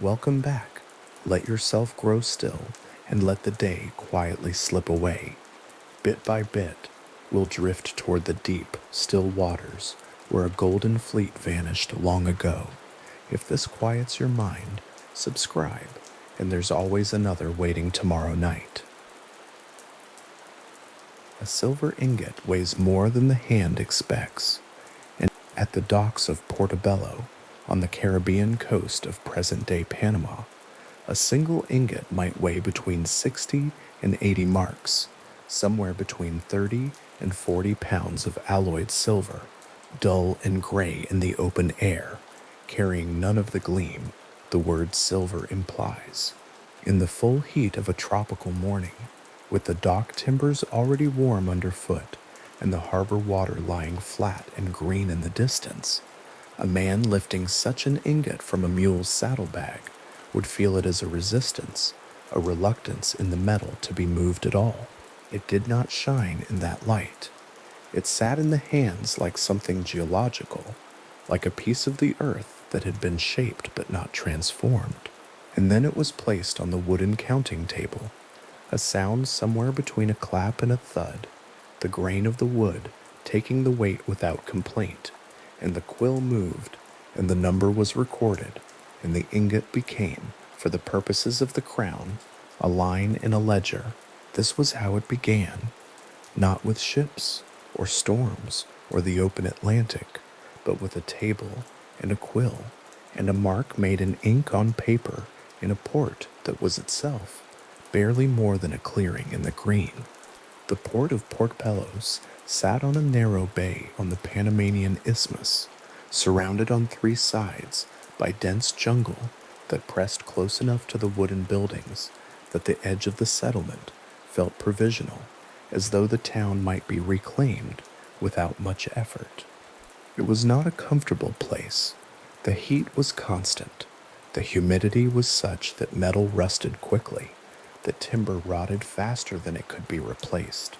Welcome back. Let yourself grow still and let the day quietly slip away. Bit by bit, we'll drift toward the deep, still waters where a golden fleet vanished long ago. If this quiets your mind, subscribe, and there's always another waiting tomorrow night. A silver ingot weighs more than the hand expects, and at the docks of Portobello, on the Caribbean coast of present-day Panama, a single ingot might weigh between 60 and 80 marks, somewhere between 30 and 40 pounds of alloyed silver, dull and gray in the open air, carrying none of the gleam the word silver implies. In the full heat of a tropical morning, with the dock timbers already warm underfoot and the harbor water lying flat and green in the distance, a man lifting such an ingot from a mule's saddlebag would feel it as a resistance, a reluctance in the metal to be moved at all. It did not shine in that light. It sat in the hands like something geological, like a piece of the earth that had been shaped but not transformed. And then it was placed on the wooden counting table, a sound somewhere between a clap and a thud, the grain of the wood taking the weight without complaint, and the quill moved, and the number was recorded, and the ingot became, for the purposes of the crown, a line in a ledger. This was how it began, not with ships, or storms, or the open Atlantic, but with a table, and a quill, and a mark made in ink on paper in a port that was itself barely more than a clearing in the green. The port of Portobellos sat on a narrow bay on the Panamanian Isthmus, surrounded on three sides by dense jungle that pressed close enough to the wooden buildings that the edge of the settlement felt provisional, as though the town might be reclaimed without much effort. It was not a comfortable place. The heat was constant. The humidity was such that metal rusted quickly, that timber rotted faster than it could be replaced,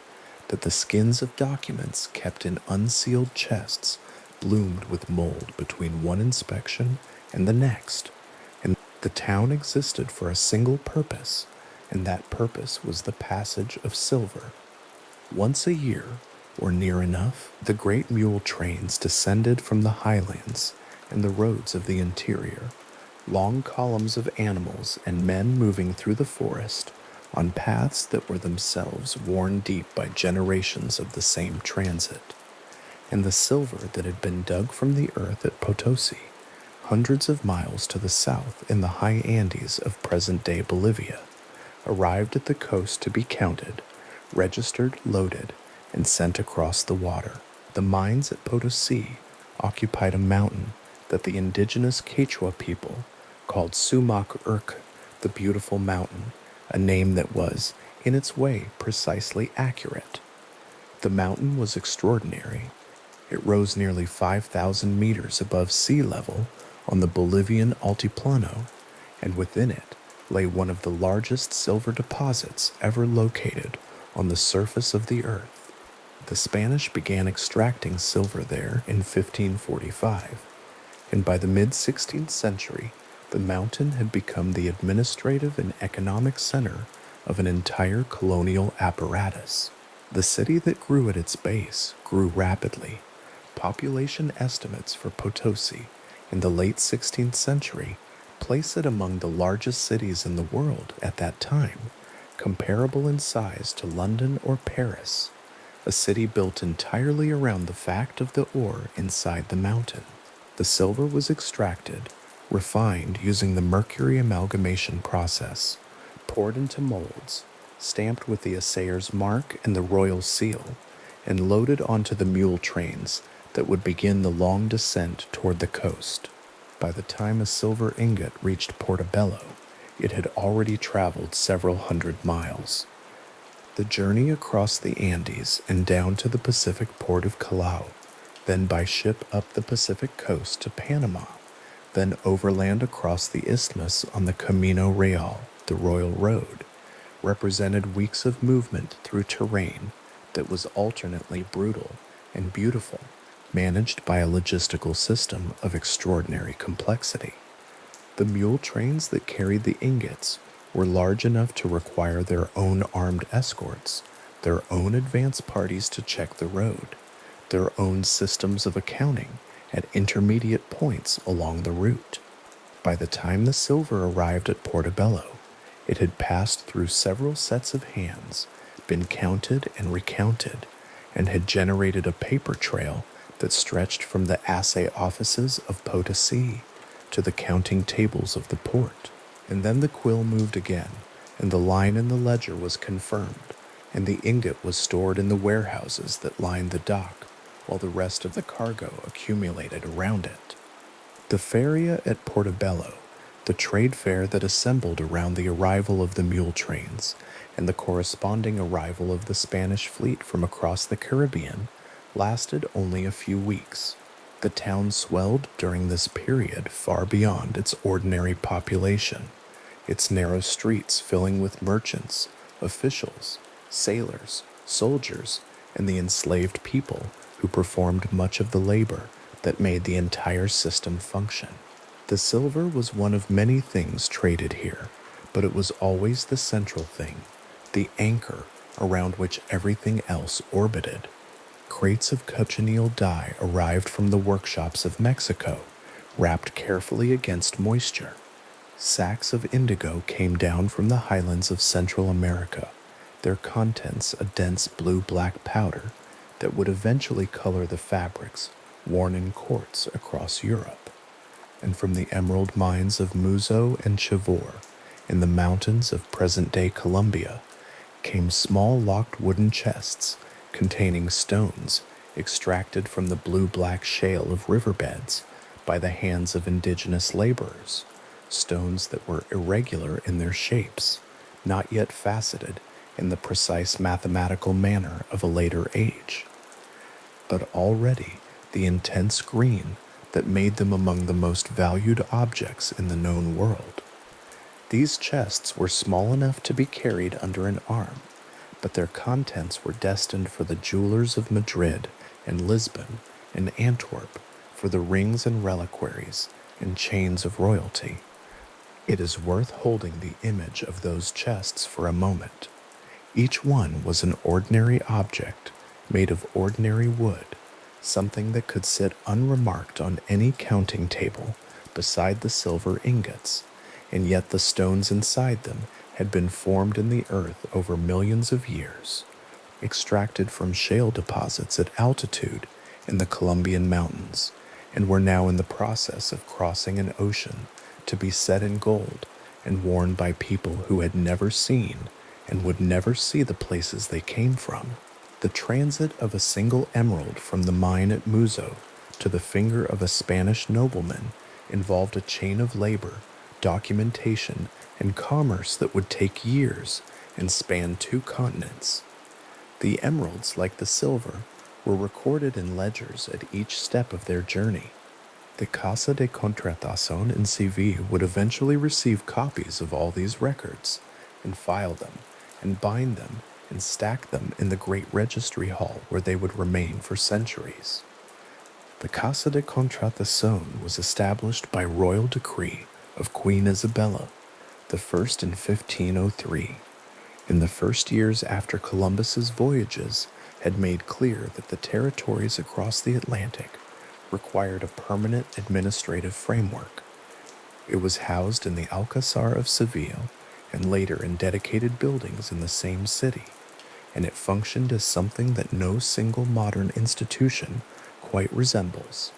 that the skins of documents kept in unsealed chests bloomed with mold between one inspection and the next, and the town existed for a single purpose, and that purpose was the passage of silver. Once a year, or near enough, the great mule trains descended from the highlands and the roads of the interior, long columns of animals and men moving through the forest on paths that were themselves worn deep by generations of the same transit. And the silver that had been dug from the earth at Potosi, hundreds of miles to the south in the high Andes of present-day Bolivia, arrived at the coast to be counted, registered, loaded, and sent across the water. The mines at Potosi occupied a mountain that the indigenous Quechua people called Sumac Urc, the Beautiful Mountain, a name that was, in its way, precisely accurate. The mountain was extraordinary. It rose nearly 5,000 meters above sea level on the Bolivian Altiplano, and within it lay one of the largest silver deposits ever located on the surface of the earth. The Spanish began extracting silver there in 1545, and by the mid-16th century, the mountain had become the administrative and economic center of an entire colonial apparatus. The city that grew at its base grew rapidly. Population estimates for Potosi in the late 16th century place it among the largest cities in the world at that time, comparable in size to London or Paris, a city built entirely around the fact of the ore inside the mountain. The silver was extracted, refined using the mercury amalgamation process, poured into molds, stamped with the assayer's mark and the royal seal, and loaded onto the mule trains that would begin the long descent toward the coast. By the time a silver ingot reached Portobello, it had already traveled several hundred miles. The journey across the Andes and down to the Pacific port of Callao, then by ship up the Pacific coast to Panama, then overland across the isthmus on the Camino Real, the Royal Road, represented weeks of movement through terrain that was alternately brutal and beautiful, managed by a logistical system of extraordinary complexity. The mule trains that carried the ingots were large enough to require their own armed escorts, their own advance parties to check the road, their own systems of accounting at intermediate points along the route. By the time the silver arrived at Portobello, it had passed through several sets of hands, been counted and recounted, and had generated a paper trail that stretched from the assay offices of Potosi to the counting tables of the port. And then the quill moved again, and the line in the ledger was confirmed, and the ingot was stored in the warehouses that lined the dock, while the rest of the cargo accumulated around it. The feria at Portobello, the trade fair that assembled around the arrival of the mule trains, and the corresponding arrival of the Spanish fleet from across the Caribbean, lasted only a few weeks. The town swelled during this period far beyond its ordinary population, its narrow streets filling with merchants, officials, sailors, soldiers, and the enslaved people who performed much of the labor that made the entire system function. The silver was one of many things traded here, but it was always the central thing, the anchor around which everything else orbited. Crates of cochineal dye arrived from the workshops of Mexico, wrapped carefully against moisture. Sacks of indigo came down from the highlands of Central America, their contents a dense blue-black powder that would eventually color the fabrics worn in courts across Europe. And from the emerald mines of Muzo and Chivor, in the mountains of present-day Colombia, came small locked wooden chests containing stones extracted from the blue-black shale of riverbeds by the hands of indigenous laborers, stones that were irregular in their shapes, not yet faceted in the precise mathematical manner of a later age. But already the intense green that made them among the most valued objects in the known world. These chests were small enough to be carried under an arm, but their contents were destined for the jewelers of Madrid and Lisbon and Antwerp, for the rings and reliquaries and chains of royalty. It is worth holding the image of those chests for a moment. Each one was an ordinary object made of ordinary wood, something that could sit unremarked on any counting table beside the silver ingots, and yet the stones inside them had been formed in the earth over millions of years, extracted from shale deposits at altitude in the Colombian mountains, and were now in the process of crossing an ocean to be set in gold and worn by people who had never seen and would never see the places they came from. The transit of a single emerald from the mine at Muzo to the finger of a Spanish nobleman involved a chain of labor, documentation, and commerce that would take years and span 2 continents. The emeralds, like the silver, were recorded in ledgers at each step of their journey. The Casa de Contratación in Seville would eventually receive copies of all these records and file them and bind them and stack them in the great registry hall where they would remain for centuries. The Casa de Contratación was established by royal decree of Queen Isabella, the first in 1503, in the first years after Columbus's voyages had made clear that the territories across the Atlantic required a permanent administrative framework. It was housed in the Alcazar of Seville and later in dedicated buildings in the same city, and it functioned as something that no single modern institution quite resembles.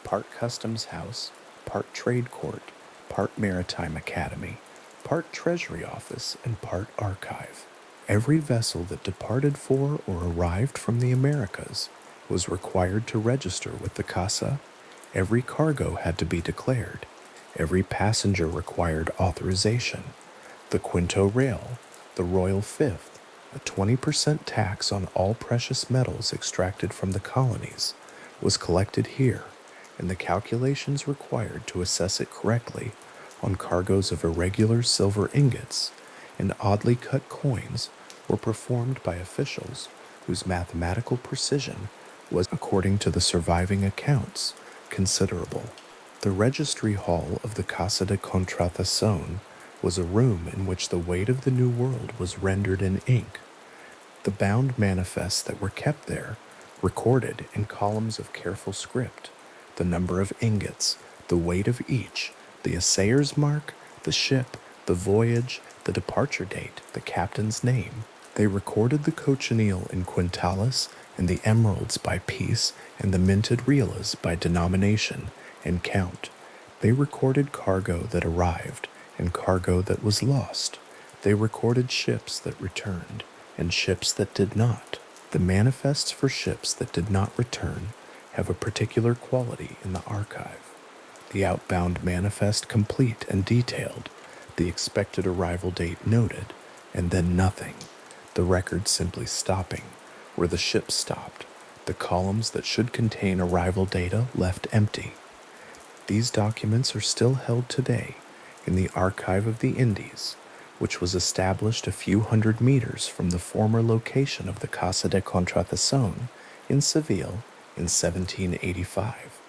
Part customs house, part trade court, part maritime academy, part treasury office, and part archive. Every vessel that departed for or arrived from the Americas was required to register with the Casa. Every cargo had to be declared. Every passenger required authorization. The Quinto Real, the Royal Fifth, a 20% tax on all precious metals extracted from the colonies, was collected here, and the calculations required to assess it correctly on cargoes of irregular silver ingots and oddly cut coins were performed by officials whose mathematical precision was, according to the surviving accounts, considerable. The registry hall of the Casa de Contratación was a room in which the weight of the New World was rendered in ink. The bound manifests that were kept there recorded in columns of careful script the number of ingots, the weight of each, the assayer's mark, the ship, the voyage, the departure date, the captain's name. They recorded the cochineal in quintales and the emeralds by piece and the minted reales by denomination and count. They recorded cargo that arrived and cargo that was lost. They recorded ships that returned and ships that did not. The manifests for ships that did not return have a particular quality in the archive. The outbound manifest complete and detailed, the expected arrival date noted, and then nothing, the record simply stopping where the ship stopped, the columns that should contain arrival data left empty. These documents are still held today in the Archive of the Indies, which was established a few hundred meters from the former location of the Casa de Contratación in Seville in 1785.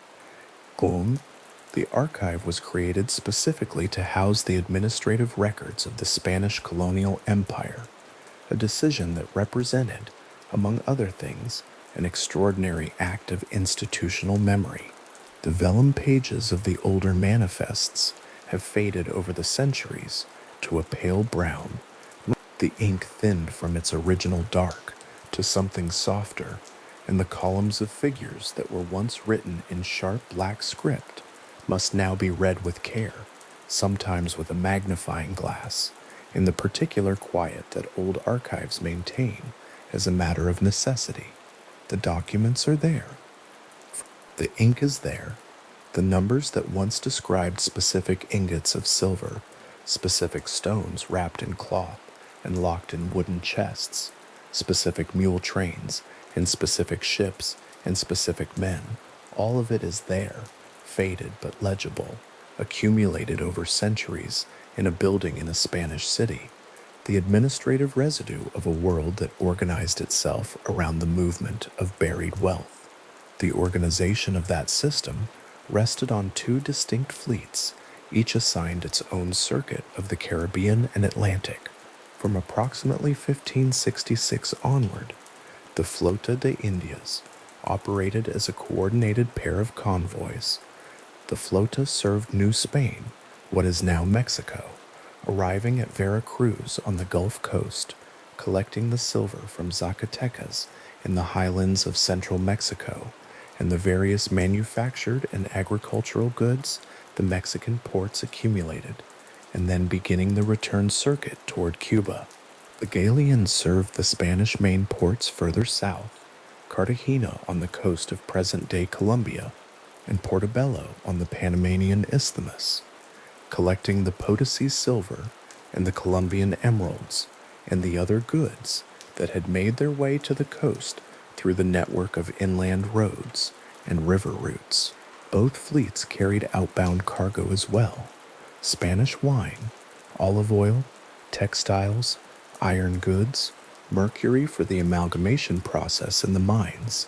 The archive was created specifically to house the administrative records of the Spanish colonial empire, a decision that represented, among other things, an extraordinary act of institutional memory. The vellum pages of the older manifests have faded over the centuries to a pale brown, the ink thinned from its original dark to something softer, and the columns of figures that were once written in sharp black script must now be read with care, sometimes with a magnifying glass, in the particular quiet that old archives maintain as a matter of necessity. The documents are there. The ink is there. The numbers that once described specific ingots of silver, specific stones wrapped in cloth and locked in wooden chests, specific mule trains and specific ships and specific men, all of it is there, faded but legible, accumulated over centuries in a building in a Spanish city, the administrative residue of a world that organized itself around the movement of buried wealth. The organization of that system rested on two distinct fleets, each assigned its own circuit of the Caribbean and Atlantic. From approximately 1566 onward, the Flota de Indias operated as a coordinated pair of convoys. The flota served New Spain, what is now Mexico, arriving at Veracruz on the Gulf Coast, collecting the silver from Zacatecas in the highlands of central Mexico, and the various manufactured and agricultural goods the Mexican ports accumulated, and then beginning the return circuit toward Cuba. The galleons served the Spanish main ports further south, Cartagena on the coast of present-day Colombia, and Portobello on the Panamanian Isthmus, collecting the Potosi silver and the Colombian emeralds and the other goods that had made their way to the coast through the network of inland roads and river routes. Both fleets carried outbound cargo as well: Spanish wine, olive oil, textiles, iron goods, mercury for the amalgamation process in the mines,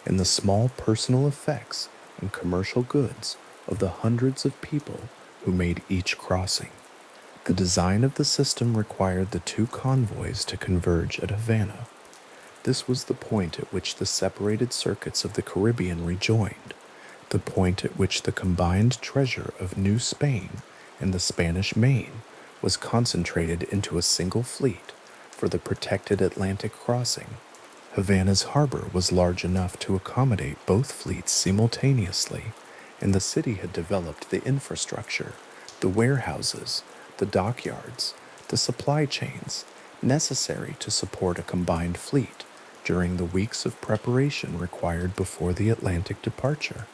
and the small personal effects and commercial goods of the hundreds of people who made each crossing. The design of the system required the two convoys to converge at Havana. This was the point at which the separated circuits of the Caribbean rejoined, the point at which the combined treasure of New Spain and the Spanish Main was concentrated into a single fleet for the protected Atlantic crossing. Havana's harbor was large enough to accommodate both fleets simultaneously, and the city had developed the infrastructure, the warehouses, the dockyards, the supply chains necessary to support a combined fleet during the weeks of preparation required before the Atlantic departure.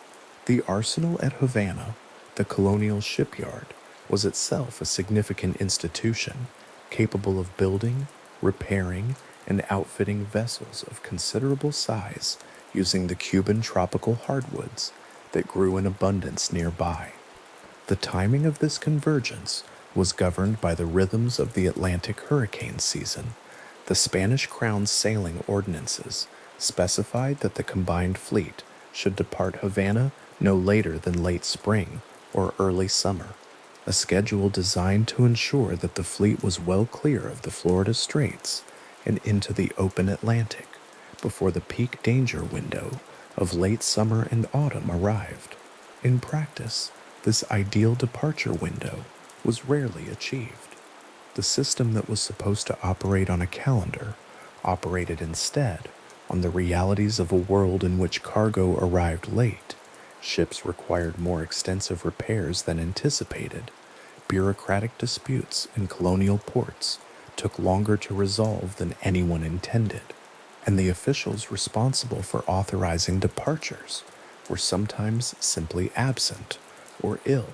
The arsenal at Havana, the colonial shipyard, was itself a significant institution, capable of building, repairing, and outfitting vessels of considerable size using the Cuban tropical hardwoods that grew in abundance nearby. The timing of this convergence was governed by the rhythms of the Atlantic hurricane season. The Spanish Crown's sailing ordinances specified that the combined fleet should depart Havana no later than late spring or early summer, a schedule designed to ensure that the fleet was well clear of the Florida Straits and into the open Atlantic before the peak danger window of late summer and autumn arrived. In practice, this ideal departure window was rarely achieved. The system that was supposed to operate on a calendar operated instead on the realities of a world in which cargo arrived late, ships required more extensive repairs than anticipated, bureaucratic disputes in colonial ports took longer to resolve than anyone intended, and the officials responsible for authorizing departures were sometimes simply absent or ill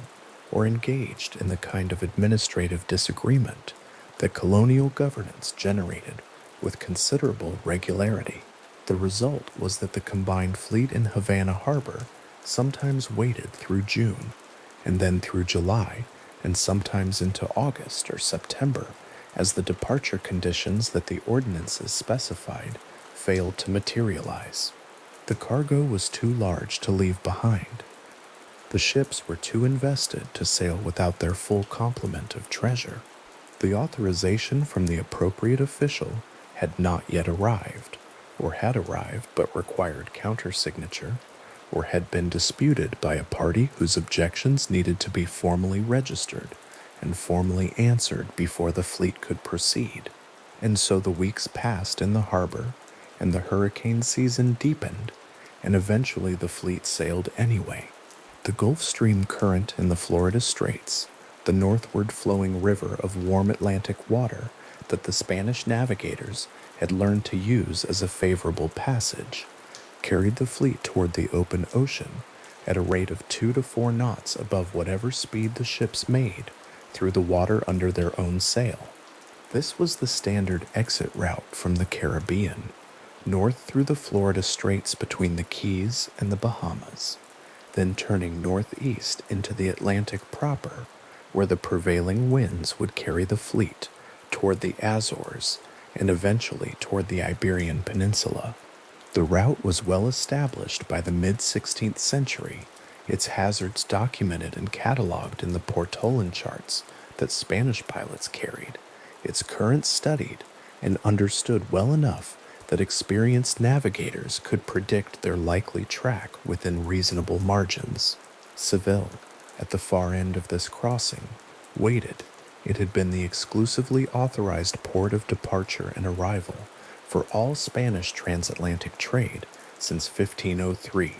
or engaged in the kind of administrative disagreement that colonial governance generated with considerable regularity. The result was that the combined fleet in Havana Harbor sometimes waited through June, and then through July, and sometimes into August or September, as the departure conditions that the ordinances specified failed to materialize. The cargo was too large to leave behind. The ships were too invested to sail without their full complement of treasure. The authorization from the appropriate official had not yet arrived, or had arrived but required countersignature, or had been disputed by a party whose objections needed to be formally registered and formally answered before the fleet could proceed. And so the weeks passed in the harbor, and the hurricane season deepened, and eventually the fleet sailed anyway. The Gulf Stream current in the Florida Straits, the northward flowing river of warm Atlantic water that the Spanish navigators had learned to use as a favorable passage, carried the fleet toward the open ocean at a rate of 2 to 4 knots above whatever speed the ships made through the water under their own sail. This was the standard exit route from the Caribbean, north through the Florida Straits between the Keys and the Bahamas, then turning northeast into the Atlantic proper, where the prevailing winds would carry the fleet toward the Azores and eventually toward the Iberian Peninsula. The route was well established by the mid-16th century, its hazards documented and cataloged in the Portolan charts that Spanish pilots carried, its currents studied and understood well enough that experienced navigators could predict their likely track within reasonable margins. Seville, at the far end of this crossing, waited. It had been the exclusively authorized port of departure and arrival for all Spanish transatlantic trade since 1503,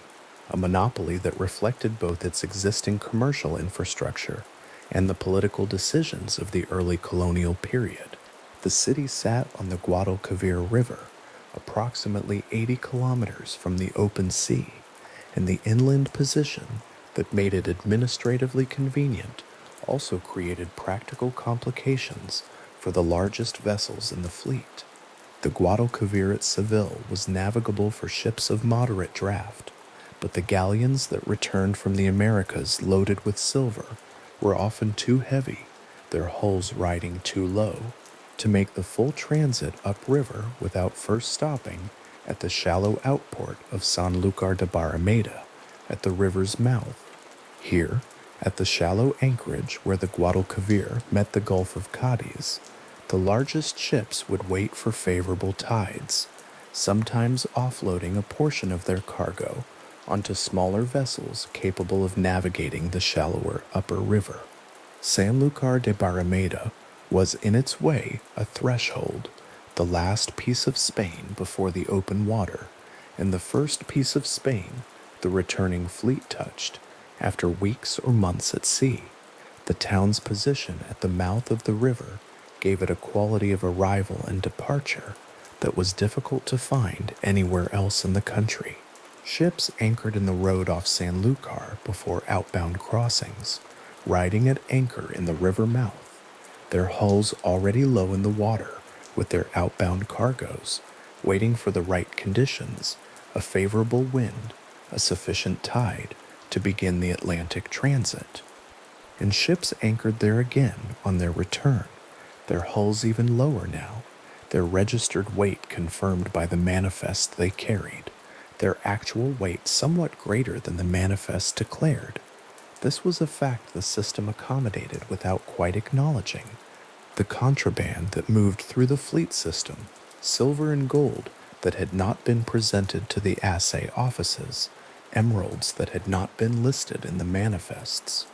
a monopoly that reflected both its existing commercial infrastructure and the political decisions of the early colonial period. The city sat on the Guadalquivir River, approximately 80 kilometers from the open sea, and the inland position that made it administratively convenient also created practical complications for the largest vessels in the fleet. The Guadalquivir at Seville was navigable for ships of moderate draft, but the galleons that returned from the Americas loaded with silver were often too heavy, their hulls riding too low, to make the full transit upriver without first stopping at the shallow outport of Sanlúcar de Barrameda at the river's mouth. Here, at the shallow anchorage where the Guadalquivir met the Gulf of Cadiz, the largest ships would wait for favorable tides, sometimes offloading a portion of their cargo onto smaller vessels capable of navigating the shallower upper river. Sanlúcar de Barrameda was in its way a threshold, the last piece of Spain before the open water, and the first piece of Spain the returning fleet touched after weeks or months at sea. The town's position at the mouth of the river gave it a quality of arrival and departure that was difficult to find anywhere else in the country. Ships anchored in the road off Sanlúcar before outbound crossings, riding at anchor in the river mouth, their hulls already low in the water with their outbound cargoes, waiting for the right conditions, a favorable wind, a sufficient tide, to begin the Atlantic transit. And ships anchored there again on their return, their hulls even lower now, their registered weight confirmed by the manifest they carried, their actual weight somewhat greater than the manifest declared. This was a fact the system accommodated without quite acknowledging. The contraband that moved through the fleet system, silver and gold that had not been presented to the assay offices, emeralds that had not been listed in the manifests,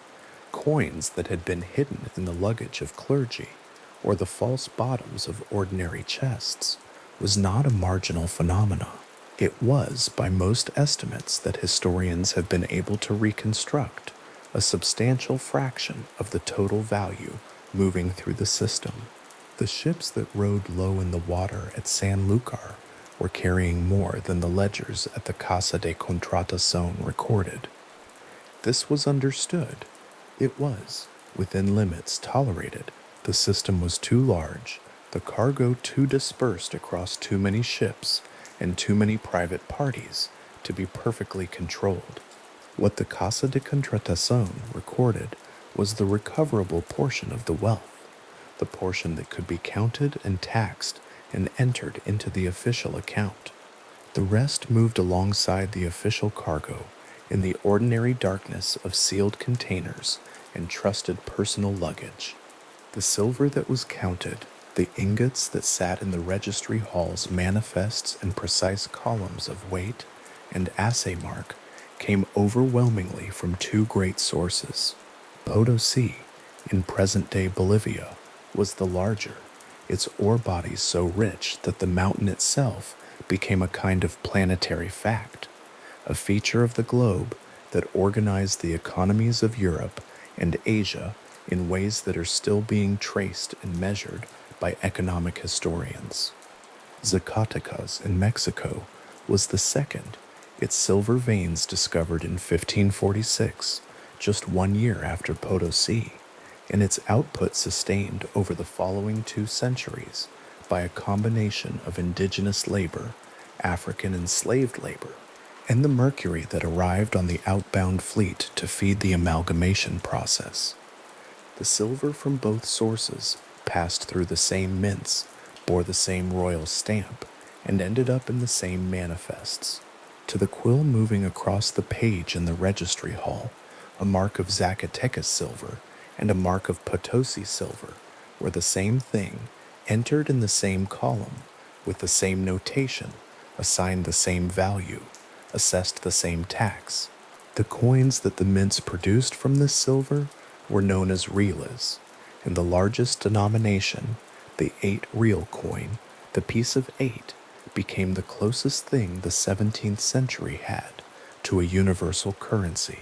coins that had been hidden in the luggage of clergy, or the false bottoms of ordinary chests, was not a marginal phenomena. It was, by most estimates that historians have been able to reconstruct, a substantial fraction of the total value moving through the system. The ships that rode low in the water at San Lucar were carrying more than the ledgers at the Casa de Contratación recorded. This was understood. It was, within limits tolerated. The system was too large, the cargo too dispersed across too many ships and too many private parties to be perfectly controlled. What the Casa de Contratación recorded was the recoverable portion of the wealth, the portion that could be counted and taxed and entered into the official account. The rest moved alongside the official cargo in the ordinary darkness of sealed containers and trusted personal luggage. The silver that was counted, the ingots that sat in the registry hall's manifests and precise columns of weight and assay mark, came overwhelmingly from two great sources. Potosí, in present-day Bolivia, was the larger, its ore bodies so rich that the mountain itself became a kind of planetary fact, a feature of the globe that organized the economies of Europe and Asia in ways that are still being traced and measured by economic historians. Zacatecas in Mexico was the second, its silver veins discovered in 1546, just 1 year after Potosí, and its output sustained over the following 2 centuries by a combination of indigenous labor, African enslaved labor, and the mercury that arrived on the outbound fleet to feed the amalgamation process. The silver from both sources passed through the same mints, bore the same royal stamp, and ended up in the same manifests. To the quill moving across the page in the registry hall, a mark of Zacatecas silver and a mark of Potosi silver were the same thing, entered in the same column, with the same notation, assigned the same value, assessed the same tax. The coins that the mints produced from this silver were known as reales, and the largest denomination, the 8 real coin, the piece of 8, became the closest thing the 17th century had to a universal currency.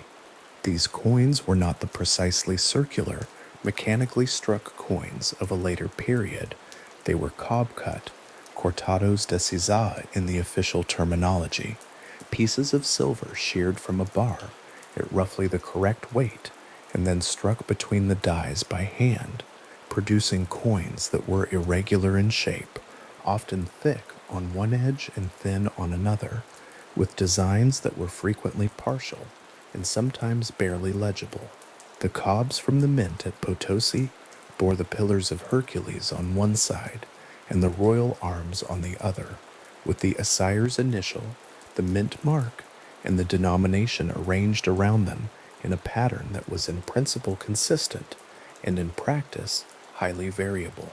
These coins were not the precisely circular, mechanically struck coins of a later period. They were cob-cut, cortados de sisal in the official terminology, pieces of silver sheared from a bar at roughly the correct weight and then struck between the dies by hand, producing coins that were irregular in shape, often thick on one edge and thin on another, with designs that were frequently partial and sometimes barely legible. The cobs from the mint at Potosi bore the pillars of Hercules on one side and the royal arms on the other, with the assayer's initial, the mint mark, and the denomination arranged around them in a pattern that was in principle consistent and in practice highly variable.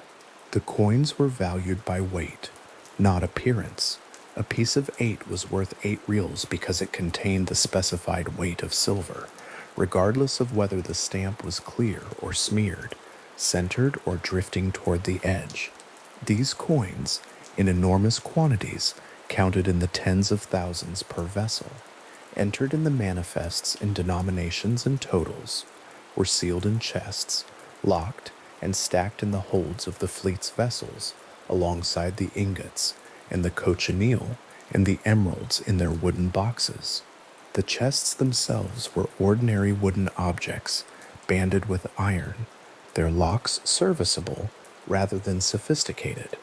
The coins were valued by weight, not appearance. A piece of 8 was worth 8 reals because it contained the specified weight of silver, regardless of whether the stamp was clear or smeared, centered or drifting toward the edge. These coins, in enormous quantities, counted in the tens of thousands per vessel, entered in the manifests in denominations and totals, were sealed in chests, locked, and stacked in the holds of the fleet's vessels, alongside the ingots and the cochineal and the emeralds in their wooden boxes. The chests themselves were ordinary wooden objects, banded with iron, their locks serviceable rather than sophisticated.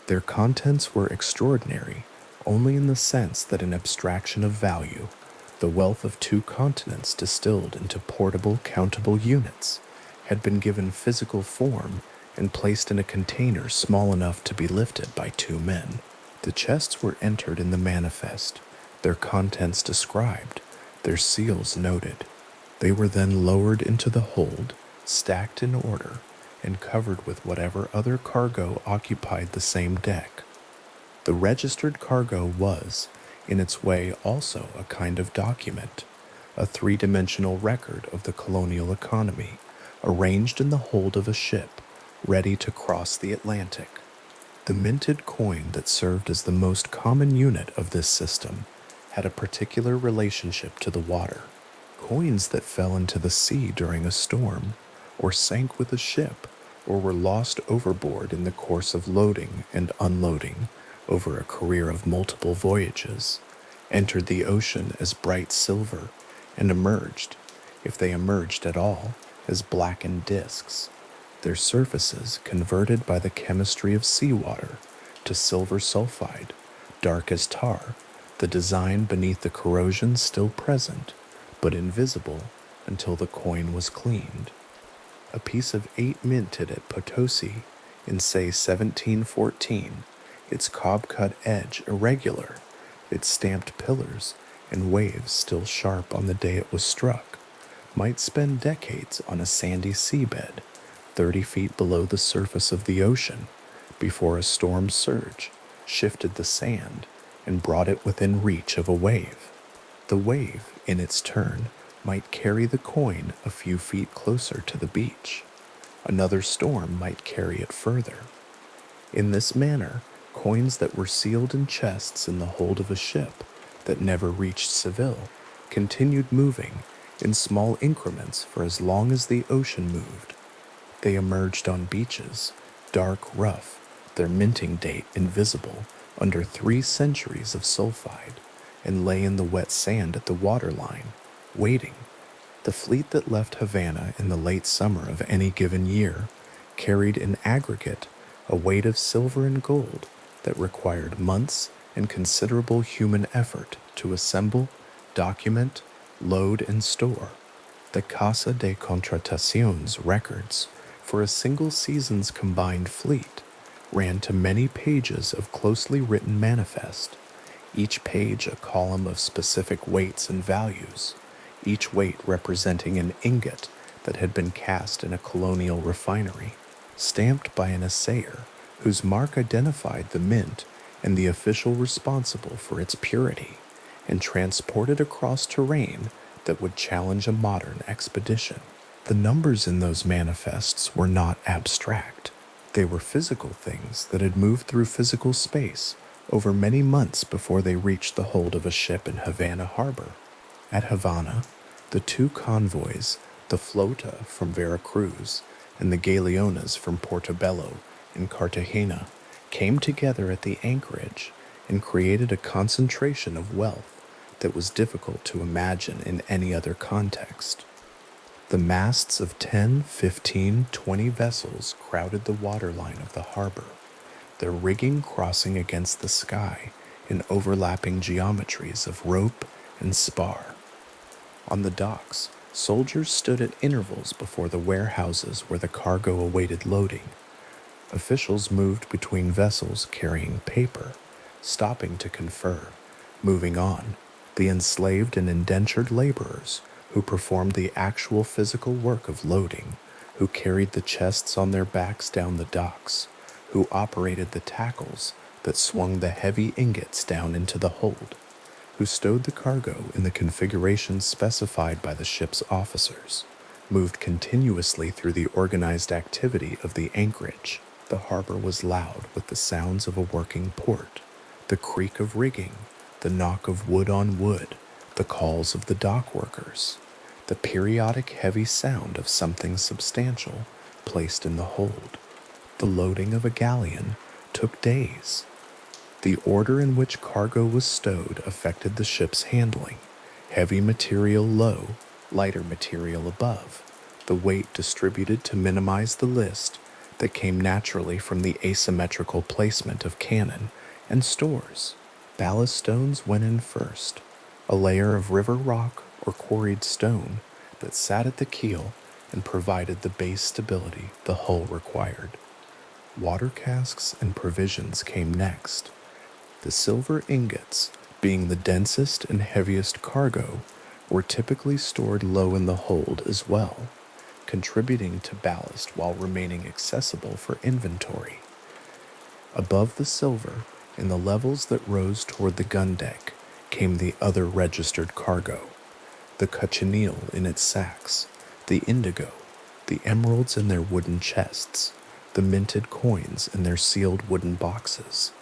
Their contents were extraordinary, only in the sense that an abstraction of value, the wealth of 2 continents distilled into portable, countable units, had been given physical form and placed in a container small enough to be lifted by 2 men. The chests were entered in the manifest, their contents described, their seals noted. They were then lowered into the hold, stacked in order, and covered with whatever other cargo occupied the same deck. The registered cargo was, in its way, also a kind of document, a three-dimensional record of the colonial economy, arranged in the hold of a ship, ready to cross the Atlantic. The minted coin that served as the most common unit of this system had a particular relationship to the water. Coins that fell into the sea during a storm, or sank with a ship, or were lost overboard in the course of loading and unloading over a career of multiple voyages, entered the ocean as bright silver and emerged, if they emerged at all, as blackened discs, their surfaces converted by the chemistry of seawater to silver sulfide, dark as tar, the design beneath the corrosion still present, but invisible until the coin was cleaned. A piece of 8 minted at Potosi in, say, 1714, its cob-cut edge irregular, its stamped pillars and waves still sharp on the day it was struck, might spend decades on a sandy seabed, 30 feet below the surface of the ocean, before a storm surge shifted the sand and brought it within reach of a wave. The wave, in its turn, might carry the coin a few feet closer to the beach. Another storm might carry it further. In this manner, coins that were sealed in chests in the hold of a ship that never reached Seville continued moving in small increments for as long as the ocean moved. They emerged on beaches, dark, rough, their minting date invisible under 3 centuries of sulfide, and lay in the wet sand at the waterline, waiting. The fleet that left Havana in the late summer of any given year carried in aggregate a weight of silver and gold that required months and considerable human effort to assemble, document, load, and store. The Casa de Contrataciones records for a single season's combined fleet ran to many pages of closely written manifest, each page a column of specific weights and values, each weight representing an ingot that had been cast in a colonial refinery, stamped by an assayer whose mark identified the mint and the official responsible for its purity, and transported across terrain that would challenge a modern expedition. The numbers in those manifests were not abstract. They were physical things that had moved through physical space over many months before they reached the hold of a ship in Havana harbor. At Havana, the 2 convoys, the flota from Veracruz and the galleones from Portobello and Cartagena, came together at the anchorage and created a concentration of wealth that was difficult to imagine in any other context. The masts of 10, 15, 20 vessels crowded the waterline of the harbor, their rigging crossing against the sky in overlapping geometries of rope and spar. On the docks, soldiers stood at intervals before the warehouses where the cargo awaited loading. Officials moved between vessels carrying paper, stopping to confer, moving on. The enslaved and indentured laborers who performed the actual physical work of loading, who carried the chests on their backs down the docks, who operated the tackles that swung the heavy ingots down into the hold, who stowed the cargo in the configurations specified by the ship's officers, moved continuously through the organized activity of the anchorage. The harbor was loud with the sounds of a working port, the creak of rigging, the knock of wood on wood, the calls of the dock workers, the periodic heavy sound of something substantial placed in the hold. The loading of a galleon took days. The order in which cargo was stowed affected the ship's handling. Heavy material low, lighter material above, the weight distributed to minimize the list that came naturally from the asymmetrical placement of cannon and stores. Ballast stones went in first, a layer of river rock or quarried stone that sat at the keel and provided the base stability the hull required. Water casks and provisions came next. The silver ingots, being the densest and heaviest cargo, were typically stored low in the hold as well, contributing to ballast while remaining accessible for inventory. Above the silver, in the levels that rose toward the gun deck, came the other registered cargo: the cochineal in its sacks, the indigo, the emeralds in their wooden chests, the minted coins in their sealed wooden boxes.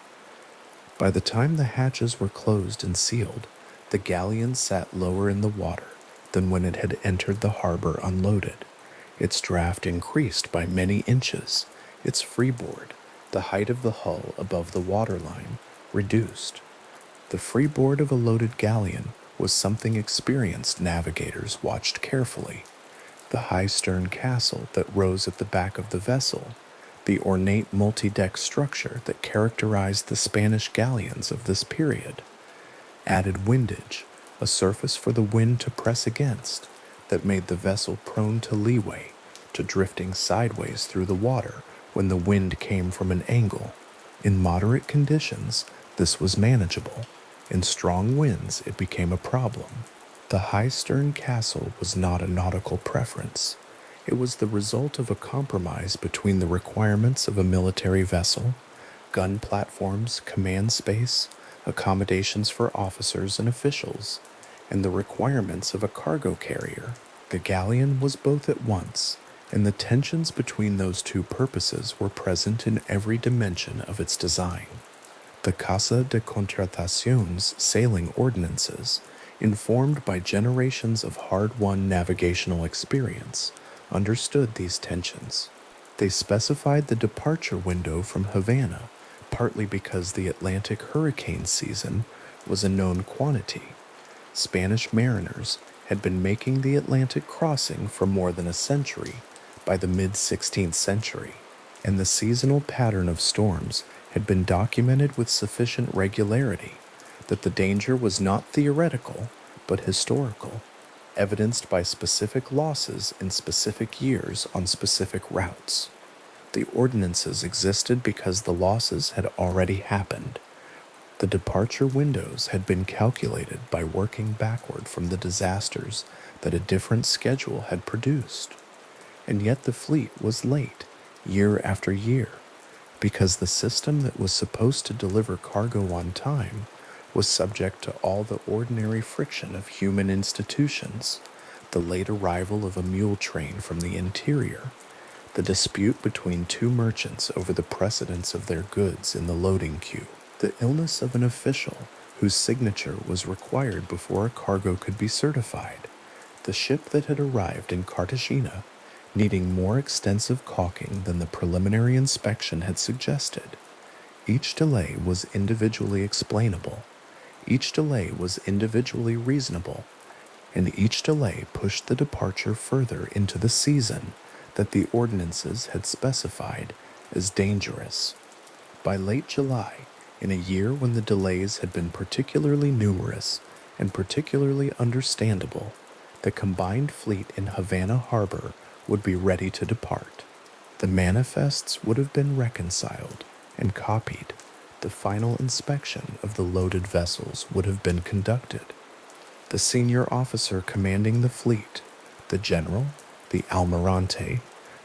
By the time the hatches were closed and sealed, the galleon sat lower in the water than when it had entered the harbor unloaded. Its draft increased by many inches, its freeboard, the height of the hull above the waterline, reduced. The freeboard of a loaded galleon was something experienced navigators watched carefully. The high stern castle that rose at the back of the vessel, the ornate multi-deck structure that characterized the Spanish galleons of this period, added windage, a surface for the wind to press against, that made the vessel prone to leeway, to drifting sideways through the water when the wind came from an angle. In moderate conditions, this was manageable. In strong winds, it became a problem. The high stern castle was not a nautical preference. It was the result of a compromise between the requirements of a military vessel, gun platforms, command space, accommodations for officers and officials, and the requirements of a cargo carrier. The galleon was both at once, and the tensions between those two purposes were present in every dimension of its design. The Casa de Contratacion's sailing ordinances, informed by generations of hard-won navigational experience, understood these tensions. They specified the departure window from Havana, partly because the Atlantic hurricane season was a known quantity. Spanish mariners had been making the Atlantic crossing for more than a century by the mid-16th century, and the seasonal pattern of storms had been documented with sufficient regularity that the danger was not theoretical but historical, evidenced by specific losses in specific years on specific routes. The ordinances existed because the losses had already happened. The departure windows had been calculated by working backward from the disasters that a different schedule had produced. And yet the fleet was late, year after year, because the system that was supposed to deliver cargo on time was subject to all the ordinary friction of human institutions: the late arrival of a mule train from the interior, the dispute between two merchants over the precedence of their goods in the loading queue, the illness of an official whose signature was required before a cargo could be certified, the ship that had arrived in Cartagena needing more extensive caulking than the preliminary inspection had suggested. Each delay was individually explainable, each delay was individually reasonable, and each delay pushed the departure further into the season that the ordinances had specified as dangerous. By late July, in a year when the delays had been particularly numerous and particularly understandable, the combined fleet in Havana Harbor would be ready to depart. The manifests would have been reconciled and copied. The final inspection of the loaded vessels would have been conducted. The senior officer commanding the fleet, the general, the almirante,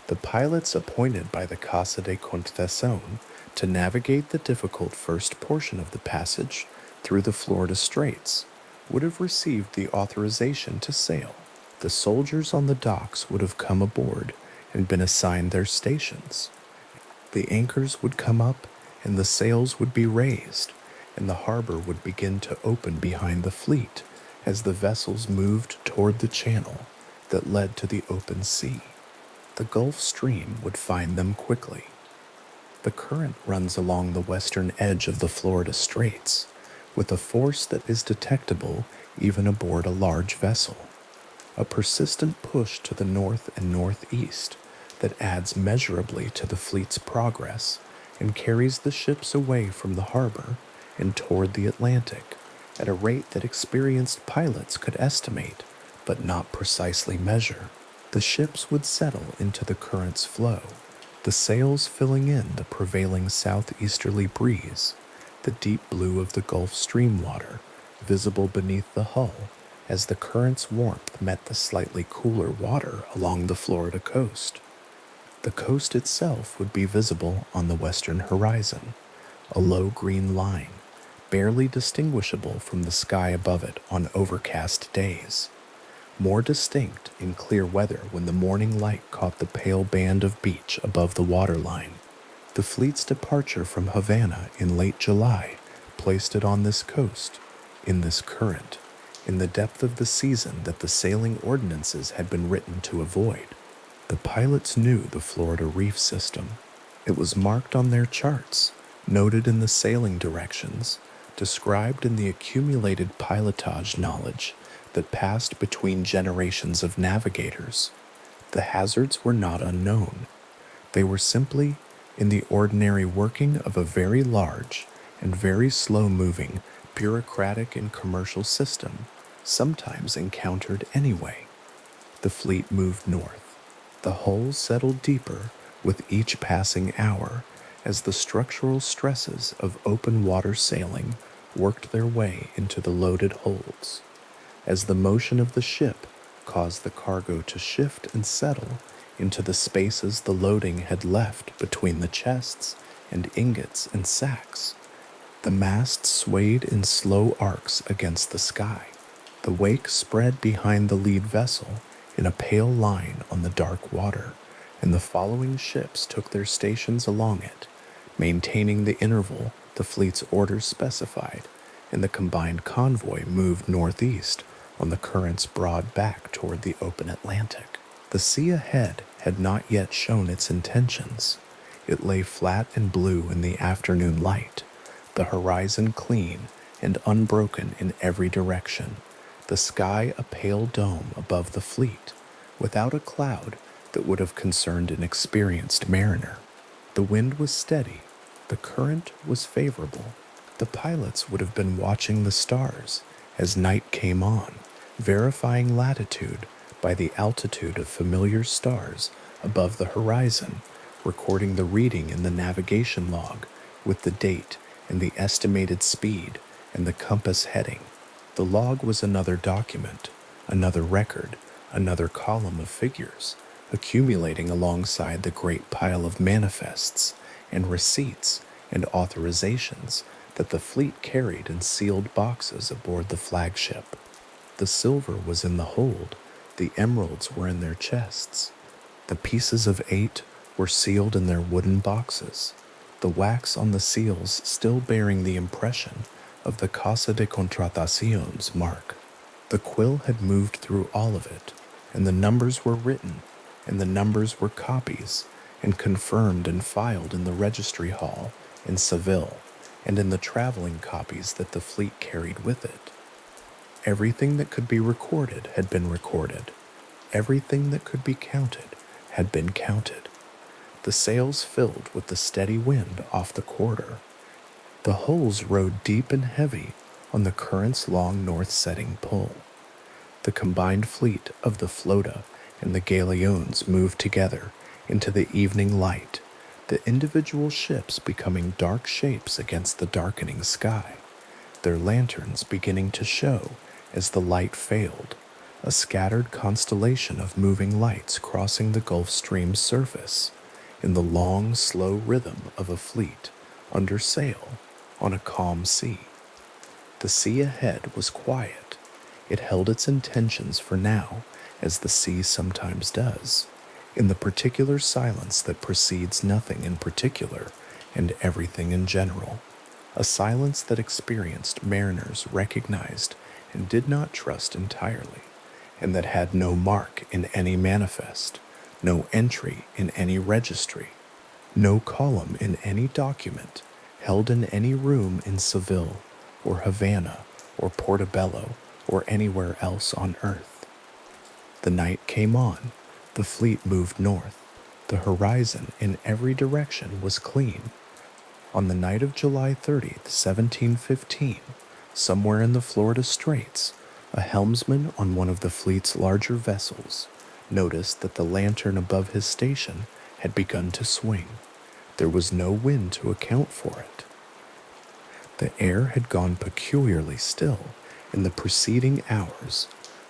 the pilots appointed by the Casa de Constitución to navigate the difficult first portion of the passage through the Florida Straits, would have received the authorization to sail. The soldiers on the docks would have come aboard and been assigned their stations. The anchors would come up and the sails would be raised, and the harbor would begin to open behind the fleet as the vessels moved toward the channel that led to the open sea. The Gulf Stream would find them quickly. The current runs along the western edge of the Florida Straits with a force that is detectable even aboard a large vessel, a persistent push to the north and northeast that adds measurably to the fleet's progress and carries the ships away from the harbor and toward the Atlantic at a rate that experienced pilots could estimate but not precisely measure. The ships would settle into the current's flow, the sails filling in the prevailing southeasterly breeze, the deep blue of the Gulf Stream water visible beneath the hull as the current's warmth met the slightly cooler water along the Florida coast. The coast itself would be visible on the western horizon, a low green line, barely distinguishable from the sky above it on overcast days, more distinct in clear weather when the morning light caught the pale band of beach above the waterline. The fleet's departure from Havana in late July placed it on this coast, in this current, in the depth of the season that the sailing ordinances had been written to avoid. The pilots knew the Florida Reef System. It was marked on their charts, noted in the sailing directions, described in the accumulated pilotage knowledge that passed between generations of navigators. The hazards were not unknown. They were simply in the ordinary working of a very large and very slow-moving bureaucratic and commercial system, sometimes encountered anyway. The fleet moved north. The hull settled deeper with each passing hour as the structural stresses of open water sailing worked their way into the loaded holds. As the motion of the ship caused the cargo to shift and settle into the spaces the loading had left between the chests and ingots and sacks, the mast swayed in slow arcs against the sky. The wake spread behind the lead vessel in a pale line on the dark water, and the following ships took their stations along it, maintaining the interval the fleet's orders specified, and the combined convoy moved northeast on the current's broad back toward the open Atlantic. The sea ahead had not yet shown its intentions. It lay flat and blue in the afternoon light, the horizon clean and unbroken in every direction, the sky a pale dome above the fleet, without a cloud that would have concerned an experienced mariner. The wind was steady, the current was favorable. The pilots would have been watching the stars as night came on, verifying latitude by the altitude of familiar stars above the horizon, recording the reading in the navigation log with the date and the estimated speed and the compass heading. The log was another document, another record, another column of figures, accumulating alongside the great pile of manifests and receipts and authorizations that the fleet carried in sealed boxes aboard the flagship. The silver was in the hold, the emeralds were in their chests. The pieces of 8 were sealed in their wooden boxes, the wax on the seals still bearing the impression of the Casa de Contratacion's mark. The quill had moved through all of it, and the numbers were written, and the numbers were copies, and confirmed and filed in the registry hall in Seville, and in the traveling copies that the fleet carried with it. Everything that could be recorded had been recorded. Everything that could be counted had been counted. The sails filled with the steady wind off the quarter. The hulls rode deep and heavy on the current's long north-setting pull. The combined fleet of the flota and the galleons moved together into the evening light, the individual ships becoming dark shapes against the darkening sky, their lanterns beginning to show as the light failed, a scattered constellation of moving lights crossing the Gulf Stream's surface, in the long, slow rhythm of a fleet under sail on a calm sea. The sea ahead was quiet. It held its intentions for now, as the sea sometimes does, in the particular silence that precedes nothing in particular and everything in general, a silence that experienced mariners recognized and did not trust entirely, and that had no mark in any manifest, no entry in any registry, no column in any document held in any room in Seville or Havana or Portobello or anywhere else on earth. The night came on, the fleet moved north, the horizon in every direction was clean. On the night of July 30th, 1715, somewhere in the Florida Straits, a helmsman on one of the fleet's larger vessels noticed that the lantern above his station had begun to swing. There was no wind to account for it. The air had gone peculiarly still In the preceding hours,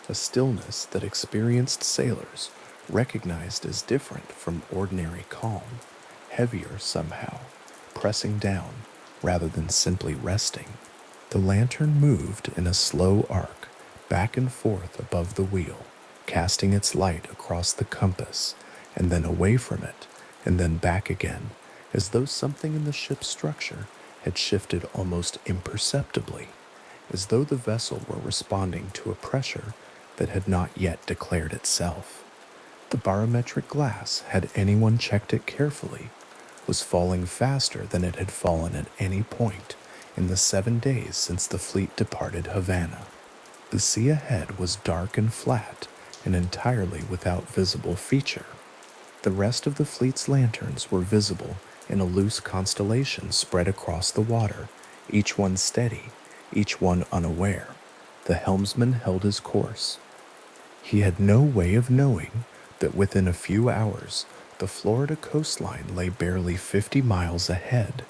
a stillness that experienced sailors recognized as different from ordinary calm, heavier somehow, pressing down rather than simply resting. The lantern moved in a slow arc, back and forth above the wheel, casting its light across the compass, and then away from it, and then back again, as though something in the ship's structure had shifted almost imperceptibly, as though the vessel were responding to a pressure that had not yet declared itself. The barometric glass, had anyone checked it carefully, was falling faster than it had fallen at any point in the 7 days since the fleet departed Havana. The sea ahead was dark and flat and entirely without visible feature. The rest of the fleet's lanterns were visible in a loose constellation spread across the water, each one steady, each one unaware. The helmsman held his course. He had no way of knowing that within a few hours the Florida coastline lay barely 50 miles ahead,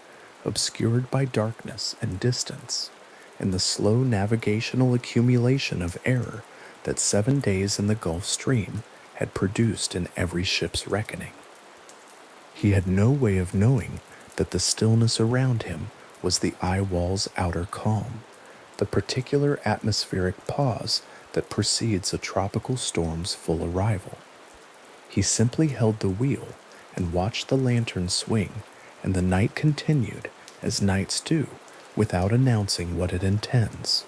obscured by darkness and distance, and the slow navigational accumulation of error that 7 days in the Gulf Stream had produced in every ship's reckoning. He had no way of knowing that the stillness around him was the eye wall's outer calm, the particular atmospheric pause that precedes a tropical storm's full arrival. He simply held the wheel and watched the lantern swing, and the night continued, as nights do, without announcing what it intends.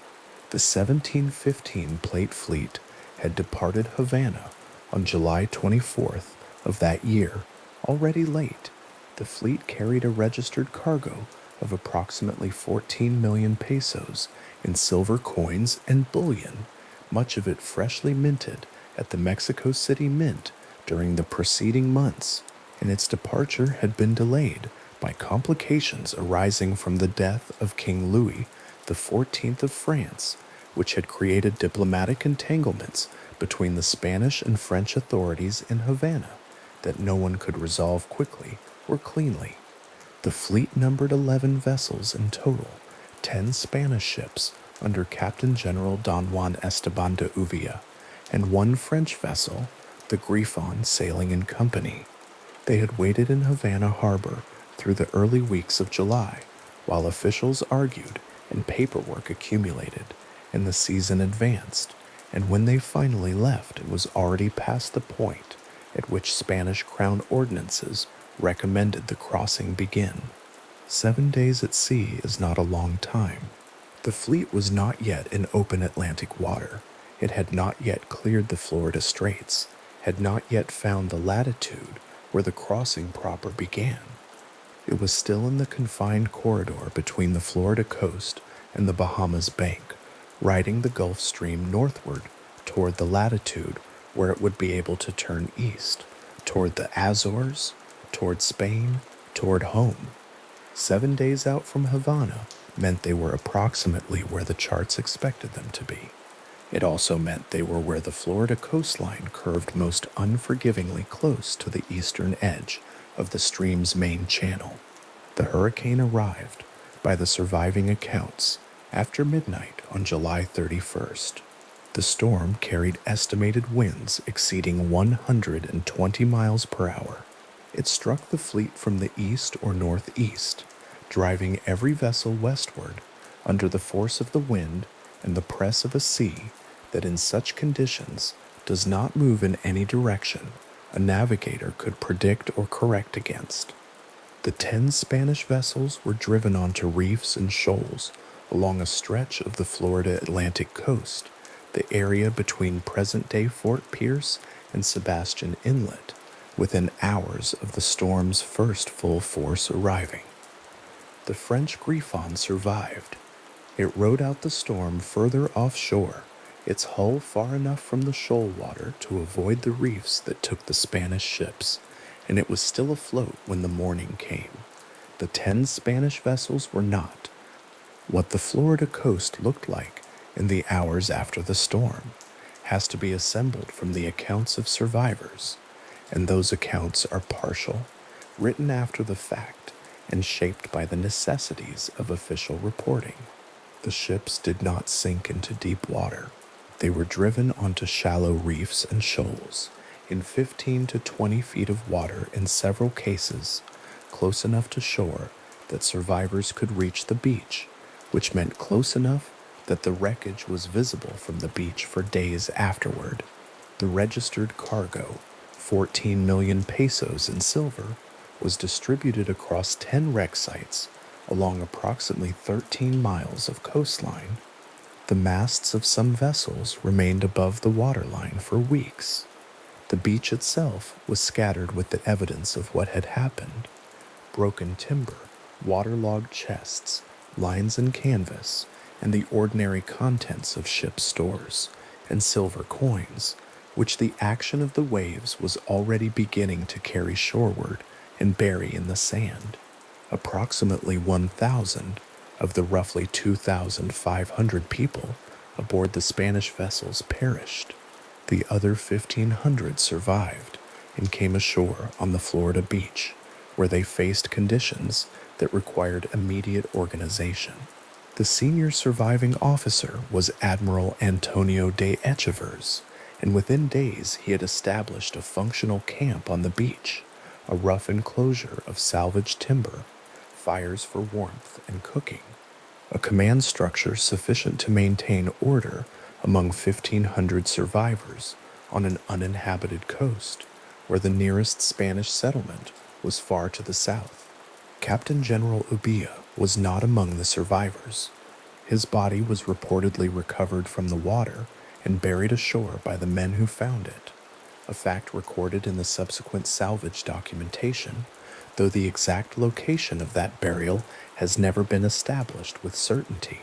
The 1715 Plate Fleet had departed Havana on July 24th of that year, already late. The fleet carried a registered cargo of approximately 14 million pesos in silver coins and bullion, much of it freshly minted at the Mexico City Mint during the preceding months, and its departure had been delayed by complications arising from the death of King Louis XIV of France, which had created diplomatic entanglements between the Spanish and French authorities in Havana that no one could resolve quickly or cleanly. The fleet numbered 11 vessels in total, 10 Spanish ships under Captain General Don Juan Esteban de Uvilla, and 1 French vessel, the Griffon Sailing and Company. They had waited in Havana harbor through the early weeks of July, while officials argued and paperwork accumulated, and the season advanced, and when they finally left, it was already past the point at which Spanish Crown ordinances recommended the crossing begin. 7 days at sea is not a long time. The fleet was not yet in open Atlantic water. It had not yet cleared the Florida Straits, had not yet found the latitude where the crossing proper began. It was still in the confined corridor between the Florida coast and the Bahamas bank, riding the Gulf Stream northward toward the latitude where it would be able to turn east, toward the Azores, toward Spain, toward home. 7 days out from Havana meant they were approximately where the charts expected them to be. It also meant they were where the Florida coastline curved most unforgivingly close to the eastern edge of the stream's main channel. The hurricane arrived, by the surviving accounts, after midnight on July 31st. The storm carried estimated winds exceeding 120 miles per hour. It struck the fleet from the east or northeast, driving every vessel westward under the force of the wind and the press of a sea that in such conditions does not move in any direction a navigator could predict or correct against. The 10 Spanish vessels were driven onto reefs and shoals along a stretch of the Florida Atlantic coast, the area between present-day Fort Pierce and Sebastian Inlet, within hours of the storm's first full force arriving. The French Griffon survived. It rode out the storm further offshore, its hull far enough from the shoal water to avoid the reefs that took the Spanish ships, and it was still afloat when the morning came. The 10 Spanish vessels were not. What the Florida coast looked like in the hours after the storm has to be assembled from the accounts of survivors, and those accounts are partial, written after the fact, and shaped by the necessities of official reporting. The ships did not sink into deep water. They were driven onto shallow reefs and shoals, in 15 to 20 feet of water in several cases, close enough to shore that survivors could reach the beach, which meant close enough that the wreckage was visible from the beach for days afterward. The registered cargo, 14 million pesos in silver, was distributed across 10 wreck sites along approximately 13 miles of coastline. The masts of some vessels remained above the waterline for weeks. The beach itself was scattered with the evidence of what had happened: broken timber, waterlogged chests, lines and canvas, and the ordinary contents of ship stores, and silver coins, which the action of the waves was already beginning to carry shoreward and bury in the sand. Approximately 1,000 of the roughly 2,500 people aboard the Spanish vessels perished. The other 1,500 survived and came ashore on the Florida beach, where they faced conditions that required immediate organization. The senior surviving officer was Admiral Antonio de Echevers, and within days he had established a functional camp on the beach, a rough enclosure of salvaged timber, fires for warmth and cooking, a command structure sufficient to maintain order among 1,500 survivors on an uninhabited coast, where the nearest Spanish settlement was far to the south. Captain General Ubilla was not among the survivors. His body was reportedly recovered from the water and buried ashore by the men who found it, a fact recorded in the subsequent salvage documentation, though the exact location of that burial has never been established with certainty.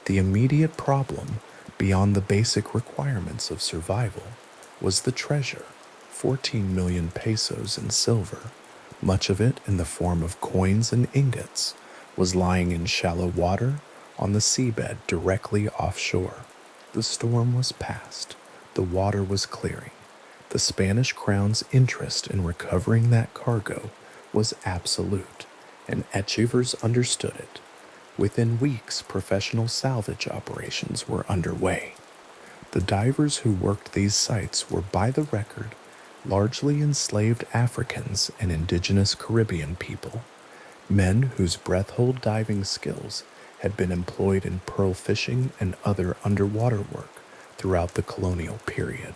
The immediate problem, beyond the basic requirements of survival, was the treasure, 14 million pesos in silver, much of it in the form of coins and ingots, was lying in shallow water on the seabed directly offshore. The storm was past. The water was clearing. The Spanish crown's interest in recovering that cargo was absolute, and Echevers understood it. Within weeks, professional salvage operations were underway. The divers who worked these sites were, by the record, largely enslaved Africans and indigenous Caribbean people, men whose breath-hold diving skills had been employed in pearl fishing and other underwater work throughout the colonial period,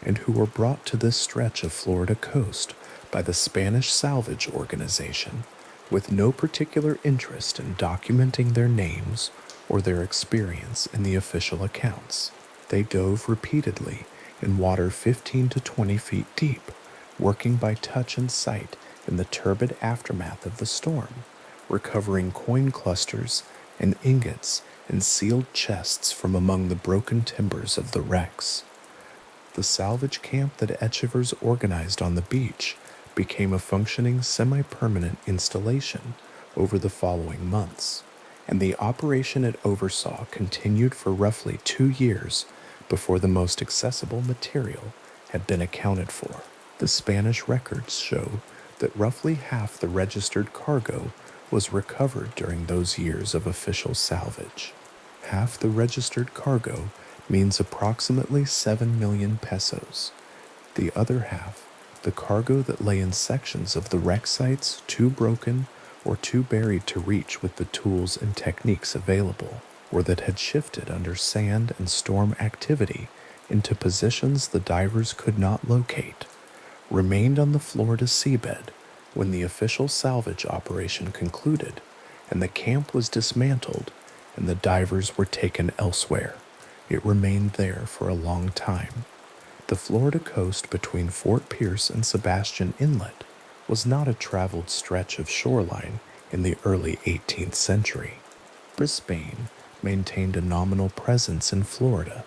and who were brought to this stretch of Florida coast by the Spanish Salvage Organization with no particular interest in documenting their names or their experience in the official accounts. They dove repeatedly in water 15 to 20 feet deep, working by touch and sight in the turbid aftermath of the storm, recovering coin clusters and ingots and sealed chests from among the broken timbers of the wrecks. The salvage camp that Echevers organized on the beach became a functioning semi-permanent installation over the following months, and the operation it oversaw continued for roughly 2 years before the most accessible material had been accounted for. The Spanish records show that roughly half the registered cargo was recovered during those years of official salvage. Half the registered cargo means approximately 7 million pesos. The other half, the cargo that lay in sections of the wreck sites too broken or too buried to reach with the tools and techniques available, or that had shifted under sand and storm activity into positions the divers could not locate, remained on the Florida seabed when the official salvage operation concluded and the camp was dismantled and the divers were taken elsewhere. It remained there for a long time. The Florida coast between Fort Pierce and Sebastian Inlet was not a traveled stretch of shoreline in the early 18th century. Brisbane maintained a nominal presence in Florida,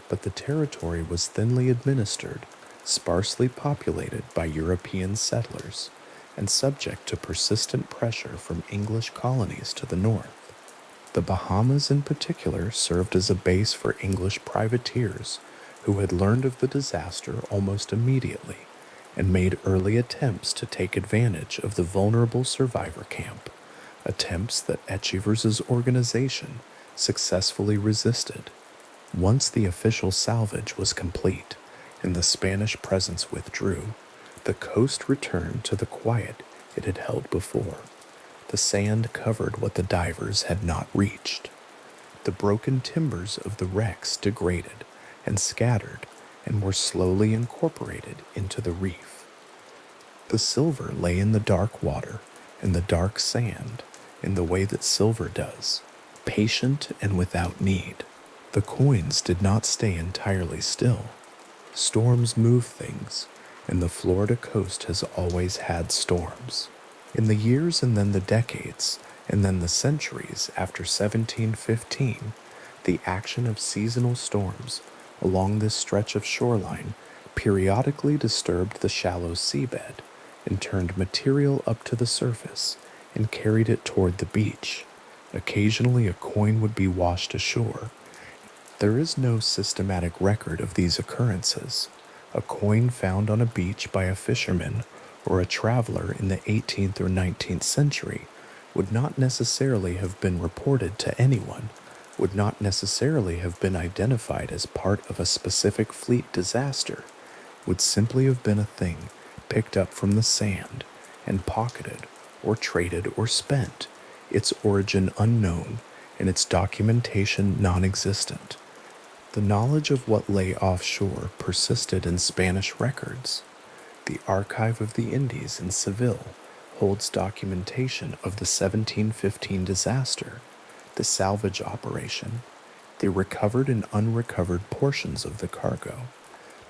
but the territory was thinly administered, sparsely populated by European settlers, and subject to persistent pressure from English colonies to the north. The Bahamas in particular served as a base for English privateers who had learned of the disaster almost immediately and made early attempts to take advantage of the vulnerable survivor camp, attempts that Echevers' organization successfully resisted. Once the official salvage was complete and the Spanish presence withdrew, the coast returned to the quiet it had held before. The sand covered what the divers had not reached. The broken timbers of the wrecks degraded and scattered and were slowly incorporated into the reef. The silver lay in the dark water and the dark sand in the way that silver does, patient and without need. The coins did not stay entirely still. Storms move things, and the Florida coast has always had storms. In the years and then the decades, and then the centuries after 1715, the action of seasonal storms along this stretch of shoreline periodically disturbed the shallow seabed and turned material up to the surface and carried it toward the beach. Occasionally a coin would be washed ashore. There is no systematic record of these occurrences. A coin found on a beach by a fisherman or a traveler in the 18th or 19th century would not necessarily have been reported to anyone, would not necessarily have been identified as part of a specific fleet disaster, would simply have been a thing picked up from the sand and pocketed or traded or spent, its origin unknown and its documentation non-existent. The knowledge of what lay offshore persisted in Spanish records. The Archive of the Indies in Seville holds documentation of the 1715 disaster, the salvage operation, the recovered and unrecovered portions of the cargo,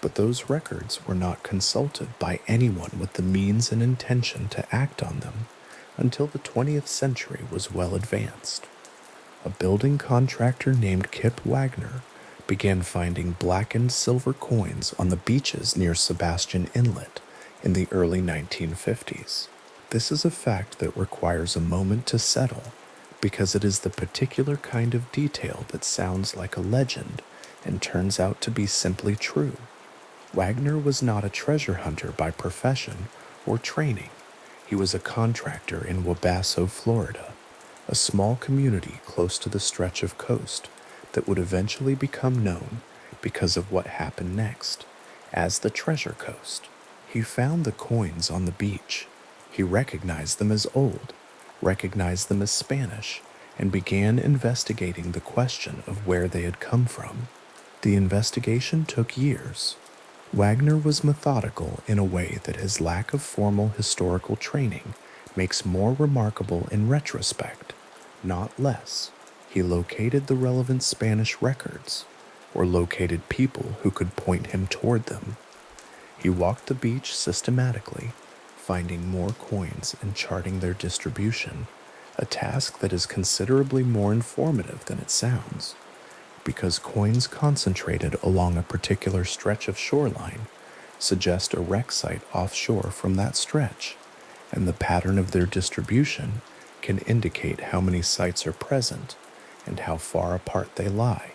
but those records were not consulted by anyone with the means and intention to act on them until the 20th century was well advanced. A building contractor named Kip Wagner began finding blackened silver coins on the beaches near Sebastian Inlet in the early 1950s. This is a fact that requires a moment to settle because it is the particular kind of detail that sounds like a legend and turns out to be simply true. Wagner was not a treasure hunter by profession or training. He was a contractor in Wabasso, Florida, a small community close to the stretch of coast that would eventually become known because of what happened next as the Treasure Coast. He found the coins on the beach. He recognized them as old, recognized them as Spanish, and began investigating the question of where they had come from. The investigation took years. Wagner was methodical in a way that his lack of formal historical training makes more remarkable in retrospect, not less. He located the relevant Spanish records, or located people who could point him toward them. He walked the beach systematically, finding more coins and charting their distribution, a task that is considerably more informative than it sounds, because coins concentrated along a particular stretch of shoreline suggest a wreck site offshore from that stretch, and the pattern of their distribution can indicate how many sites are present and how far apart they lie.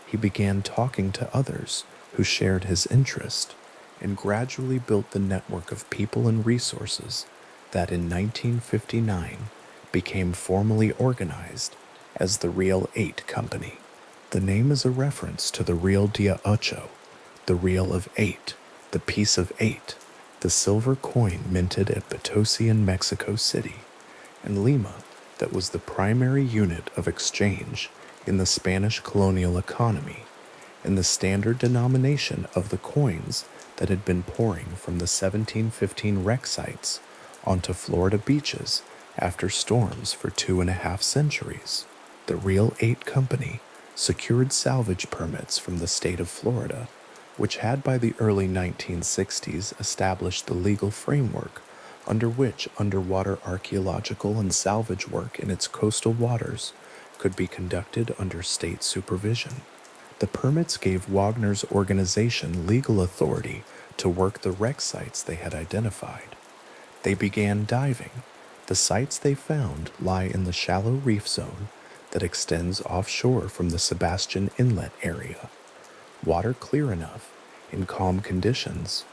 He began talking to others who shared his interest and gradually built the network of people and resources that in 1959 became formally organized as the Real 8 Company. The name is a reference to the Real de Ocho, the Real of 8, the Piece of 8, the silver coin minted at Potosi in Mexico City, and Lima, that was the primary unit of exchange in the Spanish colonial economy, and the standard denomination of the coins that had been pouring from the 1715 wreck sites onto Florida beaches after storms for 2.5 centuries. The Real 8 Company secured salvage permits from the state of Florida, which had by the early 1960s established the legal framework under which underwater archaeological and salvage work in its coastal waters could be conducted under state supervision. The permits gave Wagner's organization legal authority to work the wreck sites they had identified. They began diving. The sites they found lie in the shallow reef zone that extends offshore from the Sebastian Inlet area. Water clear enough, in calm conditions,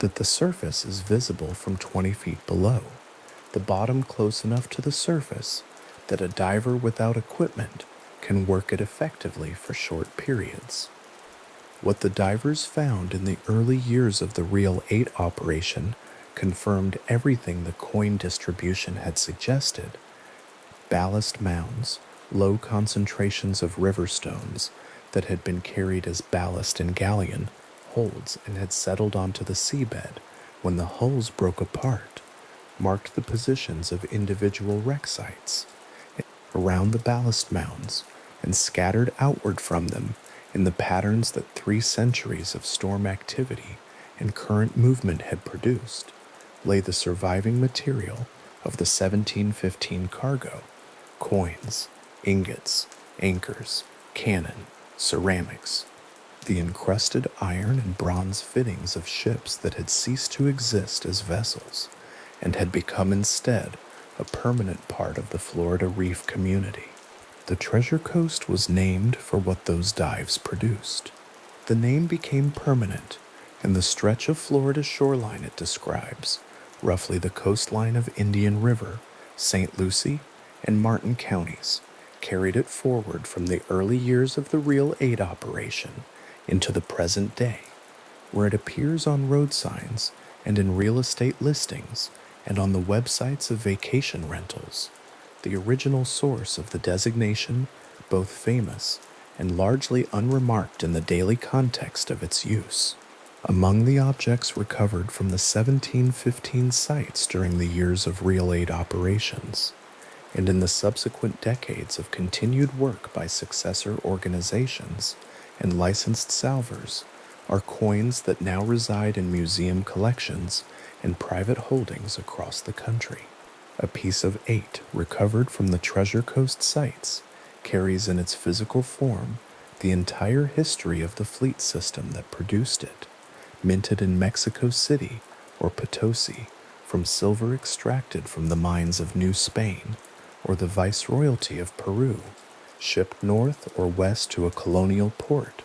that the surface is visible from 20 feet below, the bottom close enough to the surface that a diver without equipment can work it effectively for short periods. What the divers found in the early years of the Reel 8 operation confirmed everything the coin distribution had suggested. Ballast mounds, low concentrations of river stones that had been carried as ballast in galleon holds and had settled onto the seabed when the hulls broke apart, marked the positions of individual wreck sites around the ballast mounds and scattered outward from them in the patterns that 3 centuries of storm activity and current movement had produced, lay the surviving material of the 1715 cargo: coins, ingots, anchors, cannon, ceramics, the encrusted iron and bronze fittings of ships that had ceased to exist as vessels and had become instead a permanent part of the Florida Reef community. The Treasure Coast was named for what those dives produced. The name became permanent, and the stretch of Florida shoreline it describes, roughly the coastline of Indian River, St. Lucie, and Martin counties, carried it forward from the early years of the Reel 8 operation into the present day, where it appears on road signs and in real estate listings and on the websites of vacation rentals, the original source of the designation both famous and largely unremarked in the daily context of its use. Among the objects recovered from the 1715 sites during the years of Reel 8 operations, and in the subsequent decades of continued work by successor organizations and licensed salvors, are coins that now reside in museum collections and private holdings across the country. A piece of 8 recovered from the Treasure Coast sites carries in its physical form the entire history of the fleet system that produced it, minted in Mexico City or Potosi from silver extracted from the mines of New Spain or the Viceroyalty of Peru, shipped north or west to a colonial port,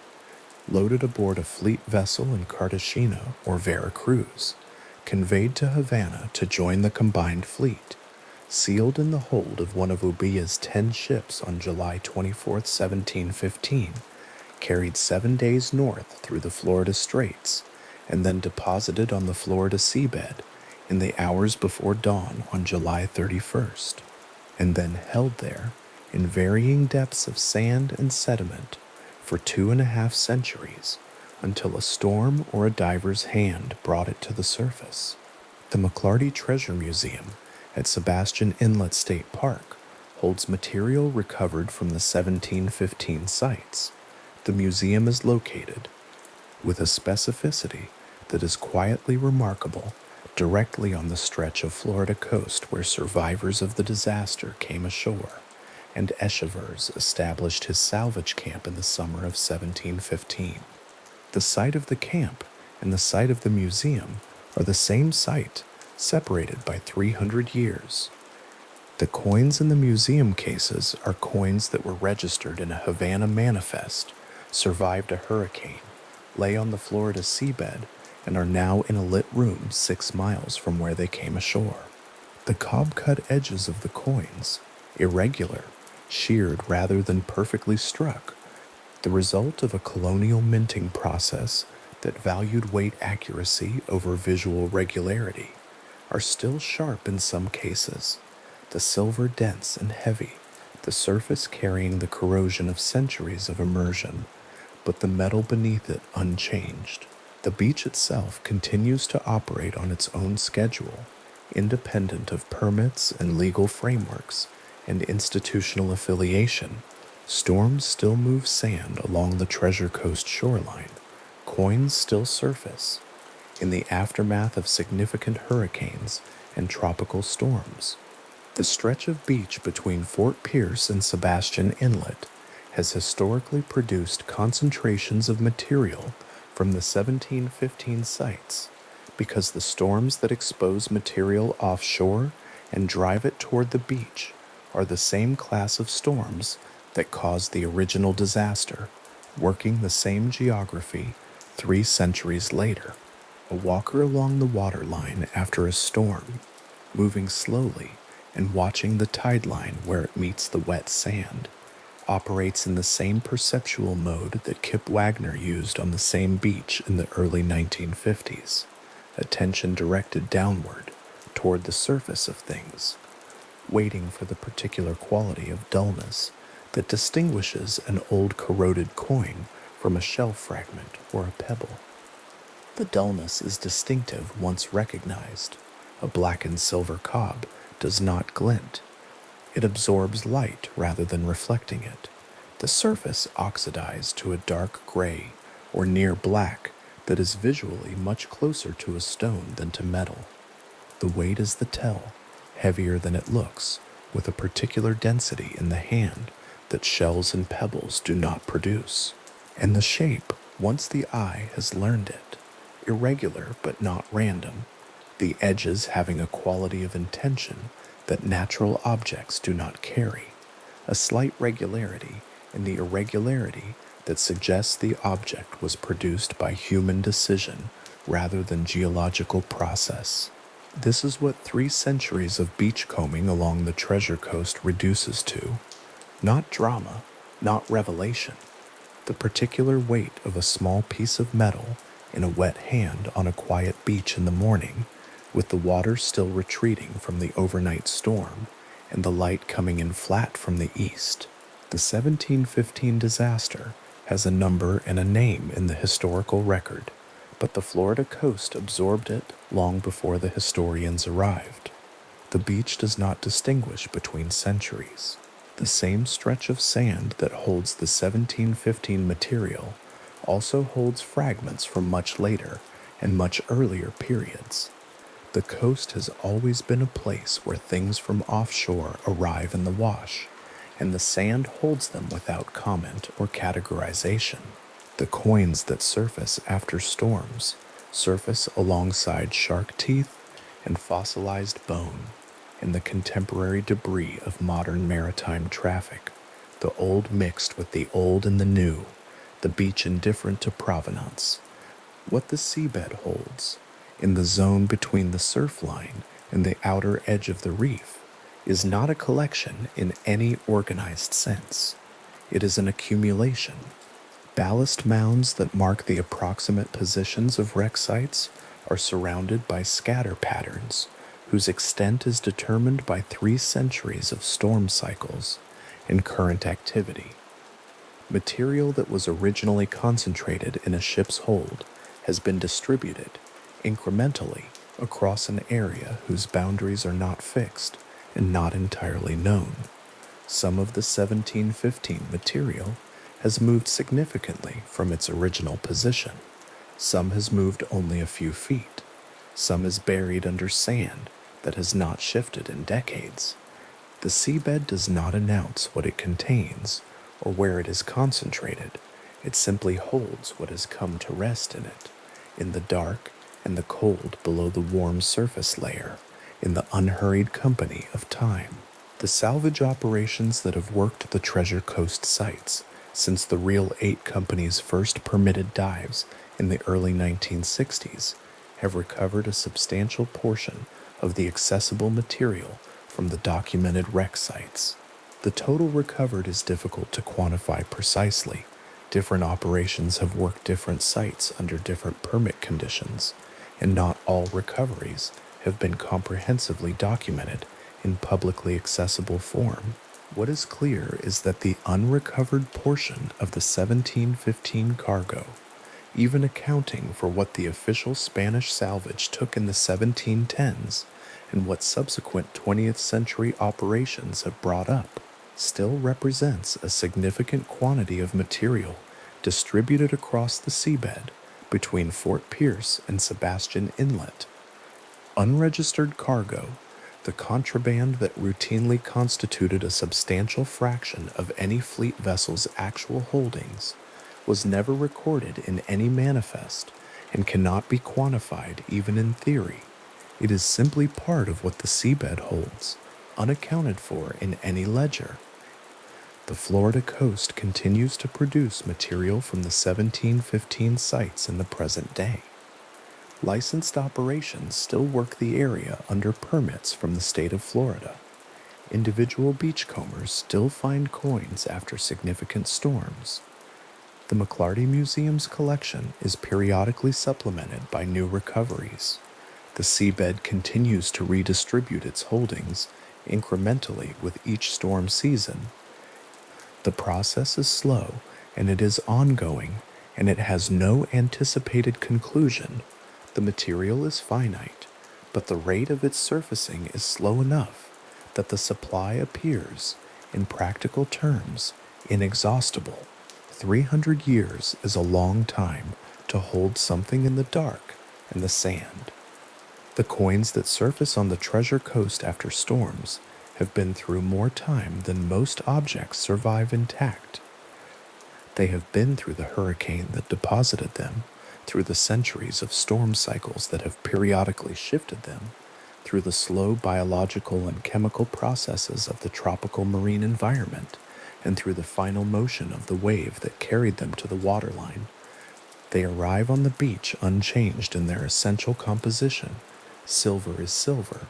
loaded aboard a fleet vessel in Cartagena or Veracruz, conveyed to Havana to join the combined fleet, sealed in the hold of one of Ubia's 10 ships on July 24, 1715, carried 7 days north through the Florida Straits, and then deposited on the Florida seabed in the hours before dawn on July 31st, and then held there in varying depths of sand and sediment for 2.5 centuries until a storm or a diver's hand brought it to the surface. The McLarty Treasure Museum at Sebastian Inlet State Park holds material recovered from the 1715 sites. The museum is located, with a specificity that is quietly remarkable, directly on the stretch of Florida coast where survivors of the disaster came ashore, and Echevers established his salvage camp in the summer of 1715. The site of the camp and the site of the museum are the same site, separated by 300 years. The coins in the museum cases are coins that were registered in a Havana manifest, survived a hurricane, lay on the Florida seabed, and are now in a lit room 6 miles from where they came ashore. The cob-cut edges of the coins, irregular, sheared rather than perfectly struck, the result of a colonial minting process that valued weight accuracy over visual regularity, are still sharp in some cases, the silver dense and heavy, the surface carrying the corrosion of centuries of immersion, but the metal beneath it unchanged. The beach itself continues to operate on its own schedule, independent of permits and legal frameworks and institutional affiliation. Storms still move sand along the Treasure Coast shoreline. Coins still surface in the aftermath of significant hurricanes and tropical storms. The stretch of beach between Fort Pierce and Sebastian Inlet has historically produced concentrations of material from the 1715 sites because the storms that expose material offshore and drive it toward the beach are the same class of storms that caused the original disaster, working the same geography 3 centuries later. A walker along the waterline after a storm, moving slowly and watching the tide line where it meets the wet sand, operates in the same perceptual mode that Kip Wagner used on the same beach in the early 1950s, attention directed downward, toward the surface of things, waiting for the particular quality of dullness that distinguishes an old corroded coin from a shell fragment or a pebble. The dullness is distinctive once recognized. A black and silver cob does not glint. It absorbs light rather than reflecting it. The surface oxidized to a dark gray or near black that is visually much closer to a stone than to metal. The weight is the tell, heavier than it looks, with a particular density in the hand that shells and pebbles do not produce. And the shape, once the eye has learned it, irregular but not random, the edges having a quality of intention that natural objects do not carry, a slight regularity in the irregularity that suggests the object was produced by human decision rather than geological process. This is what 3 centuries of beachcombing along the Treasure Coast reduces to. Not drama, not revelation. The particular weight of a small piece of metal in a wet hand on a quiet beach in the morning, with the water still retreating from the overnight storm and the light coming in flat from the east. The 1715 disaster has a number and a name in the historical record, but the Florida coast absorbed it long before the historians arrived. The beach does not distinguish between centuries. The same stretch of sand that holds the 1715 material also holds fragments from much later and much earlier periods. The coast has always been a place where things from offshore arrive in the wash, and the sand holds them without comment or categorization. The coins that surface after storms surface alongside shark teeth and fossilized bone and the contemporary debris of modern maritime traffic, the old mixed with the old and the new, the beach indifferent to provenance. What the seabed holds, in the zone between the surf line and the outer edge of the reef, is not a collection in any organized sense. It is an accumulation. Ballast mounds that mark the approximate positions of wreck sites are surrounded by scatter patterns whose extent is determined by 3 centuries of storm cycles and current activity. Material that was originally concentrated in a ship's hold has been distributed incrementally across an area whose boundaries are not fixed and not entirely known. Some of the 1715 material has moved significantly from its original position. Some has moved only a few feet. Some is buried under sand that has not shifted in decades. The seabed does not announce what it contains or where it is concentrated. It simply holds what has come to rest in it, in the dark and the cold below the warm surface layer, in the unhurried company of time. The salvage operations that have worked the Treasure Coast sites since the Reel 8 Company's first permitted dives in the early 1960s have recovered a substantial portion of the accessible material from the documented wreck sites. The total recovered is difficult to quantify precisely. Different operations have worked different sites under different permit conditions, and not all recoveries have been comprehensively documented in publicly accessible form. What is clear is that the unrecovered portion of the 1715 cargo, even accounting for what the official Spanish salvage took in the 1710s and what subsequent 20th century operations have brought up, still represents a significant quantity of material distributed across the seabed between Fort Pierce and Sebastian Inlet. Unregistered cargo, the contraband that routinely constituted a substantial fraction of any fleet vessel's actual holdings, was never recorded in any manifest and cannot be quantified even in theory. It is simply part of what the seabed holds, unaccounted for in any ledger. The Florida coast continues to produce material from the 1715 sites in the present day. Licensed operations still work the area under permits from the state of Florida. individual beachcombers still find coins after significant storms. The McLarty Museum's collection is periodically supplemented by new recoveries. The seabed continues to redistribute its holdings incrementally with each storm season. The process is slow, and it is ongoing, and it has no anticipated conclusion. The material is finite, but the rate of its surfacing is slow enough that the supply appears, in practical terms, inexhaustible. 300 years is a long time to hold something in the dark and the sand. The coins that surface on the Treasure Coast after storms have been through more time than most objects survive intact. They have been through the hurricane that deposited them, through the centuries of storm cycles that have periodically shifted them, through the slow biological and chemical processes of the tropical marine environment, and through the final motion of the wave that carried them to the waterline. They arrive on the beach unchanged in their essential composition. Silver is silver,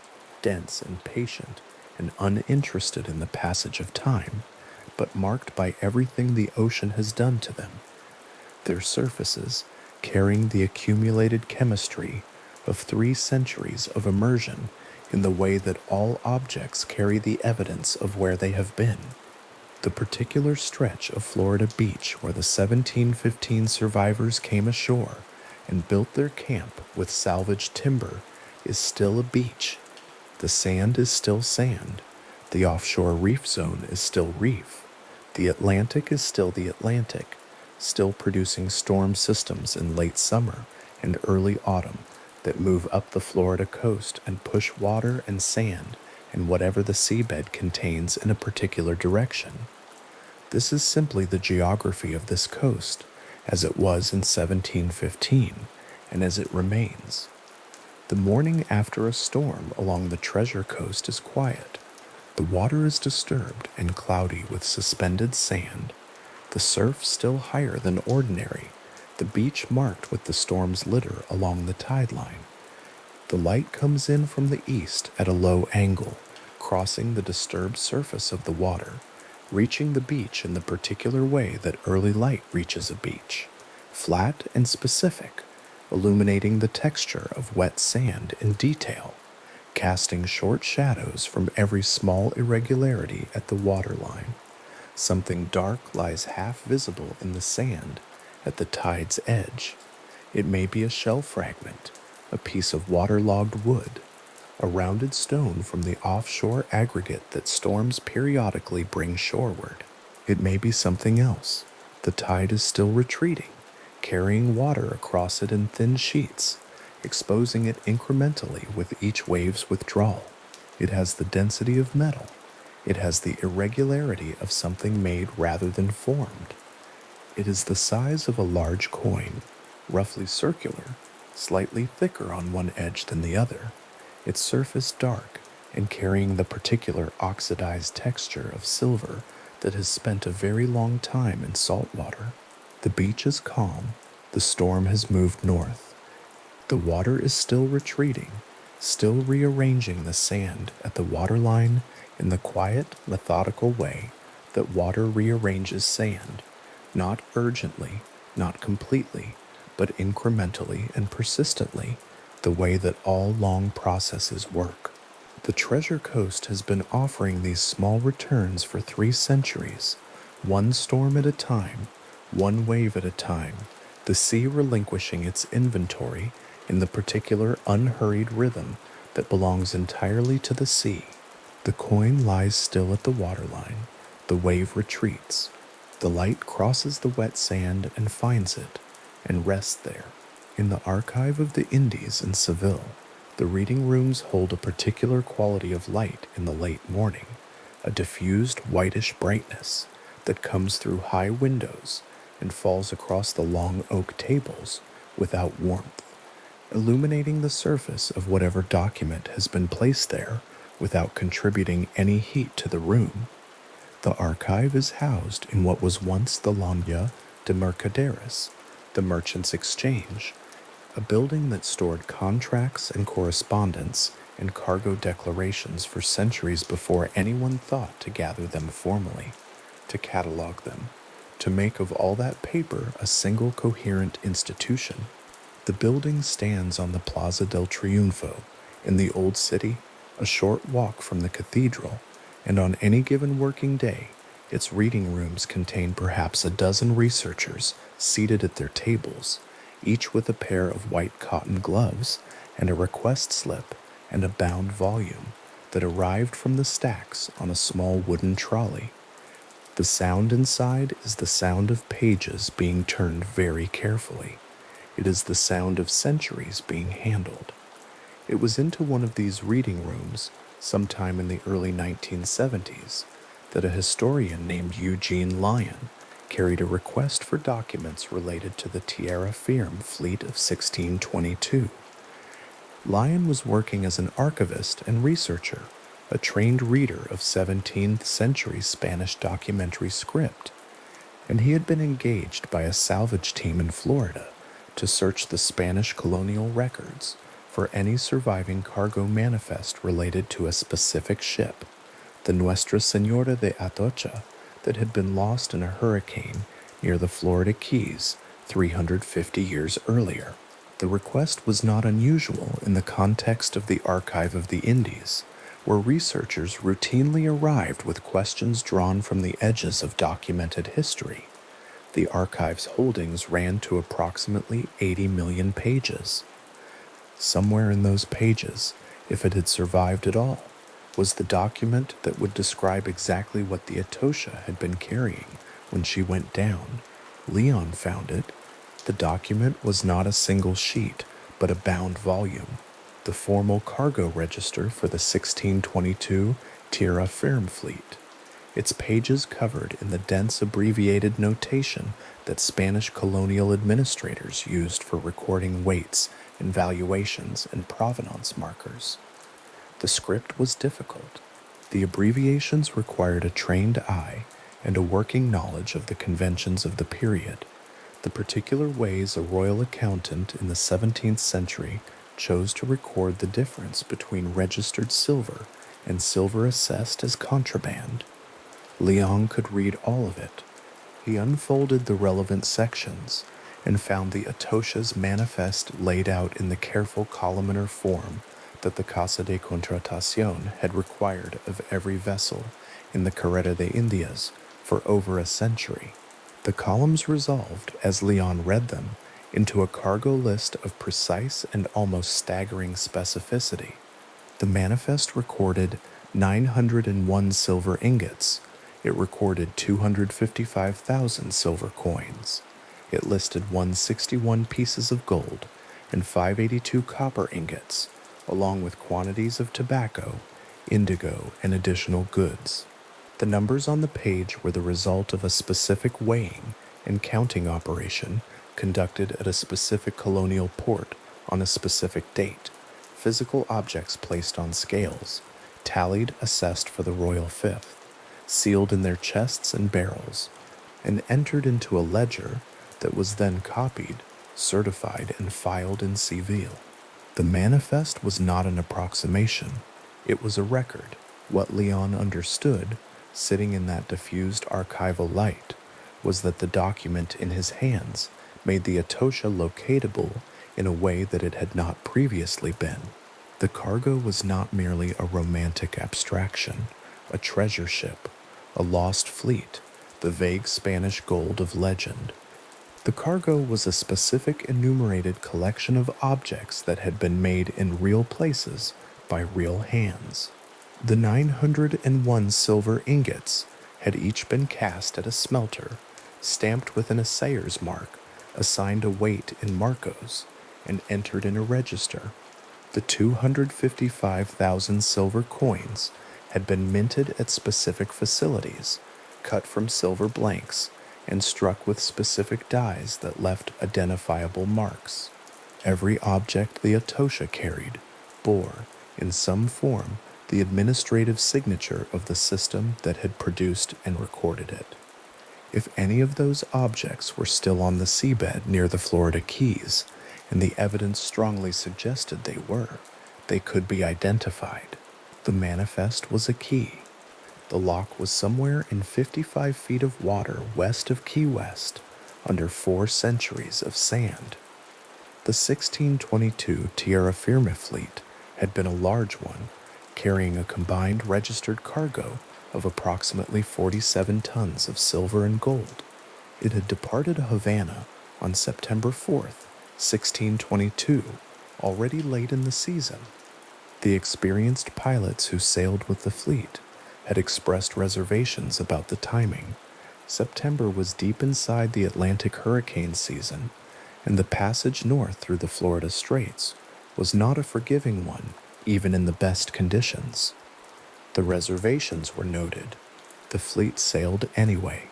dense and patient, and uninterested in the passage of time, but marked by everything the ocean has done to them. Their surfaces, carrying the accumulated chemistry of 3 centuries of immersion in the way that all objects carry the evidence of where they have been. The particular stretch of Florida beach where the 1715 survivors came ashore and built their camp with salvaged timber is still a beach. The sand is still sand. The offshore reef zone is still reef. The Atlantic is still the Atlantic, still producing storm systems in late summer and early autumn that move up the Florida coast and push water and sand and whatever the seabed contains in a particular direction. This is simply the geography of this coast, as it was in 1715, and as it remains. The morning after a storm along the Treasure Coast is quiet. The water is disturbed and cloudy with suspended sand. The surf still higher than ordinary, the beach marked with the storm's litter along the tide line. The light comes in from the east at a low angle, crossing the disturbed surface of the water, reaching the beach in the particular way that early light reaches a beach, flat and specific, illuminating the texture of wet sand in detail, casting short shadows from every small irregularity at the waterline. Something dark lies half visible in the sand at the tide's edge. It may be a shell fragment, a piece of waterlogged wood, a rounded stone from the offshore aggregate that storms periodically bring shoreward. It may be something else. The tide is still retreating, carrying water across it in thin sheets, exposing it incrementally with each wave's withdrawal. It has the density of metal. It has the irregularity of something made rather than formed. It is the size of a large coin, roughly circular, slightly thicker on one edge than the other, its surface dark and carrying the particular oxidized texture of silver that has spent a very long time in salt water. The beach is calm. The storm has moved north. The water is still retreating, still rearranging the sand at the waterline in the quiet, methodical way that water rearranges sand, not urgently, not completely, but incrementally and persistently, the way that all long processes work. The Treasure Coast has been offering these small returns for 3 centuries, one storm at a time, one wave at a time, the sea relinquishing its inventory in the particular unhurried rhythm that belongs entirely to the sea. The coin lies still at the waterline. The wave retreats. The light crosses the wet sand and finds it, and rests there. In the archive of the Indies in Seville, the reading rooms hold a particular quality of light in the late morning, a diffused whitish brightness that comes through high windows and falls across the long oak tables without warmth, illuminating the surface of whatever document has been placed there without contributing any heat to the room. The archive is housed in what was once the Lanya de Mercaderes, the Merchants' Exchange, a building that stored contracts and correspondence and cargo declarations for centuries before anyone thought to gather them formally, to catalog them, to make of all that paper a single coherent institution. The building stands on the Plaza del Triunfo in the Old City, a short walk from the cathedral, and on any given working day, its reading rooms contain perhaps a dozen researchers seated at their tables, each with a pair of white cotton gloves and a request slip and a bound volume that arrived from the stacks on a small wooden trolley. The sound inside is the sound of pages being turned very carefully. It is the sound of centuries being handled. It was into one of these reading rooms, sometime in the early 1970s, that a historian named Eugene Lyon carried a request for documents related to the Tierra Firme fleet of 1622. Lyon was working as an archivist and researcher, a trained reader of 17th century Spanish documentary script, and he had been engaged by a salvage team in Florida to search the Spanish colonial records for any surviving cargo manifest related to a specific ship, the Nuestra Señora de Atocha, that had been lost in a hurricane near the Florida Keys 350 years earlier. The request was not unusual in the context of the Archive of the Indies, where researchers routinely arrived with questions drawn from the edges of documented history. The archive's holdings ran to approximately 80 million pages. Somewhere in those pages, if it had survived at all, was the document that would describe exactly what the Atosha had been carrying when she went down. Leon found it. The document was not a single sheet, but a bound volume, the formal cargo register for the 1622 Tierra Firme fleet. Its pages covered in the dense abbreviated notation that Spanish colonial administrators used for recording weights and valuations and provenance markers. The script was difficult. The abbreviations required a trained eye and a working knowledge of the conventions of the period. The particular ways a royal accountant in the 17th century chose to record the difference between registered silver and silver assessed as contraband. Leon could read all of it. He unfolded the relevant sections and found the Atosha's manifest laid out in the careful columnar form that the Casa de Contratación had required of every vessel in the Carrera de Indias for over a century. The columns resolved, as Leon read them, into a cargo list of precise and almost staggering specificity. The manifest recorded 901 silver ingots. It recorded 255,000 silver coins. It listed 161 pieces of gold and 582 copper ingots, along with quantities of tobacco, indigo, and additional goods. The numbers on the page were the result of a specific weighing and counting operation conducted at a specific colonial port on a specific date, physical objects placed on scales, tallied, assessed for the royal fifth, sealed in their chests and barrels, and entered into a ledger that was then copied, certified, and filed in Seville. The manifest was not an approximation. It was a record. What Leon understood, sitting in that diffused archival light, was that the document in his hands made the Atosha locatable in a way that it had not previously been. The cargo was not merely a romantic abstraction, a treasure ship, a lost fleet, the vague Spanish gold of legend. The cargo was a specific enumerated collection of objects that had been made in real places by real hands. The 901 silver ingots had each been cast at a smelter, stamped with an assayer's mark, assigned a weight in marcos, and entered in a register. The 255,000 silver coins had been minted at specific facilities, cut from silver blanks, and struck with specific dies that left identifiable marks. Every object the Atosha carried bore, in some form, the administrative signature of the system that had produced and recorded it. If any of those objects were still on the seabed near the Florida Keys, and the evidence strongly suggested they were, they could be identified. The manifest was a key. The lock was somewhere in 55 feet of water west of Key West, under 4 centuries of sand. The 1622 Tierra Firme fleet had been a large one, carrying a combined registered cargo of approximately 47 tons of silver and gold. It had departed Havana on September 4th, 1622, already late in the season. The experienced pilots who sailed with the fleet had expressed reservations about the timing. September was deep inside the Atlantic hurricane season, and the passage north through the Florida Straits was not a forgiving one, even in the best conditions. The reservations were noted. The fleet sailed anyway.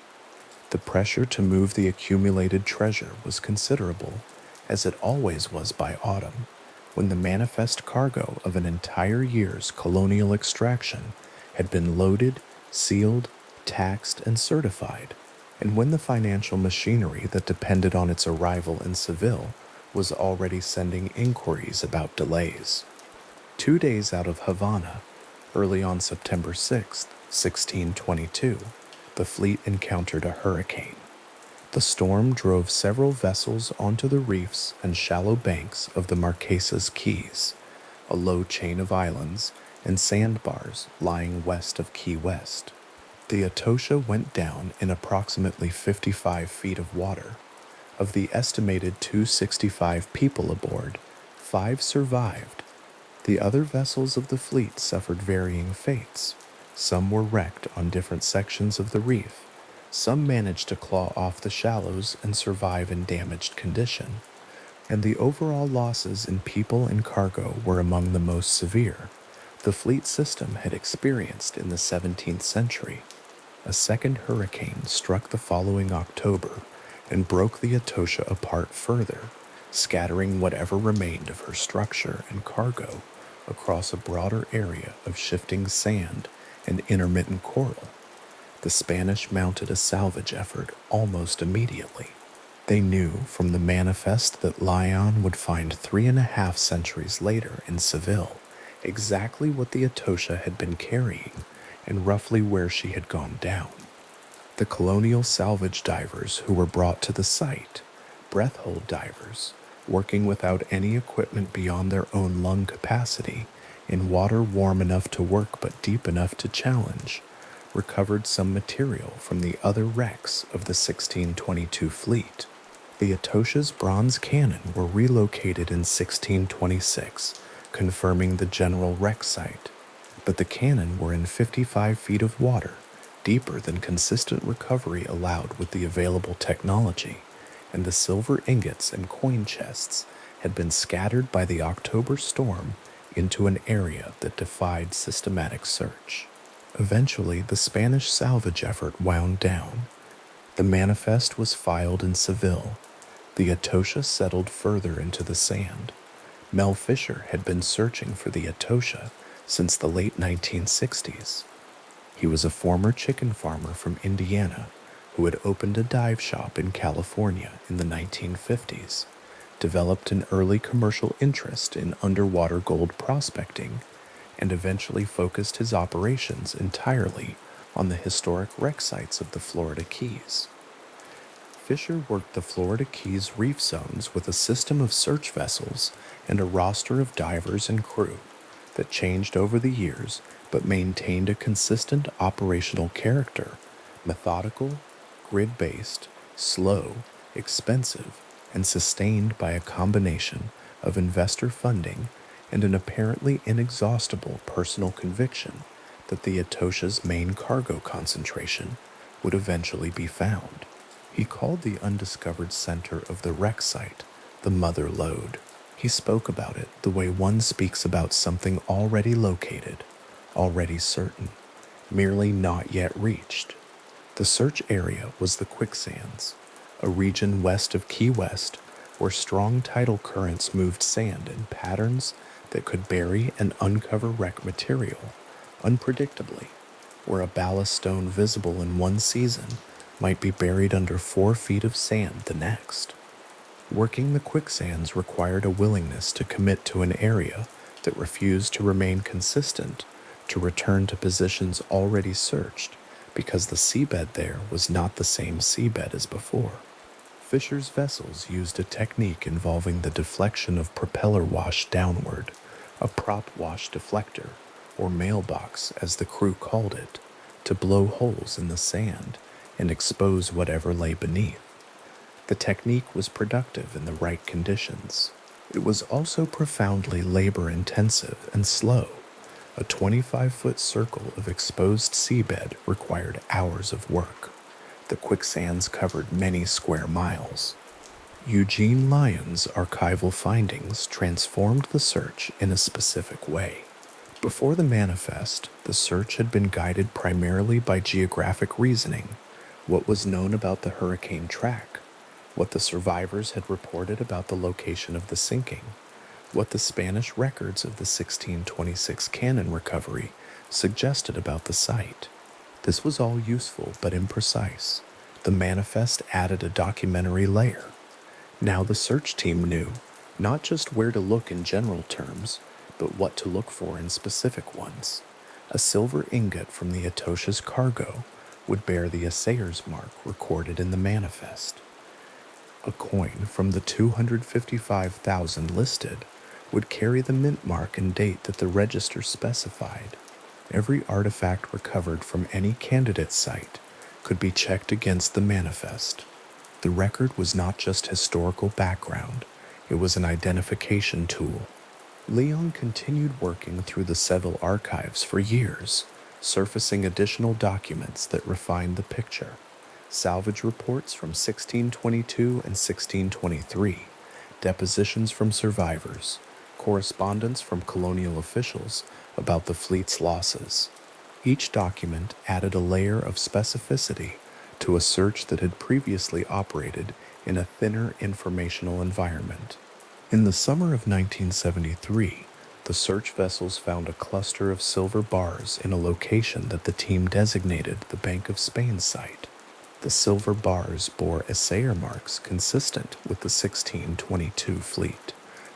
The pressure to move the accumulated treasure was considerable, as it always was by autumn, when the manifest cargo of an entire year's colonial extraction had been loaded, sealed, taxed, and certified, and when the financial machinery that depended on its arrival in Seville was already sending inquiries about delays. 2 days out of Havana, early on September 6, 1622, the fleet encountered a hurricane. The storm drove several vessels onto the reefs and shallow banks of the Marquesas Keys, a low chain of islands and sandbars lying west of Key West. The Etosha went down in approximately 55 feet of water. Of the estimated 265 people aboard, 5 survived. The other vessels of the fleet suffered varying fates. Some were wrecked on different sections of the reef. Some managed to claw off the shallows and survive in damaged condition. And the overall losses in people and cargo were among the most severe the fleet system had experienced in the 17th century. A second hurricane struck the following October and broke the Etosha apart further, scattering whatever remained of her structure and cargo across a broader area of shifting sand and intermittent coral. The Spanish mounted a salvage effort almost immediately. They knew from the manifest that Lyon would find 3.5 centuries later in Seville exactly what the Etosha had been carrying and roughly where she had gone down. The colonial salvage divers who were brought to the site, breath-hold divers, working without any equipment beyond their own lung capacity, in water warm enough to work but deep enough to challenge, recovered some material from the other wrecks of the 1622 fleet. The Etosha's bronze cannon were relocated in 1626, confirming the general wreck site, but the cannon were in 55 feet of water, deeper than consistent recovery allowed with the available technology, and the silver ingots and coin chests had been scattered by the October storm into an area that defied systematic search. Eventually, the Spanish salvage effort wound down. The manifest was filed in Seville. The Etosha settled further into the sand. Mel Fisher had been searching for the Etosha since the late 1960s. He was a former chicken farmer from Indiana who had opened a dive shop in California in the 1950s, developed an early commercial interest in underwater gold prospecting, and eventually focused his operations entirely on the historic wreck sites of the Florida Keys. Fisher worked the Florida Keys reef zones with a system of search vessels and a roster of divers and crew that changed over the years but maintained a consistent operational character, methodical, grid-based, slow, expensive, and sustained by a combination of investor funding and an apparently inexhaustible personal conviction that the Etosha's main cargo concentration would eventually be found. He called the undiscovered center of the wreck site the mother lode. He spoke about it the way one speaks about something already located, already certain, merely not yet reached. The search area was the quicksands, a region west of Key West where strong tidal currents moved sand in patterns that could bury and uncover wreck material unpredictably, where a ballast stone visible in one season might be buried under 4 feet of sand the next. Working the quicksands required a willingness to commit to an area that refused to remain consistent to return to positions already searched because the seabed there was not the same seabed as before. Fisher's vessels used a technique involving the deflection of propeller wash downward, a prop wash deflector, or mailbox as the crew called it, to blow holes in the sand and expose whatever lay beneath. The technique was productive in the right conditions. It was also profoundly labor-intensive and slow. A 25-foot circle of exposed seabed required hours of work. The quicksands covered many square miles. Eugene Lyon's archival findings transformed the search in a specific way. Before the manifest, the search had been guided primarily by geographic reasoning, what was known about the hurricane track, what the survivors had reported about the location of the sinking, what the Spanish records of the 1626 cannon recovery suggested about the site. This was all useful but imprecise. The manifest added a documentary layer. Now the search team knew not just where to look in general terms, but what to look for in specific ones. A silver ingot from the Atosha's cargo would bear the assayer's mark recorded in the manifest. A coin from the 255,000 listed would carry the mint mark and date that the register specified. Every artifact recovered from any candidate site could be checked against the manifest. The record was not just historical background, it was an identification tool. Leon continued working through the Seville archives for years, surfacing additional documents that refined the picture. Salvage reports from 1622 and 1623, depositions from survivors, correspondence from colonial officials about the fleet's losses. Each document added a layer of specificity to a search that had previously operated in a thinner informational environment. In the summer of 1973, the search vessels found a cluster of silver bars in a location that the team designated the Bank of Spain site. The silver bars bore assayer marks consistent with the 1622 fleet.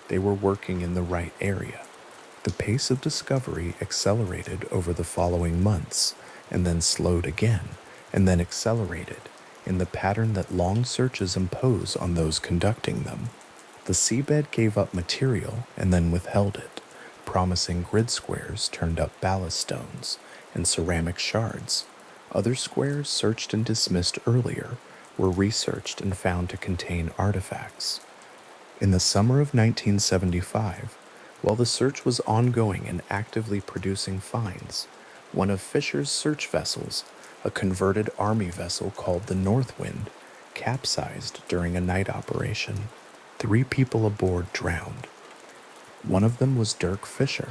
They were working in the right area. The pace of discovery accelerated over the following months, and then slowed again, and then accelerated, in the pattern that long searches impose on those conducting them. The seabed gave up material and then withheld it, promising grid squares turned up ballast stones and ceramic shards. Other squares searched and dismissed earlier were researched and found to contain artifacts. In the summer of 1975, while the search was ongoing and actively producing finds, one of Fisher's search vessels, a converted army vessel called the Northwind, capsized during a night operation. 3 people aboard drowned. One of them was Dirk Fisher,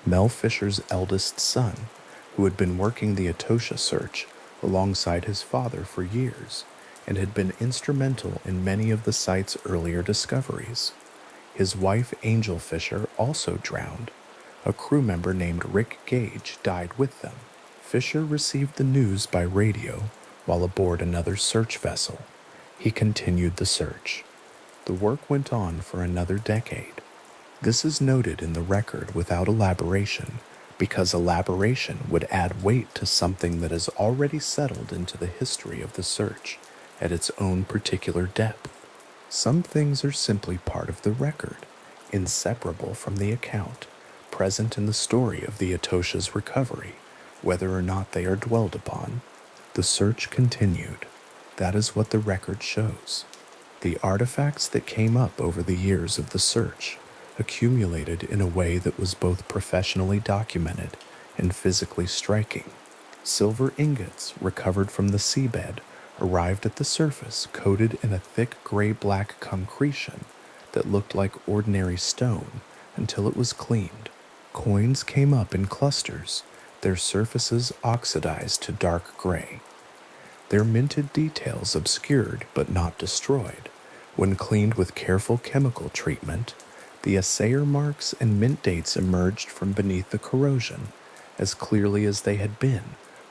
Mel Fisher's eldest son, who had been working the Atosha search alongside his father for years and had been instrumental in many of the site's earlier discoveries. His wife, Angel Fisher, also drowned. A crew member named Rick Gage died with them. Fisher received the news by radio while aboard another search vessel. He continued the search. The work went on for another decade. This is noted in the record without elaboration, because elaboration would add weight to something that has already settled into the history of the search at its own particular depth. Some things are simply part of the record, inseparable from the account, present in the story of the Atosha's recovery, whether or not they are dwelled upon. The search continued. That is what the record shows. The artifacts that came up over the years of the search accumulated in a way that was both professionally documented and physically striking. Silver ingots recovered from the seabed arrived at the surface coated in a thick gray-black concretion that looked like ordinary stone until it was cleaned. Coins came up in clusters, their surfaces oxidized to dark gray. Their minted details obscured but not destroyed. When cleaned with careful chemical treatment, the assayer marks and mint dates emerged from beneath the corrosion as clearly as they had been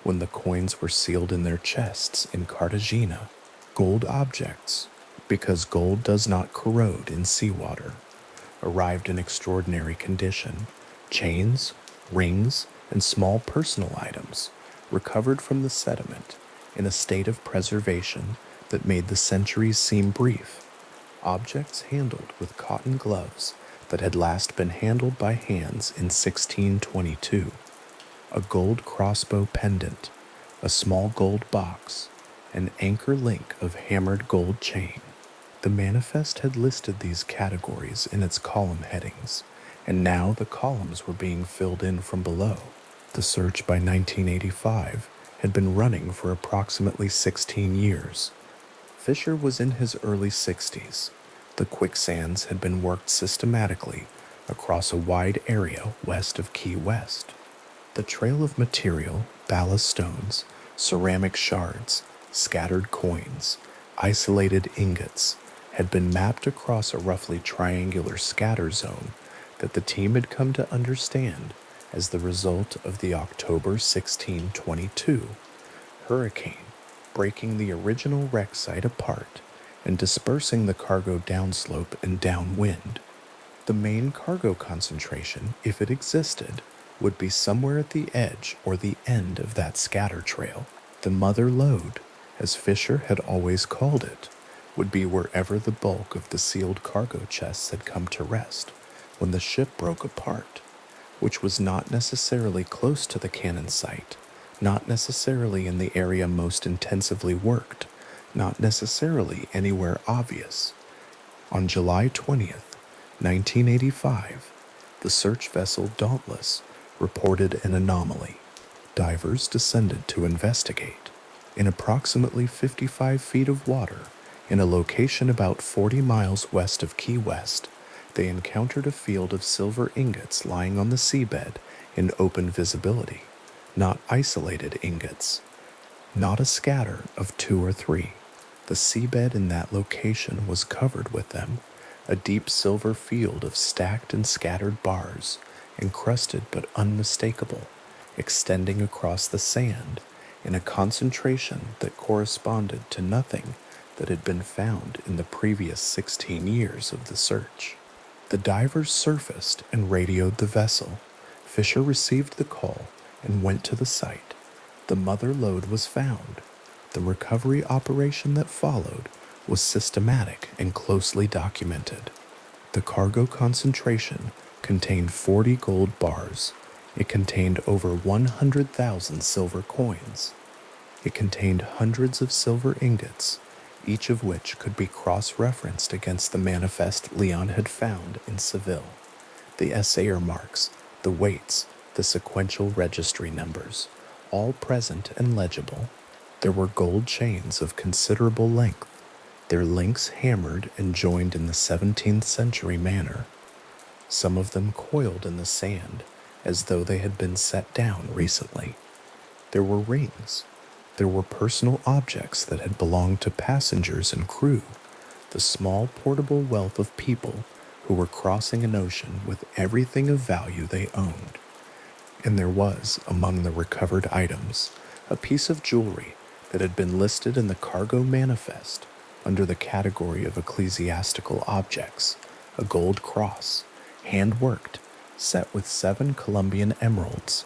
when the coins were sealed in their chests in Cartagena. Gold objects, because gold does not corrode in seawater, arrived in extraordinary condition, chains, rings, and small personal items recovered from the sediment in a state of preservation that made the centuries seem brief. Objects handled with cotton gloves that had last been handled by hands in 1622, a gold crossbow pendant, a small gold box, an anchor link of hammered gold chain. The manifest had listed these categories in its column headings, and now the columns were being filled in from below. The search by 1985 had been running for approximately 16 years. Fisher was in his early 60s. The quicksands had been worked systematically across a wide area west of Key West. The trail of material, ballast stones, ceramic shards, scattered coins, isolated ingots, had been mapped across a roughly triangular scatter zone that the team had come to understand as the result of the October 1622 hurricane, breaking the original wreck site apart and dispersing the cargo downslope and downwind. The main cargo concentration, if it existed, would be somewhere at the edge or the end of that scatter trail. The mother lode, as Fisher had always called it, would be wherever the bulk of the sealed cargo chests had come to rest when the ship broke apart, which was not necessarily close to the cannon site, not necessarily in the area most intensively worked, not necessarily anywhere obvious. On July 20th, 1985, the search vessel Dauntless reported an anomaly. Divers descended to investigate. In approximately 55 feet of water, in a location about 40 miles west of Key West, they encountered a field of silver ingots lying on the seabed in open visibility, not isolated ingots, not a scatter of 2 or 3. The seabed in that location was covered with them, a deep silver field of stacked and scattered bars, encrusted but unmistakable, extending across the sand in a concentration that corresponded to nothing that had been found in the previous 16 years of the search. The divers surfaced and radioed the vessel. Fisher received the call and went to the site. The mother lode was found. The recovery operation that followed was systematic and closely documented. The cargo concentration contained 40 gold bars. It contained over 100,000 silver coins. It contained hundreds of silver ingots, each of which could be cross-referenced against the manifest Leon had found in Seville. The assayer marks, the weights, the sequential registry numbers, all present and legible. There were gold chains of considerable length, their links hammered and joined in the 17th century manner. Some of them coiled in the sand, as though they had been set down recently. There were rings. There were personal objects that had belonged to passengers and crew, the small portable wealth of people who were crossing an ocean with everything of value they owned. And there was, among the recovered items, a piece of jewelry that had been listed in the cargo manifest under the category of ecclesiastical objects, a gold cross, hand-worked, set with 7 Colombian emeralds.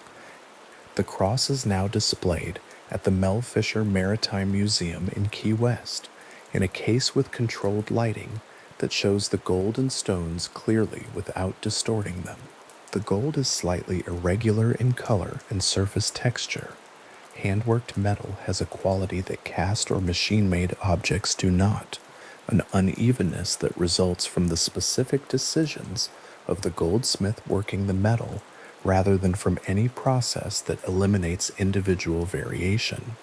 The cross is now displayed at the Mel Fisher Maritime Museum in Key West, in a case with controlled lighting that shows the gold and stones clearly without distorting them. The gold is slightly irregular in color and surface texture. Hand-worked metal has a quality that cast or machine-made objects do not, an unevenness that results from the specific decisions of the goldsmith working the metal rather than from any process that eliminates individual variation.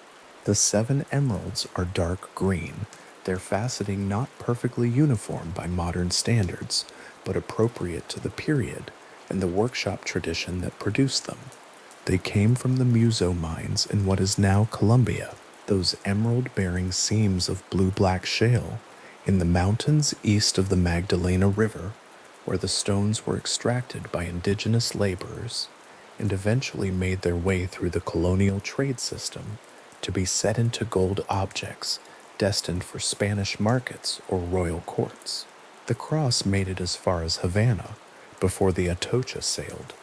The 7 emeralds are dark green, their faceting not perfectly uniform by modern standards, but appropriate to the period and the workshop tradition that produced them. They came from the Muso mines in what is now Colombia, those emerald-bearing seams of blue-black shale in the mountains east of the Magdalena River, where the stones were extracted by indigenous laborers and eventually made their way through the colonial trade system to be set into gold objects destined for Spanish markets or royal courts. The cross made it as far as Havana before the Atocha sailed.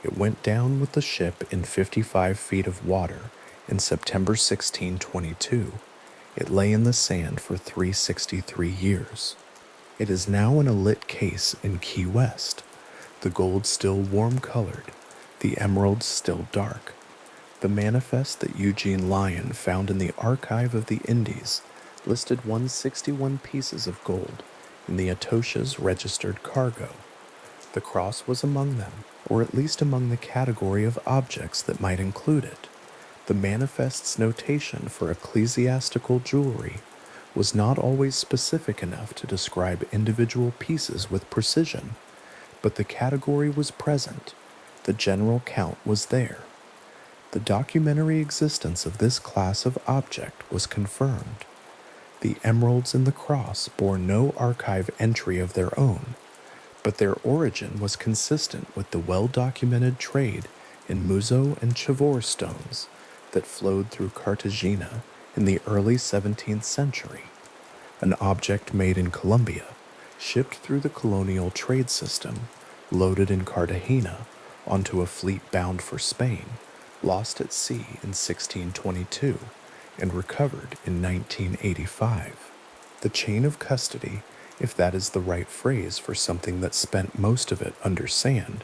It went down with the ship in 55 feet of water in September 1622. It lay in the sand for 363 years. It is now in a lit case in Key West, the gold still warm-colored, the emeralds still dark. The manifest that Eugene Lyon found in the Archive of the Indies listed 161 pieces of gold in the Atosha's registered cargo. The cross was among them, or at least among the category of objects that might include it. The manifest's notation for ecclesiastical jewelry was not always specific enough to describe individual pieces with precision, but the category was present. The general count was there. The documentary existence of this class of object was confirmed. The emeralds in the cross bore no archive entry of their own, but their origin was consistent with the well-documented trade in Muzo and Chivor stones that flowed through Cartagena in the early 17th century. An object made in Colombia, shipped through the colonial trade system, loaded in Cartagena onto a fleet bound for Spain, lost at sea in 1622, and recovered in 1985. The chain of custody, if that is the right phrase for something that spent most of it under sand,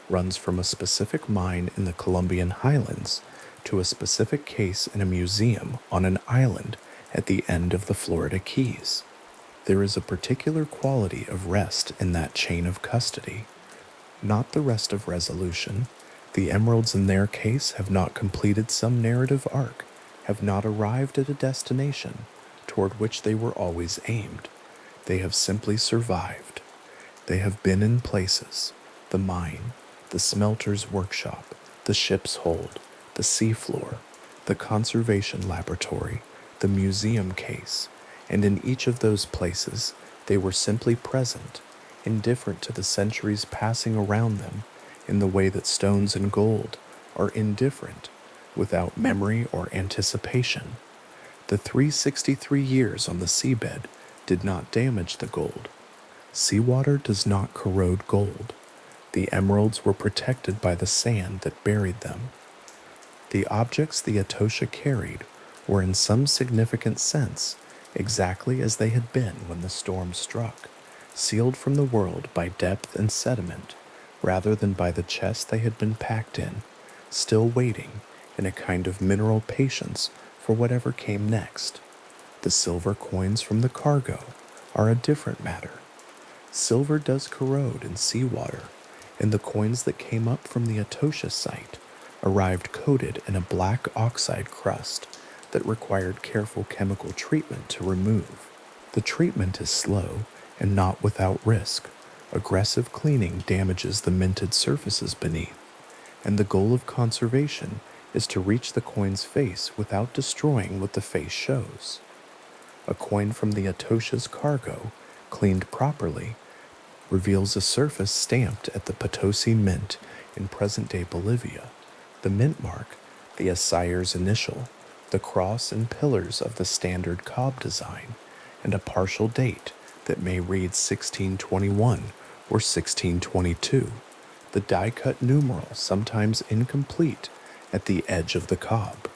runs from a specific mine in the Colombian highlands to a specific case in a museum on an island at the end of the Florida Keys. There is a particular quality of rest in that chain of custody, not the rest of resolution. The emeralds in their case have not completed some narrative arc, have not arrived at a destination toward which they were always aimed. They have simply survived. They have been in places: the mine, the smelter's workshop, the ship's hold, the seafloor, the conservation laboratory, the museum case, and in each of those places they were simply present, indifferent to the centuries passing around them, in the way that stones and gold are indifferent, without memory or anticipation. The 363 years on the seabed did not damage the gold. Seawater does not corrode gold. The emeralds were protected by the sand that buried them. The objects the Atosha carried were in some significant sense exactly as they had been when the storm struck, sealed from the world by depth and sediment, rather than by the chest they had been packed in, still waiting in a kind of mineral patience for whatever came next. The silver coins from the cargo are a different matter. Silver does corrode in seawater, and the coins that came up from the Atosha site arrived coated in a black oxide crust that required careful chemical treatment to remove. The treatment is slow and not without risk. Aggressive cleaning damages the minted surfaces beneath, and the goal of conservation is to reach the coin's face without destroying what the face shows. A coin from the Atosha's cargo, cleaned properly, reveals a surface stamped at the Potosi Mint in present-day Bolivia, the mint mark, the assayer's initial, the cross and pillars of the standard Cobb design, and a partial date that may read 1621 or 1622, the die-cut numeral sometimes incomplete at the edge of the Cobb.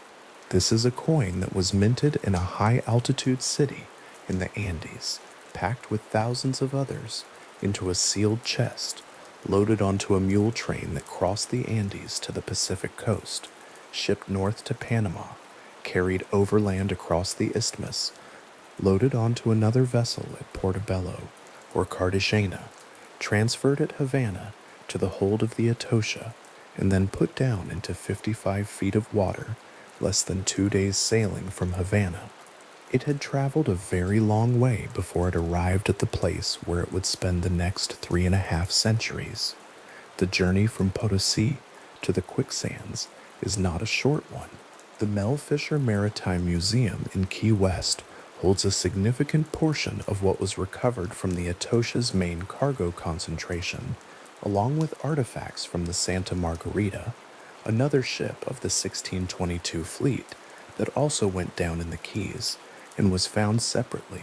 This is a coin that was minted in a high-altitude city in the Andes, packed with thousands of others into a sealed chest, loaded onto a mule train that crossed the Andes to the Pacific coast, shipped north to Panama, carried overland across the isthmus, loaded onto another vessel at Portobello or Cartagena, transferred at Havana to the hold of the Atosha, and then put down into 55 feet of water, less than 2 days sailing from Havana. It had traveled a very long way before it arrived at the place where it would spend the next 3.5 centuries. The journey from Potosi to the quicksands is not a short one. The Mel Fisher Maritime Museum in Key West holds a significant portion of what was recovered from the Atosha's main cargo concentration, along with artifacts from the Santa Margarita, another ship of the 1622 fleet that also went down in the Keys and was found separately,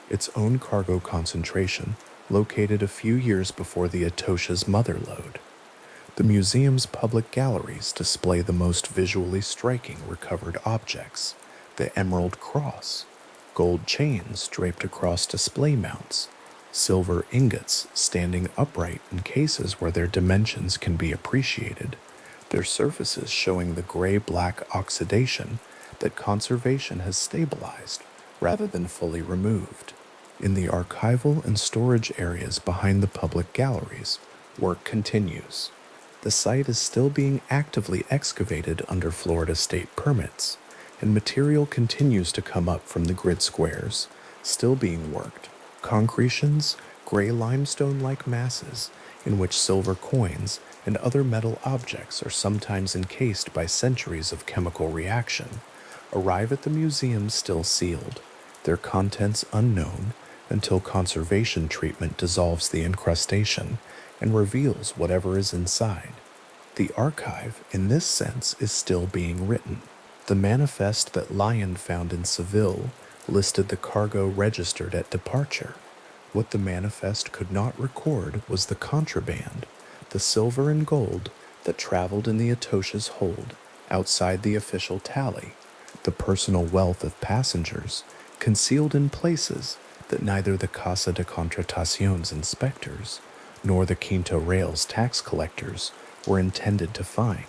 its own cargo concentration located a few years before the Atosha's mother lode. The museum's public galleries display the most visually striking recovered objects: the Emerald Cross, gold chains draped across display mounts, silver ingots standing upright in cases where their dimensions can be appreciated, their surfaces showing the gray-black oxidation that conservation has stabilized rather than fully removed. In the archival and storage areas behind the public galleries, work continues. The site is still being actively excavated under Florida state permits, and material continues to come up from the grid squares, still being worked. Concretions, gray limestone-like masses in which silver coins and other metal objects are sometimes encased by centuries of chemical reaction, arrive at the museum still sealed, their contents unknown until conservation treatment dissolves the incrustation and reveals whatever is inside. The archive, in this sense, is still being written. The manifest that Lyon found in Seville listed the cargo registered at departure. What the manifest could not record was the contraband, the silver and gold that traveled in the Atosha's hold outside the official tally, the personal wealth of passengers concealed in places that neither the Casa de Contratacion's inspectors nor the Quinto Rail's tax collectors were intended to find.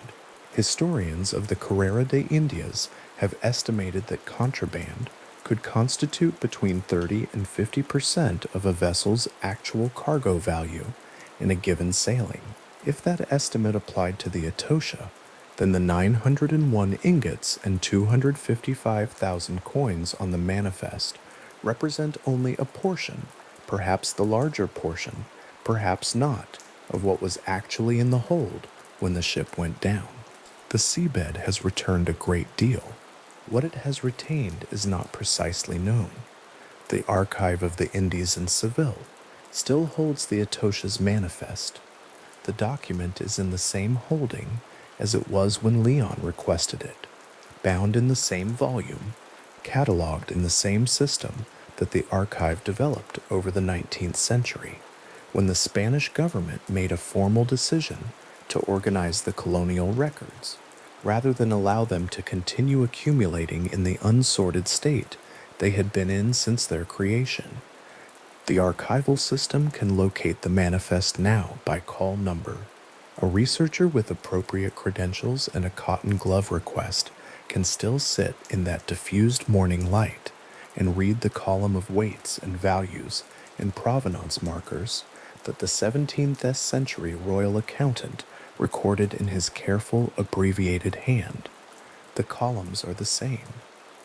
Historians of the Carrera de Indias have estimated that contraband could constitute between 30 and 50% of a vessel's actual cargo value in a given sailing. If that estimate applied to the Atosha, then the 901 ingots and 255,000 coins on the manifest represent only a portion, perhaps the larger portion, perhaps not, of what was actually in the hold when the ship went down. The seabed has returned a great deal. What it has retained is not precisely known. The archive of the Indies in Seville still holds the Atosha's manifest. The document is in the same holding as it was when Leon requested it, bound in the same volume, cataloged in the same system that the archive developed over the 19th century, when the Spanish government made a formal decision to organize the colonial records, rather than allow them to continue accumulating in the unsorted state they had been in since their creation. The archival system can locate the manifest now by call number. A researcher with appropriate credentials and a cotton glove request can still sit in that diffused morning light and read the column of weights and values and provenance markers that the 17th century royal accountant recorded in his careful, abbreviated hand. The columns are the same.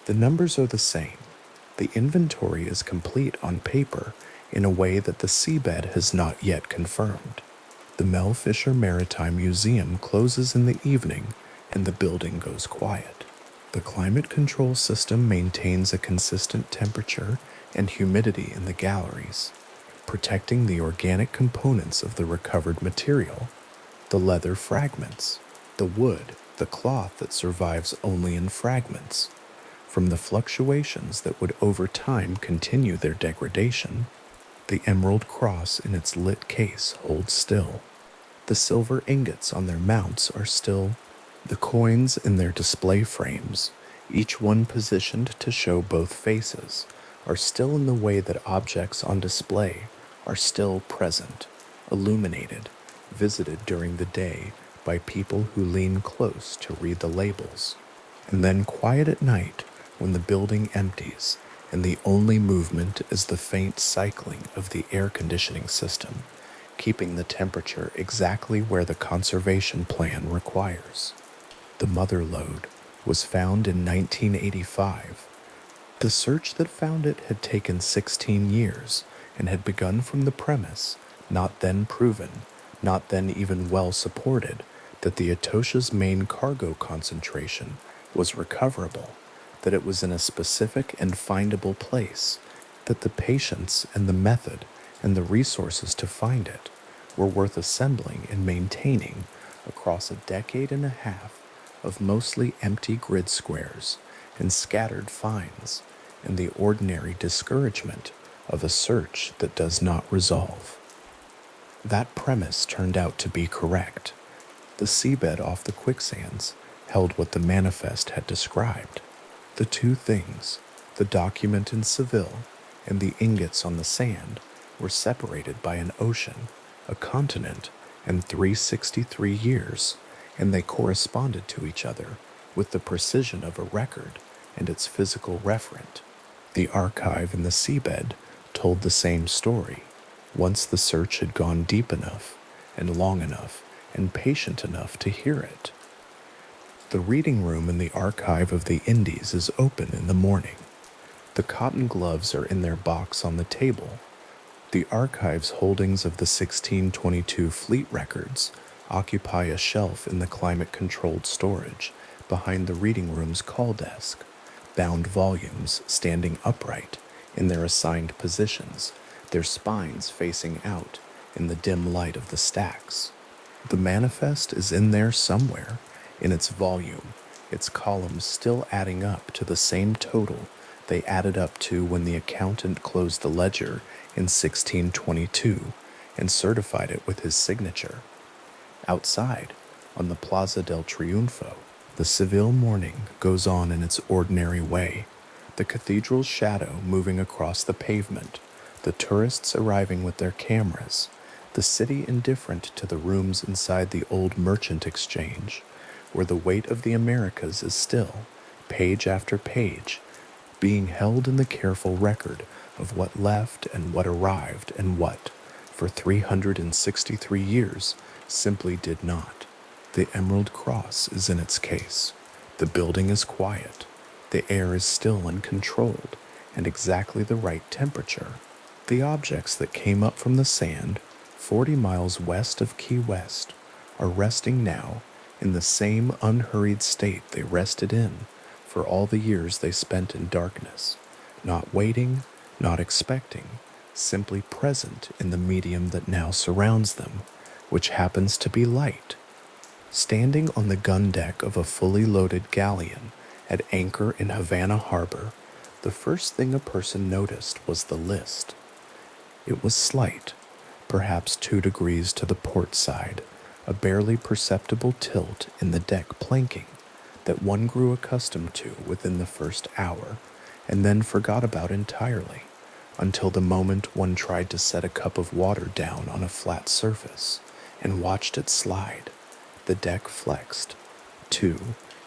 The numbers are the same. The inventory is complete on paper in a way that the seabed has not yet confirmed. The Mel Fisher Maritime Museum closes in the evening and the building goes quiet. The climate control system maintains a consistent temperature and humidity in the galleries, protecting the organic components of the recovered material, the leather fragments, the wood, the cloth that survives only in fragments, from the fluctuations that would over time continue their degradation. The emerald cross in its lit case holds still. The silver ingots on their mounts are still. The coins in their display frames, each one positioned to show both faces, are still in the way that objects on display are still present, illuminated, visited during the day by people who lean close to read the labels, and then quiet at night when the building empties and the only movement is the faint cycling of the air conditioning system, keeping the temperature exactly where the conservation plan requires. The mother lode was found in 1985. The search that found it had taken 16 years and had begun from the premise, not then proven, not then even well supported, that the Atosha's main cargo concentration was recoverable, that it was in a specific and findable place, that the patience and the method and the resources to find it were worth assembling and maintaining across a decade and a half of mostly empty grid squares and scattered finds, and the ordinary discouragement of a search that does not resolve. That premise turned out to be correct. The seabed off the quicksands held what the manifest had described. The two things, the document in Seville and the ingots on the sand, were separated by an ocean, a continent, and 363 years, and they corresponded to each other with the precision of a record and its physical referent. The archive in the seabed told the same story, once the search had gone deep enough and long enough and patient enough to hear it. The reading room in the Archive of the Indies is open in the morning. The cotton gloves are in their box on the table. The archive's holdings of the 1622 fleet records occupy a shelf in the climate-controlled storage behind the reading room's call desk, bound volumes standing upright in their assigned positions, their spines facing out in the dim light of the stacks. The manifest is in there somewhere, in its volume, its columns still adding up to the same total they added up to when the accountant closed the ledger in 1622 and certified it with his signature. Outside, on the Plaza del Triunfo, the Seville morning goes on in its ordinary way, the cathedral's shadow moving across the pavement, the tourists arriving with their cameras, the city indifferent to the rooms inside the old merchant exchange, where the weight of the Americas is still, page after page, being held in the careful record of what left and what arrived and what, for 363 years, simply did not. The Emerald Cross is in its case. The building is quiet. The air is still and controlled, and exactly the right temperature. The objects that came up from the sand, 40 miles west of Key West, are resting now in the same unhurried state they rested in for all the years they spent in darkness, not waiting, not expecting, simply present in the medium that now surrounds them, which happens to be light. Standing on the gun deck of a fully loaded galleon at anchor in Havana Harbor, the first thing a person noticed was the list. It was slight, perhaps 2 degrees to the port side, a barely perceptible tilt in the deck planking that one grew accustomed to within the first hour and then forgot about entirely until the moment one tried to set a cup of water down on a flat surface and watched it slide. The deck flexed, too,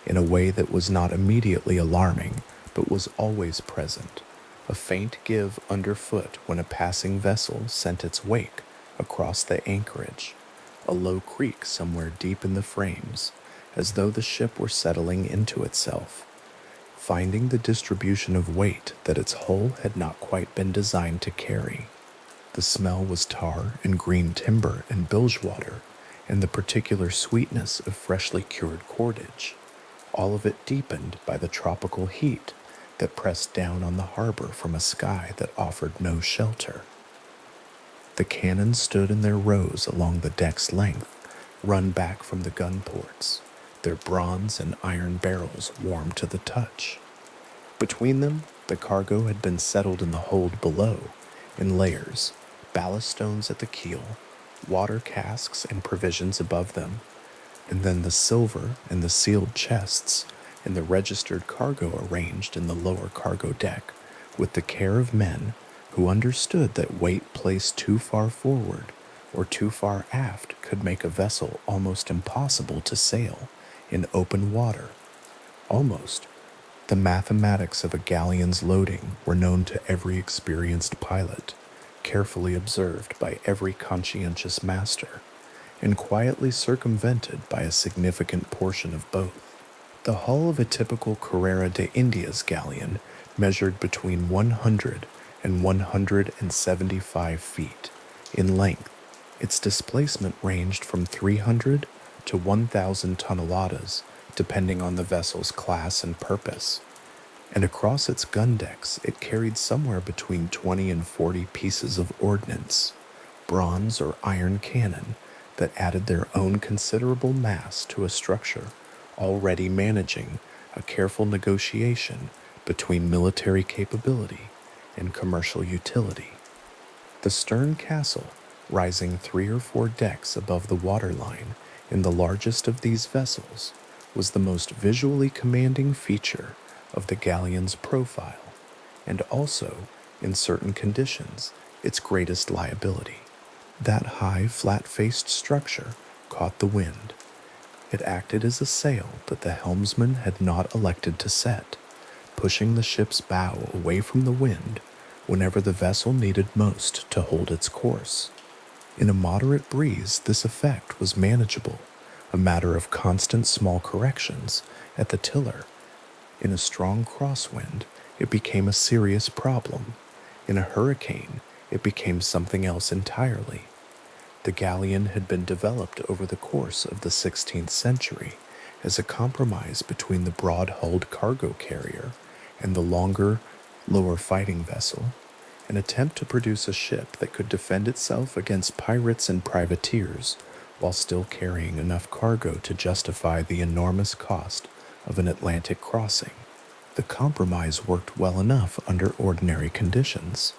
in a way that was not immediately alarming but was always present, a faint give underfoot when a passing vessel sent its wake across the anchorage, a low creak somewhere deep in the frames, as though the ship were settling into itself, finding the distribution of weight that its hull had not quite been designed to carry. The smell was tar and green timber and bilge water, and the particular sweetness of freshly cured cordage, all of it deepened by the tropical heat that pressed down on the harbor from a sky that offered no shelter. The cannon stood in their rows along the deck's length, run back from the gun ports, their bronze and iron barrels warm to the touch. Between them, the cargo had been settled in the hold below, in layers, ballast stones at the keel, water casks and provisions above them, and then the silver and the sealed chests and the registered cargo arranged in the lower cargo deck with the care of men who understood that weight placed too far forward or too far aft could make a vessel almost impossible to sail in open water. Almost. The mathematics of a galleon's loading were known to every experienced pilot, carefully observed by every conscientious master, and quietly circumvented by a significant portion of both. The hull of a typical Carrera de Indias galleon measured between 100 and 175 feet in length. Its displacement ranged from 300 to 1,000 toneladas, depending on the vessel's class and purpose. And across its gun decks, it carried somewhere between 20 and 40 pieces of ordnance, bronze or iron cannon that added their own considerable mass to a structure already managing a careful negotiation between military capability and commercial utility. The stern castle, rising 3 or 4 decks above the waterline in the largest of these vessels was the most visually commanding feature of the galleon's profile, and also, in certain conditions, its greatest liability. That high, flat-faced structure caught the wind. It acted as a sail that the helmsman had not elected to set, pushing the ship's bow away from the wind whenever the vessel needed most to hold its course. In a moderate breeze, this effect was manageable, a matter of constant small corrections at the tiller. In a strong crosswind, it became a serious problem. In a hurricane, it became something else entirely. The galleon had been developed over the course of the 16th century as a compromise between the broad-hulled cargo carrier and the longer, lower fighting vessel, an attempt to produce a ship that could defend itself against pirates and privateers while still carrying enough cargo to justify the enormous cost of an Atlantic crossing. The compromise worked well enough under ordinary conditions.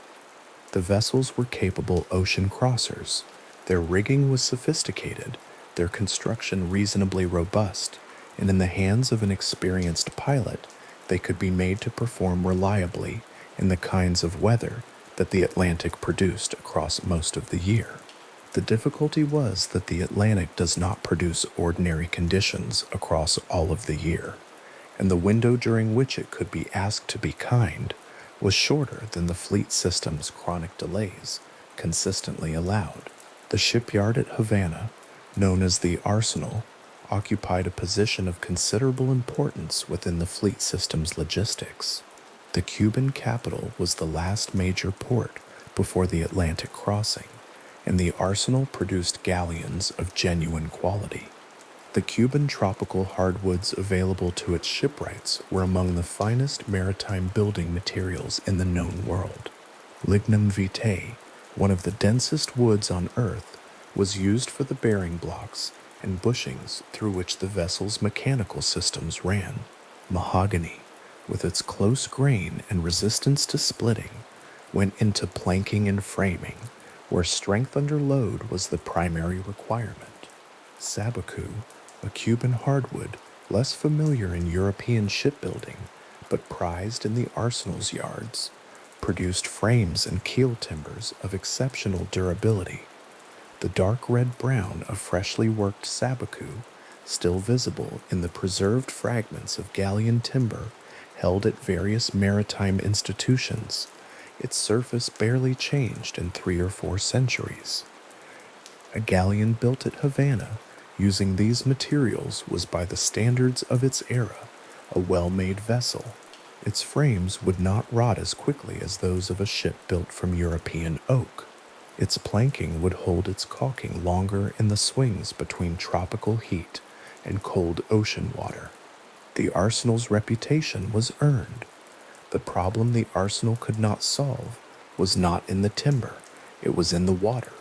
The vessels were capable ocean crossers. Their rigging was sophisticated, their construction reasonably robust, and in the hands of an experienced pilot, they could be made to perform reliably in the kinds of weather that the Atlantic produced across most of the year. The difficulty was that the Atlantic does not produce ordinary conditions across all of the year, and the window during which it could be asked to be kind was shorter than the fleet system's chronic delays consistently allowed. The shipyard at Havana, known as the Arsenal, occupied a position of considerable importance within the fleet system's logistics. The Cuban capital was the last major port before the Atlantic crossing, and the Arsenal produced galleons of genuine quality. The Cuban tropical hardwoods available to its shipwrights were among the finest maritime building materials in the known world. Lignum vitae, one of the densest woods on Earth, was used for the bearing blocks and bushings through which the vessel's mechanical systems ran. Mahogany, with its close grain and resistance to splitting, went into planking and framing, where strength under load was the primary requirement. Sabacu, a Cuban hardwood less familiar in European shipbuilding, but prized in the Arsenal's yards, produced frames and keel timbers of exceptional durability. The dark red-brown of freshly worked sabacu, still visible in the preserved fragments of galleon timber held at various maritime institutions, its surface barely changed in 3 or 4 centuries. A galleon built at Havana using these materials was, by the standards of its era, a well-made vessel. Its frames would not rot as quickly as those of a ship built from European oak. Its planking would hold its caulking longer in the swings between tropical heat and cold ocean water. The Arsenal's reputation was earned. The problem the Arsenal could not solve was not in the timber, it was in the water.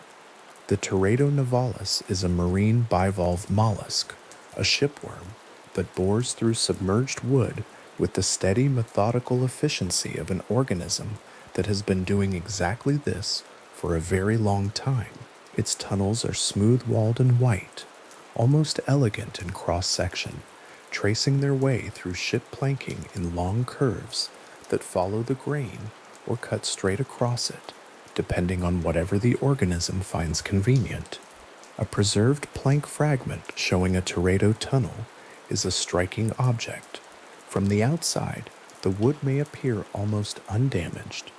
The Teredo nivalis is a marine bivalve mollusk, a shipworm, that bores through submerged wood with the steady, methodical efficiency of an organism that has been doing exactly this for a very long time. Its tunnels are smooth-walled and white, almost elegant in cross-section, tracing their way through ship planking in long curves that follow the grain or cut straight across it, depending on whatever the organism finds convenient. A preserved plank fragment showing a Teredo tunnel is a striking object. From the outside, the wood may appear almost undamaged,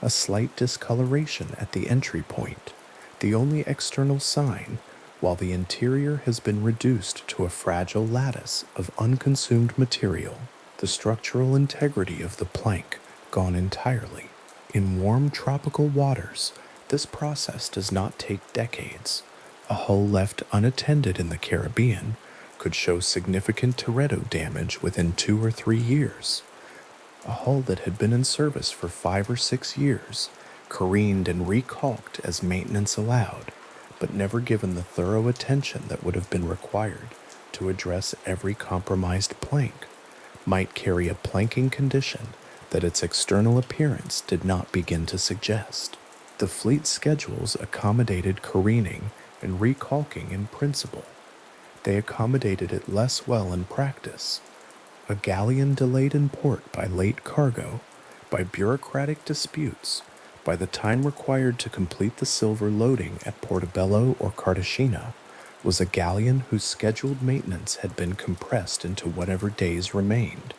a slight discoloration at the entry point, the only external sign, while the interior has been reduced to a fragile lattice of unconsumed material, the structural integrity of the plank gone entirely. In warm tropical waters, this process does not take decades. A hull left unattended in the Caribbean could show significant Teredo damage within 2 or 3 years. A hull that had been in service for 5 or 6 years, careened and recalked as maintenance allowed, but never given the thorough attention that would have been required to address every compromised plank, might carry a planking condition that its external appearance did not begin to suggest. The fleet schedules accommodated careening and recalking in principle. They accommodated it less well in practice. A galleon delayed in port by late cargo, by bureaucratic disputes, by the time required to complete the silver loading at Portobello or Cartagena, was a galleon whose scheduled maintenance had been compressed into whatever days remained.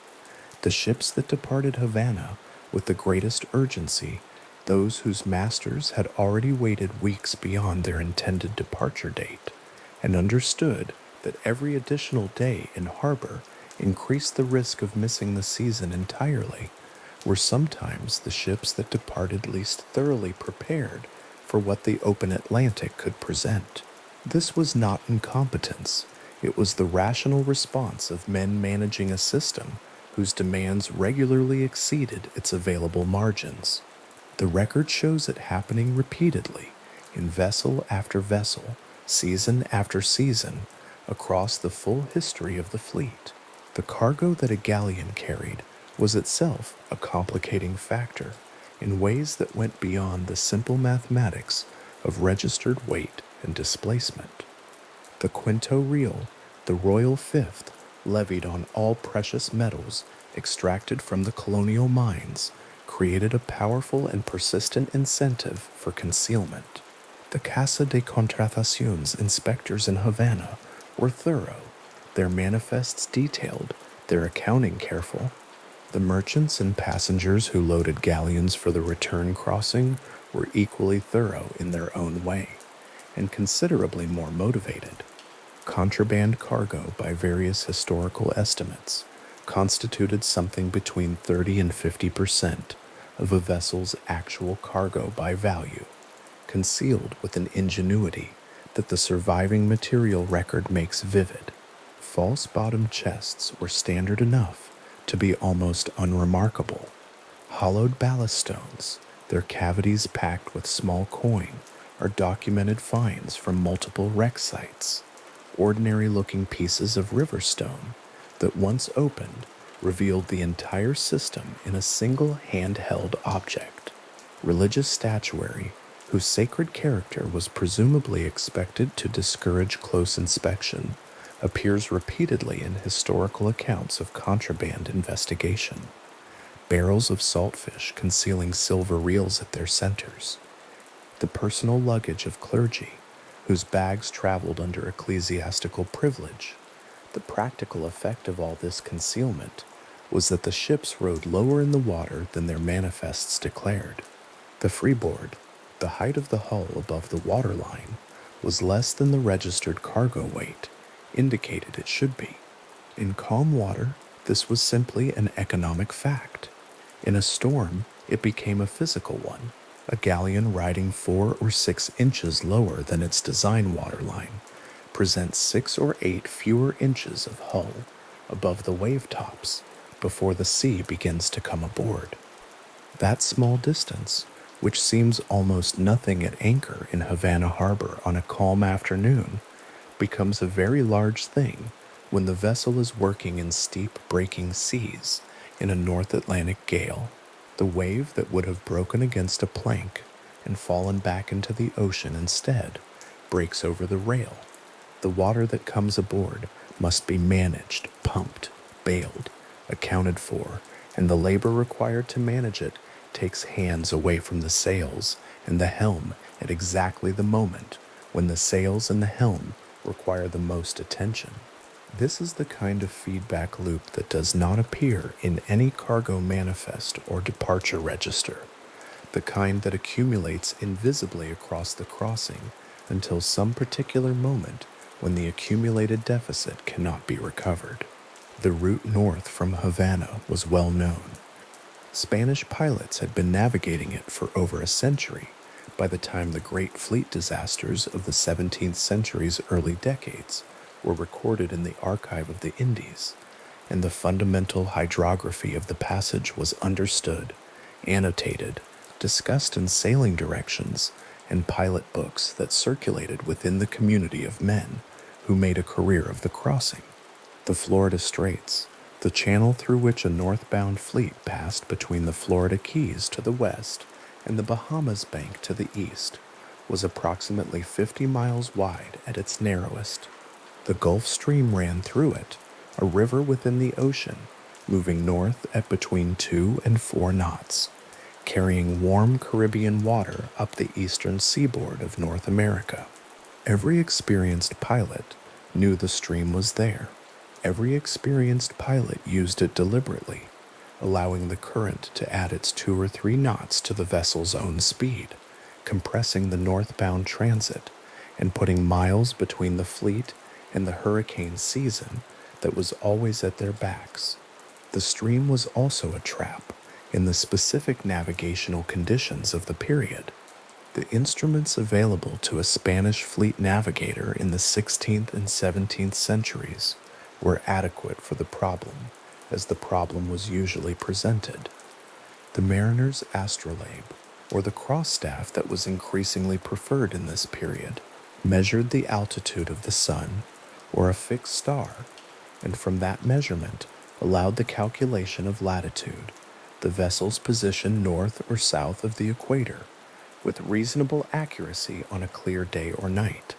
The ships that departed Havana with the greatest urgency, those whose masters had already waited weeks beyond their intended departure date, and understood that every additional day in harbor increased the risk of missing the season entirely, were sometimes the ships that departed least thoroughly prepared for what the open Atlantic could present. This was not incompetence. It was the rational response of men managing a system whose demands regularly exceeded its available margins. The record shows it happening repeatedly, in vessel after vessel, season after season, across the full history of the fleet. The cargo that a galleon carried was itself a complicating factor in ways that went beyond the simple mathematics of registered weight and displacement. The quinto real, the royal fifth, levied on all precious metals extracted from the colonial mines, created a powerful and persistent incentive for concealment. The Casa de Contrataciones inspectors in Havana were thorough, their manifests detailed, their accounting careful. The merchants and passengers who loaded galleons for the return crossing were equally thorough in their own way, and considerably more motivated. Contraband cargo, by various historical estimates, constituted something between 30 and 50% of a vessel's actual cargo by value, concealed with an ingenuity that the surviving material record makes vivid. False bottom chests were standard enough to be almost unremarkable. Hollowed ballast stones, their cavities packed with small coin, are documented finds from multiple wreck sites. Ordinary-looking pieces of river stone that once opened revealed the entire system in a single handheld object. Religious statuary, whose sacred character was presumably expected to discourage close inspection, appears repeatedly in historical accounts of contraband investigation. Barrels of saltfish concealing silver reels at their centers. The personal luggage of clergy, whose bags traveled under ecclesiastical privilege. The practical effect of all this concealment was that the ships rode lower in the water than their manifests declared. The freeboard, the height of the hull above the waterline, was less than the registered cargo weight indicated it should be. In calm water, this was simply an economic fact. In a storm, it became a physical one. A galleon riding 4 or 6 inches lower than its design waterline presents 6 or 8 fewer inches of hull above the wave tops before the sea begins to come aboard. That small distance, which seems almost nothing at anchor in Havana Harbor on a calm afternoon, becomes a very large thing when the vessel is working in steep breaking seas in a North Atlantic gale. The wave that would have broken against a plank and fallen back into the ocean instead breaks over the rail. The water that comes aboard must be managed, pumped, bailed, accounted for, and the labor required to manage it takes hands away from the sails and the helm at exactly the moment when the sails and the helm require the most attention. This is the kind of feedback loop that does not appear in any cargo manifest or departure register, the kind that accumulates invisibly across the crossing until some particular moment when the accumulated deficit cannot be recovered. The route north from Havana was well known. Spanish pilots had been navigating it for over a century by the time the great fleet disasters of the 17th century's early decades were recorded in the archive of the Indies, and the fundamental hydrography of the passage was understood, annotated, discussed in sailing directions and pilot books that circulated within the community of men who made a career of the crossing. The Florida Straits, the channel through which a northbound fleet passed between the Florida Keys to the west and the Bahamas Bank to the east, was approximately 50 miles wide at its narrowest. The Gulf Stream ran through it, a river within the ocean, moving north at between 2 and 4 knots, carrying warm Caribbean water up the eastern seaboard of North America. Every experienced pilot knew the stream was there. Every experienced pilot used it deliberately, allowing the current to add its 2 or 3 knots to the vessel's own speed, compressing the northbound transit and putting miles between the fleet and the hurricane season that was always at their backs. The stream was also a trap in the specific navigational conditions of the period. The instruments available to a Spanish fleet navigator in the 16th and 17th centuries were adequate for the problem, as the problem was usually presented. The mariner's astrolabe, or the cross-staff that was increasingly preferred in this period, measured the altitude of the sun, or a fixed star, and from that measurement allowed the calculation of latitude, the vessel's position north or south of the equator, with reasonable accuracy on a clear day or night.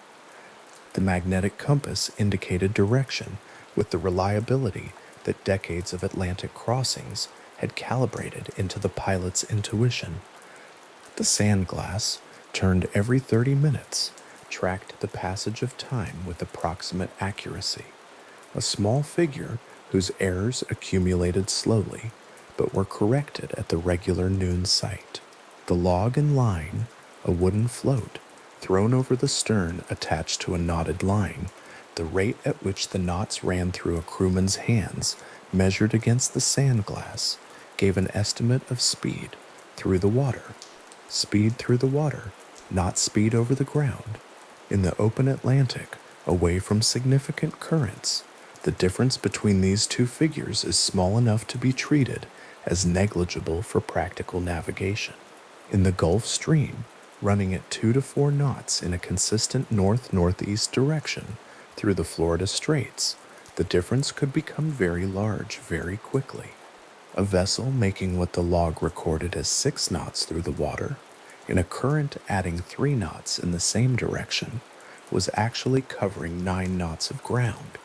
The magnetic compass indicated direction with the reliability that decades of Atlantic crossings had calibrated into the pilot's intuition. The sand glass, turned every 30 minutes, tracked the passage of time with approximate accuracy, a small figure whose errors accumulated slowly, but were corrected at the regular noon sight. The log and line, a wooden float, thrown over the stern attached to a knotted line, the rate at which the knots ran through a crewman's hands, measured against the sand glass, gave an estimate of speed through the water. Speed through the water, not speed over the ground. In the open Atlantic, away from significant currents, the difference between these two figures is small enough to be treated as negligible for practical navigation. In the Gulf Stream, running at 2 to 4 knots in a consistent north-northeast direction through the Florida Straits, the difference could become very large very quickly. A vessel making what the log recorded as 6 knots through the water, in a current adding 3 knots in the same direction, was actually covering 9 knots of ground.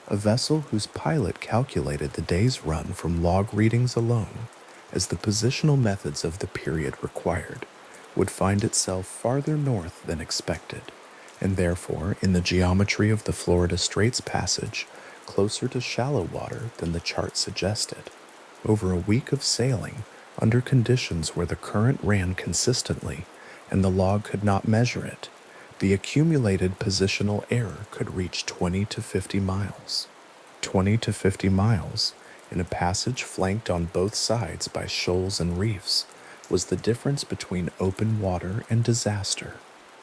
A vessel whose pilot calculated the day's run from log readings alone, as the positional methods of the period required, would find itself farther north than expected, and therefore in the geometry of the Florida Straits passage closer to shallow water than the chart suggested. Over a week of sailing, under conditions where the current ran consistently and the log could not measure it, the accumulated positional error could reach 20 to 50 miles. 20 to 50 miles, in a passage flanked on both sides by shoals and reefs, was the difference between open water and disaster.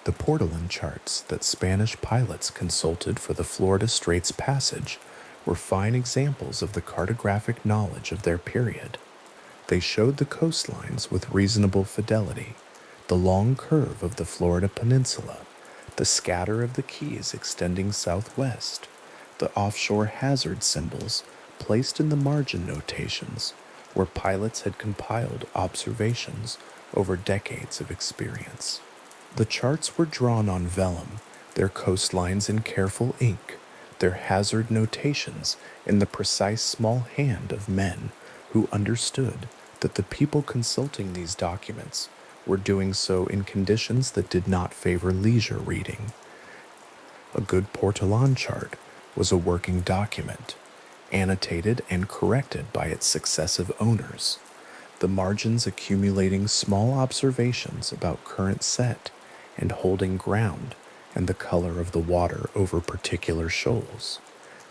The Portolan charts that Spanish pilots consulted for the Florida Straits passage were fine examples of the cartographic knowledge of their period. They showed the coastlines with reasonable fidelity, the long curve of the Florida peninsula, the scatter of the keys extending southwest, the offshore hazard symbols placed in the margin notations where pilots had compiled observations over decades of experience. The charts were drawn on vellum, their coastlines in careful ink, their hazard notations in the precise small hand of men who understood that the people consulting these documents were doing so in conditions that did not favor leisure reading. A good Portolan chart was a working document, annotated and corrected by its successive owners, the margins accumulating small observations about current set and holding ground and the color of the water over particular shoals.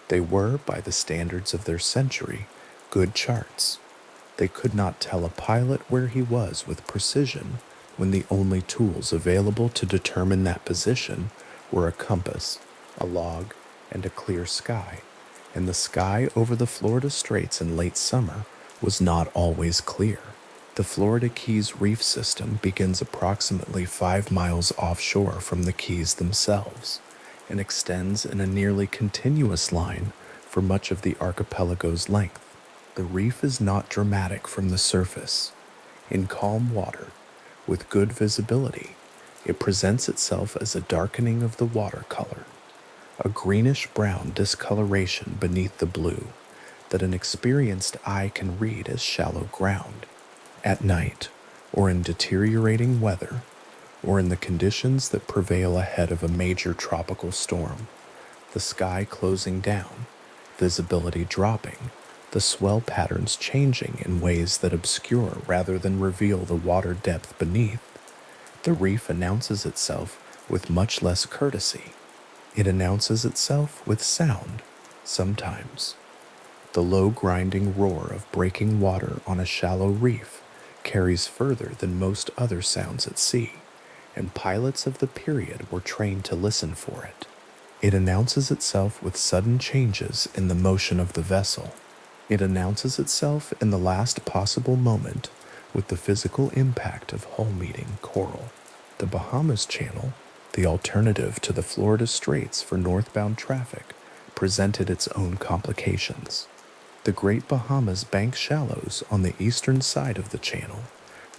They were, by the standards of their century, good charts. They could not tell a pilot where he was with precision when the only tools available to determine that position were a compass, a log, and a clear sky, and the sky over the Florida Straits in late summer was not always clear. The Florida Keys reef system begins approximately 5 miles offshore from the Keys themselves and extends in a nearly continuous line for much of the archipelago's length. The reef is not dramatic from the surface. In calm water, with good visibility, it presents itself as a darkening of the watercolor. a greenish-brown discoloration beneath the blue that an experienced eye can read as shallow ground. At night, or in deteriorating weather, or in the conditions that prevail ahead of a major tropical storm, the sky closing down, visibility dropping, the swell patterns changing in ways that obscure rather than reveal the water depth beneath, the reef announces itself with much less courtesy. It announces itself with sound, sometimes. The low grinding roar of breaking water on a shallow reef carries further than most other sounds at sea, and pilots of the period were trained to listen for it. It announces itself with sudden changes in the motion of the vessel. It announces itself in the last possible moment with the physical impact of hull-meeting coral. The Bahamas Channel, the alternative to the Florida Straits for northbound traffic, presented its own complications. The Great Bahamas Bank shallows on the eastern side of the channel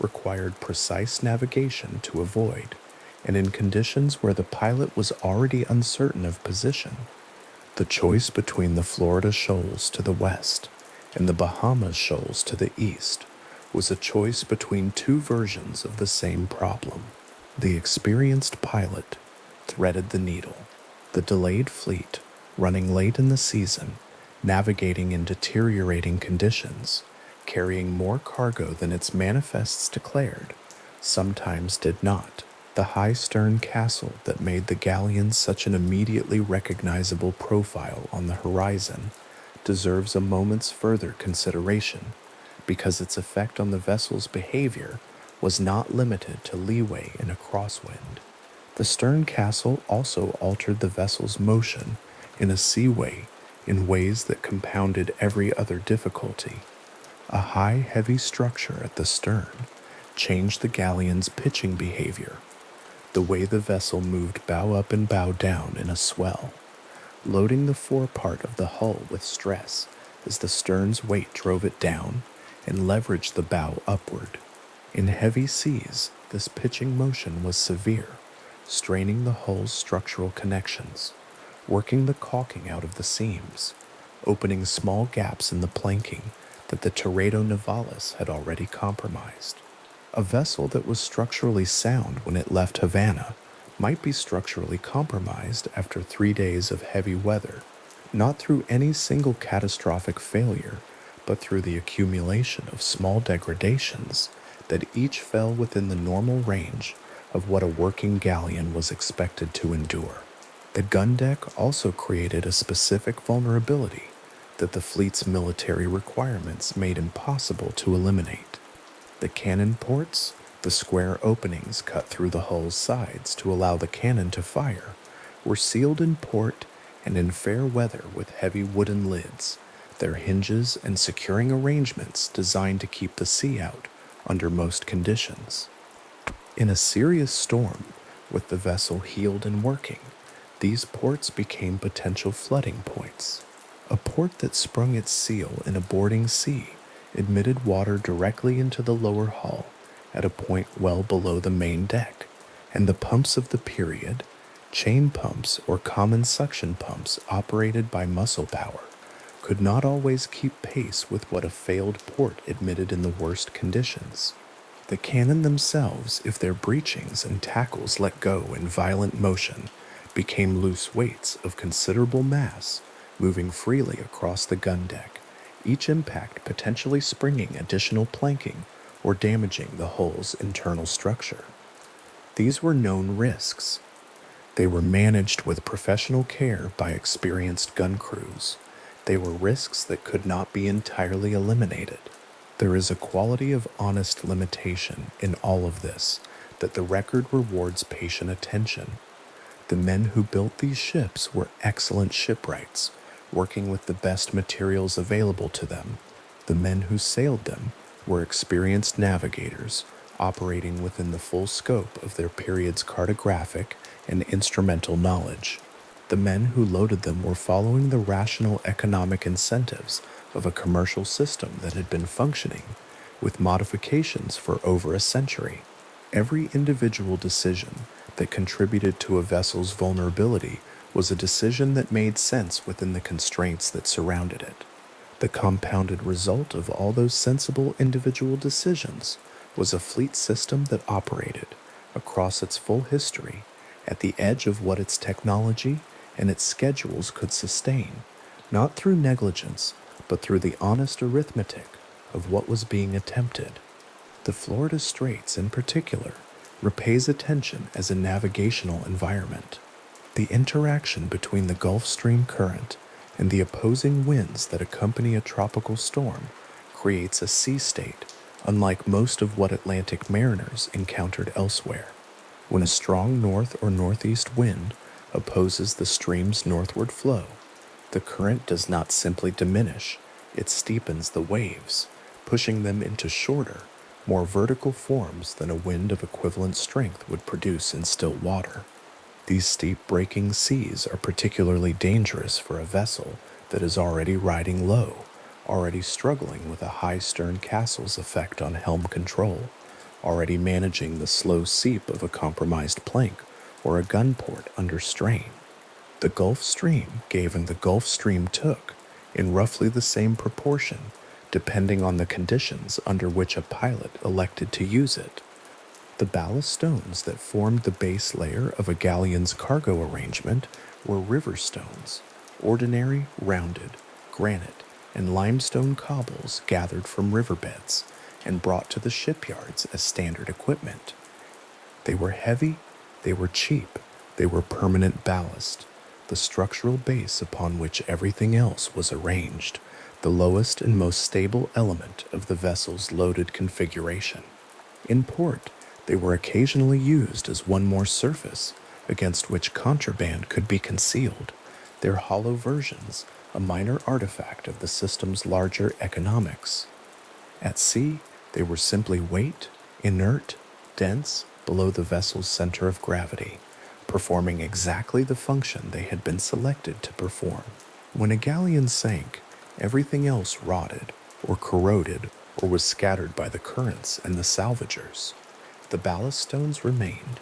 required precise navigation to avoid, and in conditions where the pilot was already uncertain of position, the choice between the Florida shoals to the west and the Bahamas shoals to the east was a choice between two versions of the same problem. The experienced pilot threaded the needle. The delayed fleet, running late in the season, navigating in deteriorating conditions, carrying more cargo than its manifests declared, sometimes did not. The high stern castle that made the galleons such an immediately recognizable profile on the horizon deserves a moment's further consideration, because its effect on the vessel's behavior was not limited to leeway in a crosswind. The stern castle also altered the vessel's motion in a seaway in ways that compounded every other difficulty. A high, heavy structure at the stern changed the galleon's pitching behavior, the way the vessel moved bow up and bow down in a swell, loading the forepart of the hull with stress as the stern's weight drove it down and leveraged the bow upward. In heavy seas, this pitching motion was severe, straining the hull's structural connections, working the caulking out of the seams, opening small gaps in the planking that the Teredo Navalis had already compromised. A vessel that was structurally sound when it left Havana might be structurally compromised after 3 days of heavy weather, not through any single catastrophic failure, but through the accumulation of small degradations that each fell within the normal range of what a working galleon was expected to endure. The gun deck also created a specific vulnerability that the fleet's military requirements made impossible to eliminate. The cannon ports, the square openings cut through the hull's sides to allow the cannon to fire, were sealed in port and in fair weather with heavy wooden lids, their hinges and securing arrangements designed to keep the sea out under most conditions. In a serious storm, with the vessel heeled and working, these ports became potential flooding points. A port that sprung its seal in a boarding sea admitted water directly into the lower hull at a point well below the main deck, and the pumps of the period, chain pumps or common suction pumps operated by muscle power, could not always keep pace with what a failed port admitted in the worst conditions. The cannon themselves, if their breechings and tackles let go in violent motion, became loose weights of considerable mass moving freely across the gun deck, each impact potentially springing additional planking or damaging the hull's internal structure. These were known risks. They were managed with professional care by experienced gun crews. They were risks that could not be entirely eliminated. There is a quality of honest limitation in all of this that the record rewards patient attention. The men who built these ships were excellent shipwrights, working with the best materials available to them. The men who sailed them were experienced navigators, operating within the full scope of their period's cartographic and instrumental knowledge. The men who loaded them were following the rational economic incentives of a commercial system that had been functioning, with modifications for over a century. Every individual decision that contributed to a vessel's vulnerability was a decision that made sense within the constraints that surrounded it. The compounded result of all those sensible individual decisions was a fleet system that operated, across its full history, at the edge of what its technology and its schedules could sustain, not through negligence, but through the honest arithmetic of what was being attempted. The Florida Straits, in particular, repays attention as a navigational environment. The interaction between the Gulf Stream current and the opposing winds that accompany a tropical storm creates a sea state unlike most of what Atlantic mariners encountered elsewhere. When a strong north or northeast wind opposes the stream's northward flow, the current does not simply diminish, it steepens the waves, pushing them into shorter, more vertical forms than a wind of equivalent strength would produce in still water. These steep breaking seas are particularly dangerous for a vessel that is already riding low, already struggling with a high stern castle's effect on helm control, already managing the slow seep of a compromised plank or a gun port under strain. The Gulf Stream gave and the Gulf Stream took, in roughly the same proportion, depending on the conditions under which a pilot elected to use it. The ballast stones that formed the base layer of a galleon's cargo arrangement were river stones, ordinary, rounded, granite, and limestone cobbles gathered from riverbeds and brought to the shipyards as standard equipment. They were heavy, they were cheap, they were permanent ballast, the structural base upon which everything else was arranged, the lowest and most stable element of the vessel's loaded configuration. In port, they were occasionally used as one more surface against which contraband could be concealed, their hollow versions a minor artifact of the system's larger economics. At sea, they were simply weight, inert, dense, below the vessel's center of gravity, performing exactly the function they had been selected to perform. When a galleon sank, everything else rotted, or corroded, or was scattered by the currents and the salvagers. The ballast stones remained.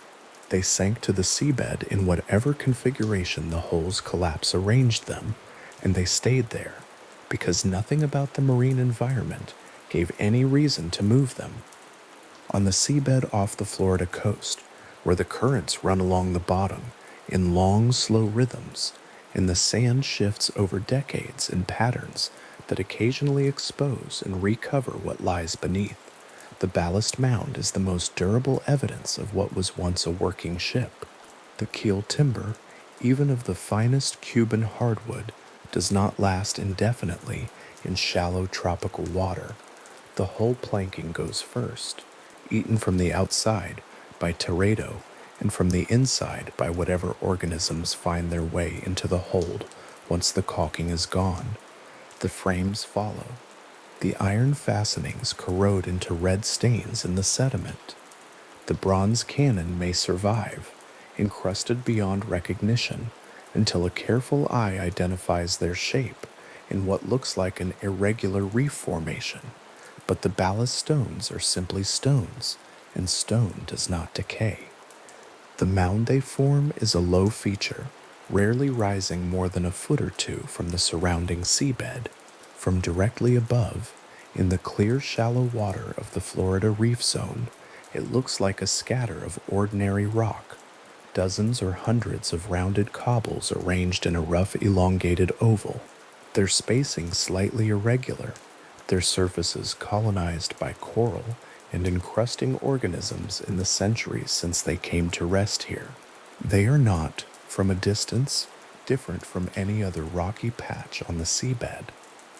They sank to the seabed in whatever configuration the hull's collapse arranged them, and they stayed there, because nothing about the marine environment gave any reason to move them. On the seabed off the Florida coast, where the currents run along the bottom in long, slow rhythms, and the sand shifts over decades in patterns that occasionally expose and recover what lies beneath, the ballast mound is the most durable evidence of what was once a working ship. The keel timber, even of the finest Cuban hardwood, does not last indefinitely in shallow tropical water. The hull planking goes first, eaten from the outside by teredo and from the inside by whatever organisms find their way into the hold once the caulking is gone. The frames follow. The iron fastenings corrode into red stains in the sediment. The bronze cannon may survive, encrusted beyond recognition, until a careful eye identifies their shape in what looks like an irregular reef formation. But the ballast stones are simply stones, and stone does not decay. The mound they form is a low feature, rarely rising more than a foot or two from the surrounding seabed. From directly above, in the clear shallow water of the Florida reef zone, it looks like a scatter of ordinary rock, dozens or hundreds of rounded cobbles arranged in a rough elongated oval, their spacing slightly irregular, their surfaces colonized by coral and encrusting organisms in the centuries since they came to rest here. They are not, from a distance, different from any other rocky patch on the seabed.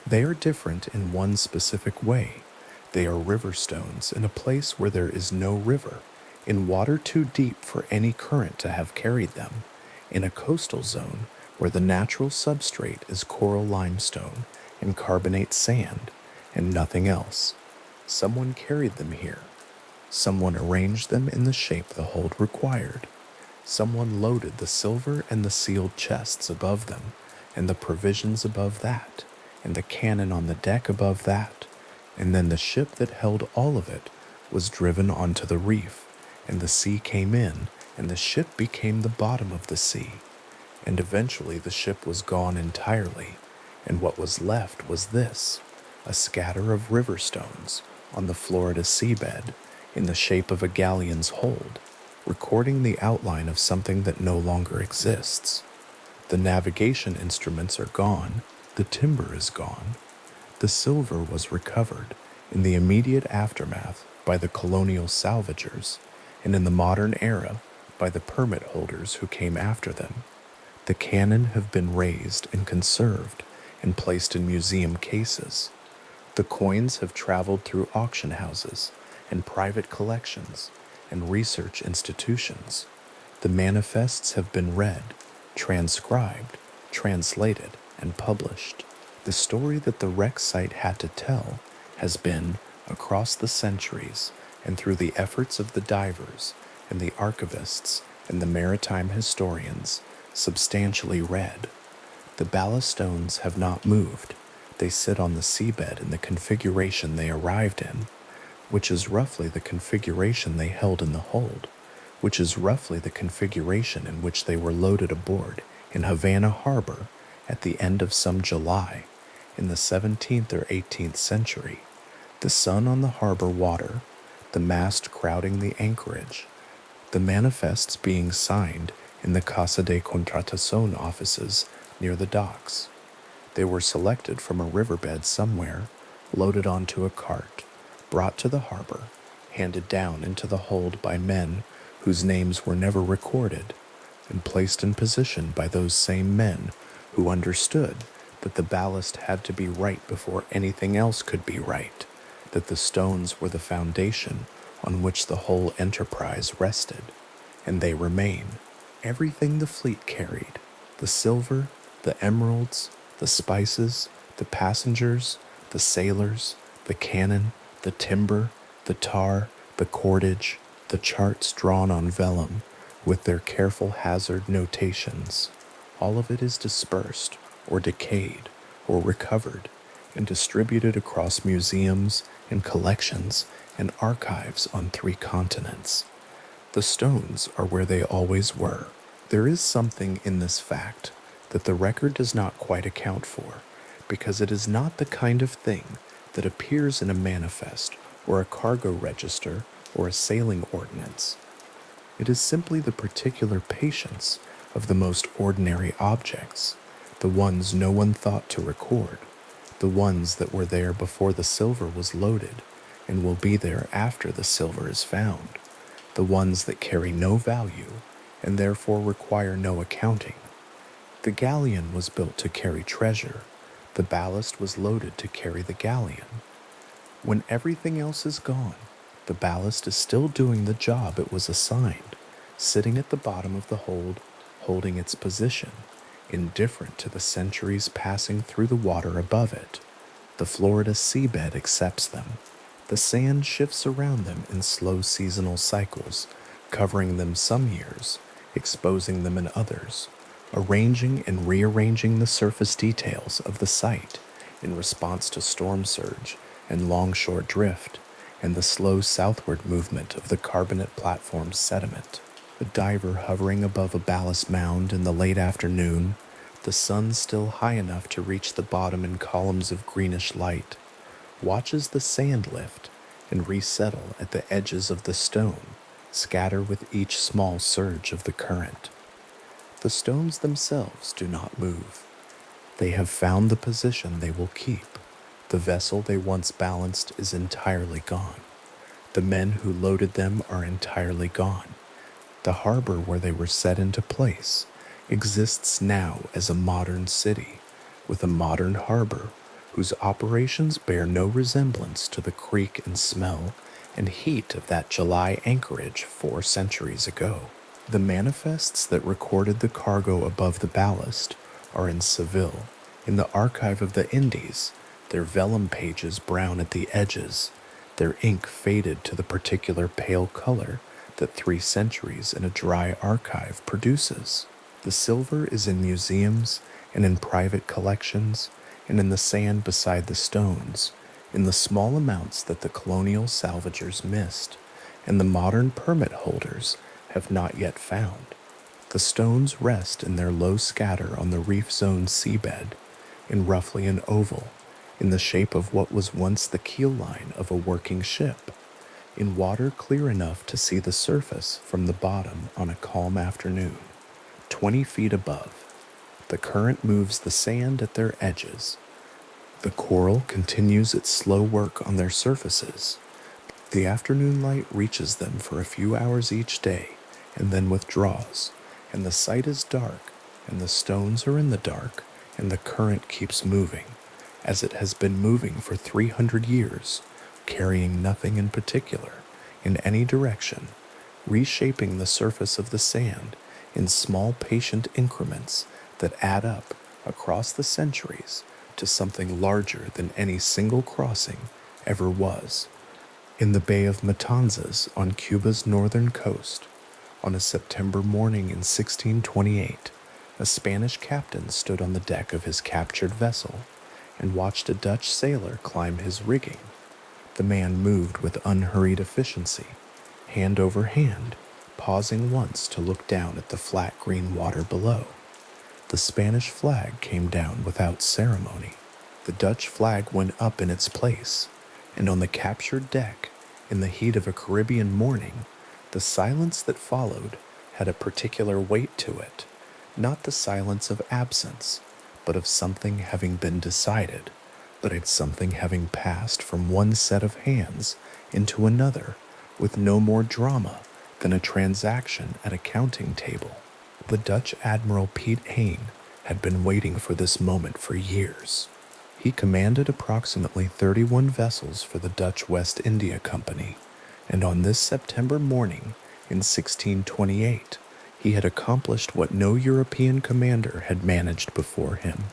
They are different in one specific way. They are river stones in a place where there is no river, in water too deep for any current to have carried them, in a coastal zone where the natural substrate is coral limestone and carbonate sand, and nothing else. Someone carried them here. Someone arranged them in the shape the hold required. Someone loaded the silver and the sealed chests above them, and the provisions above that, and the cannon on the deck above that, and then the ship that held all of it was driven onto the reef, and the sea came in, and the ship became the bottom of the sea. and eventually the ship was gone entirely, and what was left was this, a scatter of river stones on the Florida seabed in the shape of a galleon's hold, recording the outline of something that no longer exists. The navigation instruments are gone, the timber is gone. The silver was recovered in the immediate aftermath by the colonial salvagers, and in the modern era by the permit holders who came after them. The cannon have been raised and conserved and placed in museum cases. The coins have traveled through auction houses and private collections and research institutions. The manifests have been read, transcribed, translated, and published. The story that the wreck site had to tell has been, across the centuries and through the efforts of the divers and the archivists and the maritime historians, substantially read. The ballast stones have not moved. They sit on the seabed in the configuration they arrived in, which is roughly the configuration they held in the hold, which is roughly the configuration in which they were loaded aboard in Havana Harbor at the end of some July in the 17th or 18th century. The sun on the harbor water, the mast crowding the anchorage, the manifests being signed in the Casa de Contratación offices near the docks. They were selected from a riverbed somewhere, loaded onto a cart, brought to the harbor, handed down into the hold by men whose names were never recorded, and placed in position by those same men who understood that the ballast had to be right before anything else could be right, that the stones were the foundation on which the whole enterprise rested, and they remain. Everything the fleet carried, the silver, the emeralds, the spices, the passengers, the sailors, the cannon, the timber, the tar, the cordage, the charts drawn on vellum with their careful hazard notations, all of it is dispersed or decayed or recovered and distributed across museums and collections and archives on 3 continents. The stones are where they always were. There is something in this fact that the record does not quite account for, because it is not the kind of thing that appears in a manifest or a cargo register or a sailing ordinance. It is simply the particular patience of the most ordinary objects, the ones no one thought to record, the ones that were there before the silver was loaded and will be there after the silver is found, the ones that carry no value and therefore require no accounting. The galleon was built to carry treasure. The ballast was loaded to carry the galleon. When everything else is gone, the ballast is still doing the job it was assigned, sitting at the bottom of the hold, holding its position, indifferent to the centuries passing through the water above it. The Florida seabed accepts them. The sand shifts around them in slow seasonal cycles, covering them some years, exposing them in others, arranging and rearranging the surface details of the site in response to storm surge and longshore drift and the slow southward movement of the carbonate platform's sediment. A diver hovering above a ballast mound in the late afternoon, the sun still high enough to reach the bottom in columns of greenish light, watches the sand lift and resettle at the edges of the stone, scatter with each small surge of the current. The stones themselves do not move. They have found the position they will keep. The vessel they once balanced is entirely gone. The men who loaded them are entirely gone. The harbor where they were set into place exists now as a modern city, with a modern harbor whose operations bear no resemblance to the creak and smell and heat of that July anchorage 4 centuries ago. The manifests that recorded the cargo above the ballast are in Seville, in the archive of the Indies, their vellum pages brown at the edges, their ink faded to the particular pale color that 3 centuries in a dry archive produces. The silver is in museums and in private collections and in the sand beside the stones, in the small amounts that the colonial salvagers missed and the modern permit holders have not yet found. The stones rest in their low scatter on the reef-zoned seabed, in roughly an oval, in the shape of what was once the keel line of a working ship, in water clear enough to see the surface from the bottom on a calm afternoon, 20 feet above. The current moves the sand at their edges. The coral continues its slow work on their surfaces. The afternoon light reaches them for a few hours each day and then withdraws, and the sight is dark, and the stones are in the dark, and the current keeps moving, as it has been moving for 300 years, carrying nothing in particular, in any direction, reshaping the surface of the sand in small patient increments that add up across the centuries to something larger than any single crossing ever was. In the Bay of Matanzas on Cuba's northern coast, on a September morning in 1628, a Spanish captain stood on the deck of his captured vessel and watched a Dutch sailor climb his rigging. The man moved with unhurried efficiency, hand over hand, pausing once to look down at the flat green water below. The Spanish flag came down without ceremony. The Dutch flag went up in its place, and on the captured deck, in the heat of a Caribbean morning, the silence that followed had a particular weight to it, not the silence of absence, but of something having been decided, but of something having passed from one set of hands into another with no more drama than a transaction at a counting table. The Dutch Admiral Piet Hein had been waiting for this moment for years. He commanded approximately 31 vessels for the Dutch West India Company, and on this September morning in 1628, he had accomplished what no European commander had managed before him: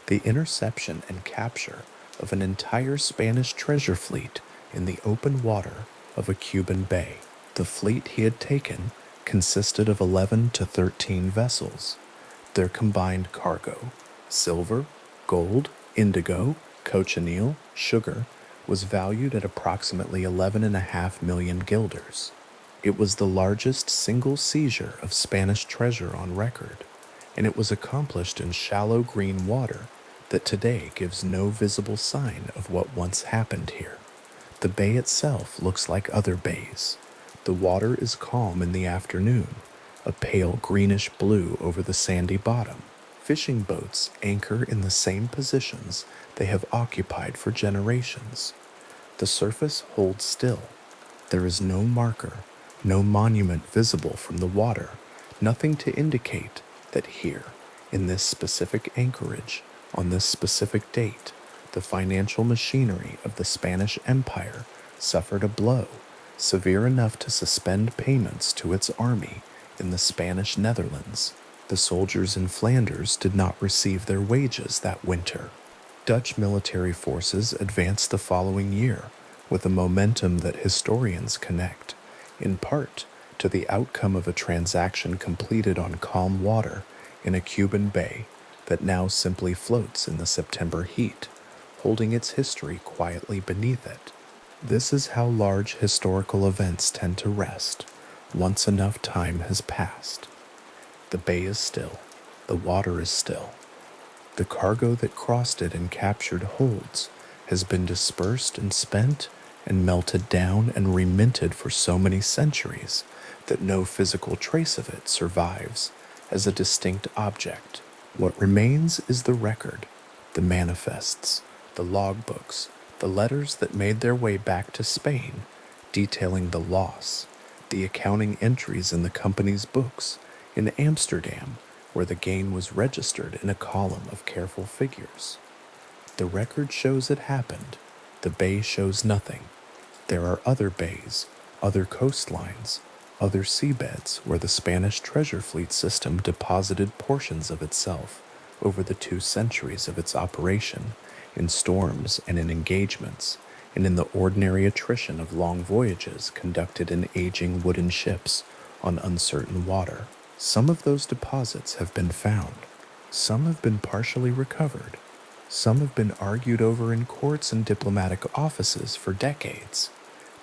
the interception and capture of an entire Spanish treasure fleet in the open water of a Cuban bay. The fleet he had taken consisted of 11 to 13 vessels. Their combined cargo, silver, gold, indigo, cochineal, sugar, was valued at approximately 11.5 million guilders. It was the largest single seizure of Spanish treasure on record, and it was accomplished in shallow green water that today gives no visible sign of what once happened here. The bay itself looks like other bays. The water is calm in the afternoon, a pale greenish blue over the sandy bottom. Fishing boats anchor in the same positions they have occupied for generations. The surface holds still. There is no marker, no monument visible from the water, nothing to indicate that here, in this specific anchorage, on this specific date, the financial machinery of the Spanish Empire suffered a blow severe enough to suspend payments to its army in the Spanish Netherlands. The soldiers in Flanders did not receive their wages that winter. Dutch military forces advanced the following year with a momentum that historians connect, in part, to the outcome of a transaction completed on calm water in a Cuban bay that now simply floats in the September heat, holding its history quietly beneath it. This is how large historical events tend to rest once enough time has passed. The bay is still. The water is still. The cargo that crossed it and captured holds has been dispersed and spent and melted down and reminted for so many centuries that no physical trace of it survives as a distinct object. What remains is the record, the manifests, the logbooks, the letters that made their way back to Spain, detailing the loss, the accounting entries in the company's books in Amsterdam, where the gain was registered in a column of careful figures. The record shows it happened. The bay shows nothing. There are other bays, other coastlines, other seabeds where the Spanish treasure fleet system deposited portions of itself over the 2 centuries of its operation, in storms and in engagements, and in the ordinary attrition of long voyages conducted in aging wooden ships on uncertain water. Some of those deposits have been found. Some have been partially recovered. Some have been argued over in courts and diplomatic offices for decades.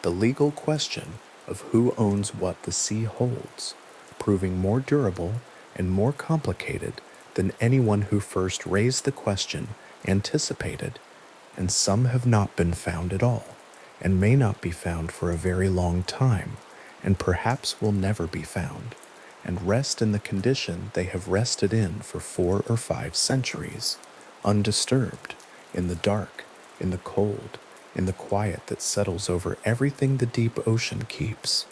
The legal question of who owns what the sea holds proving more durable and more complicated than anyone who first raised the question anticipated, and some have not been found at all, and may not be found for a very long time, and perhaps will never be found, and rest in the condition they have rested in for 4 or 5 centuries, undisturbed, in the dark, in the cold, in the quiet that settles over everything the deep ocean keeps.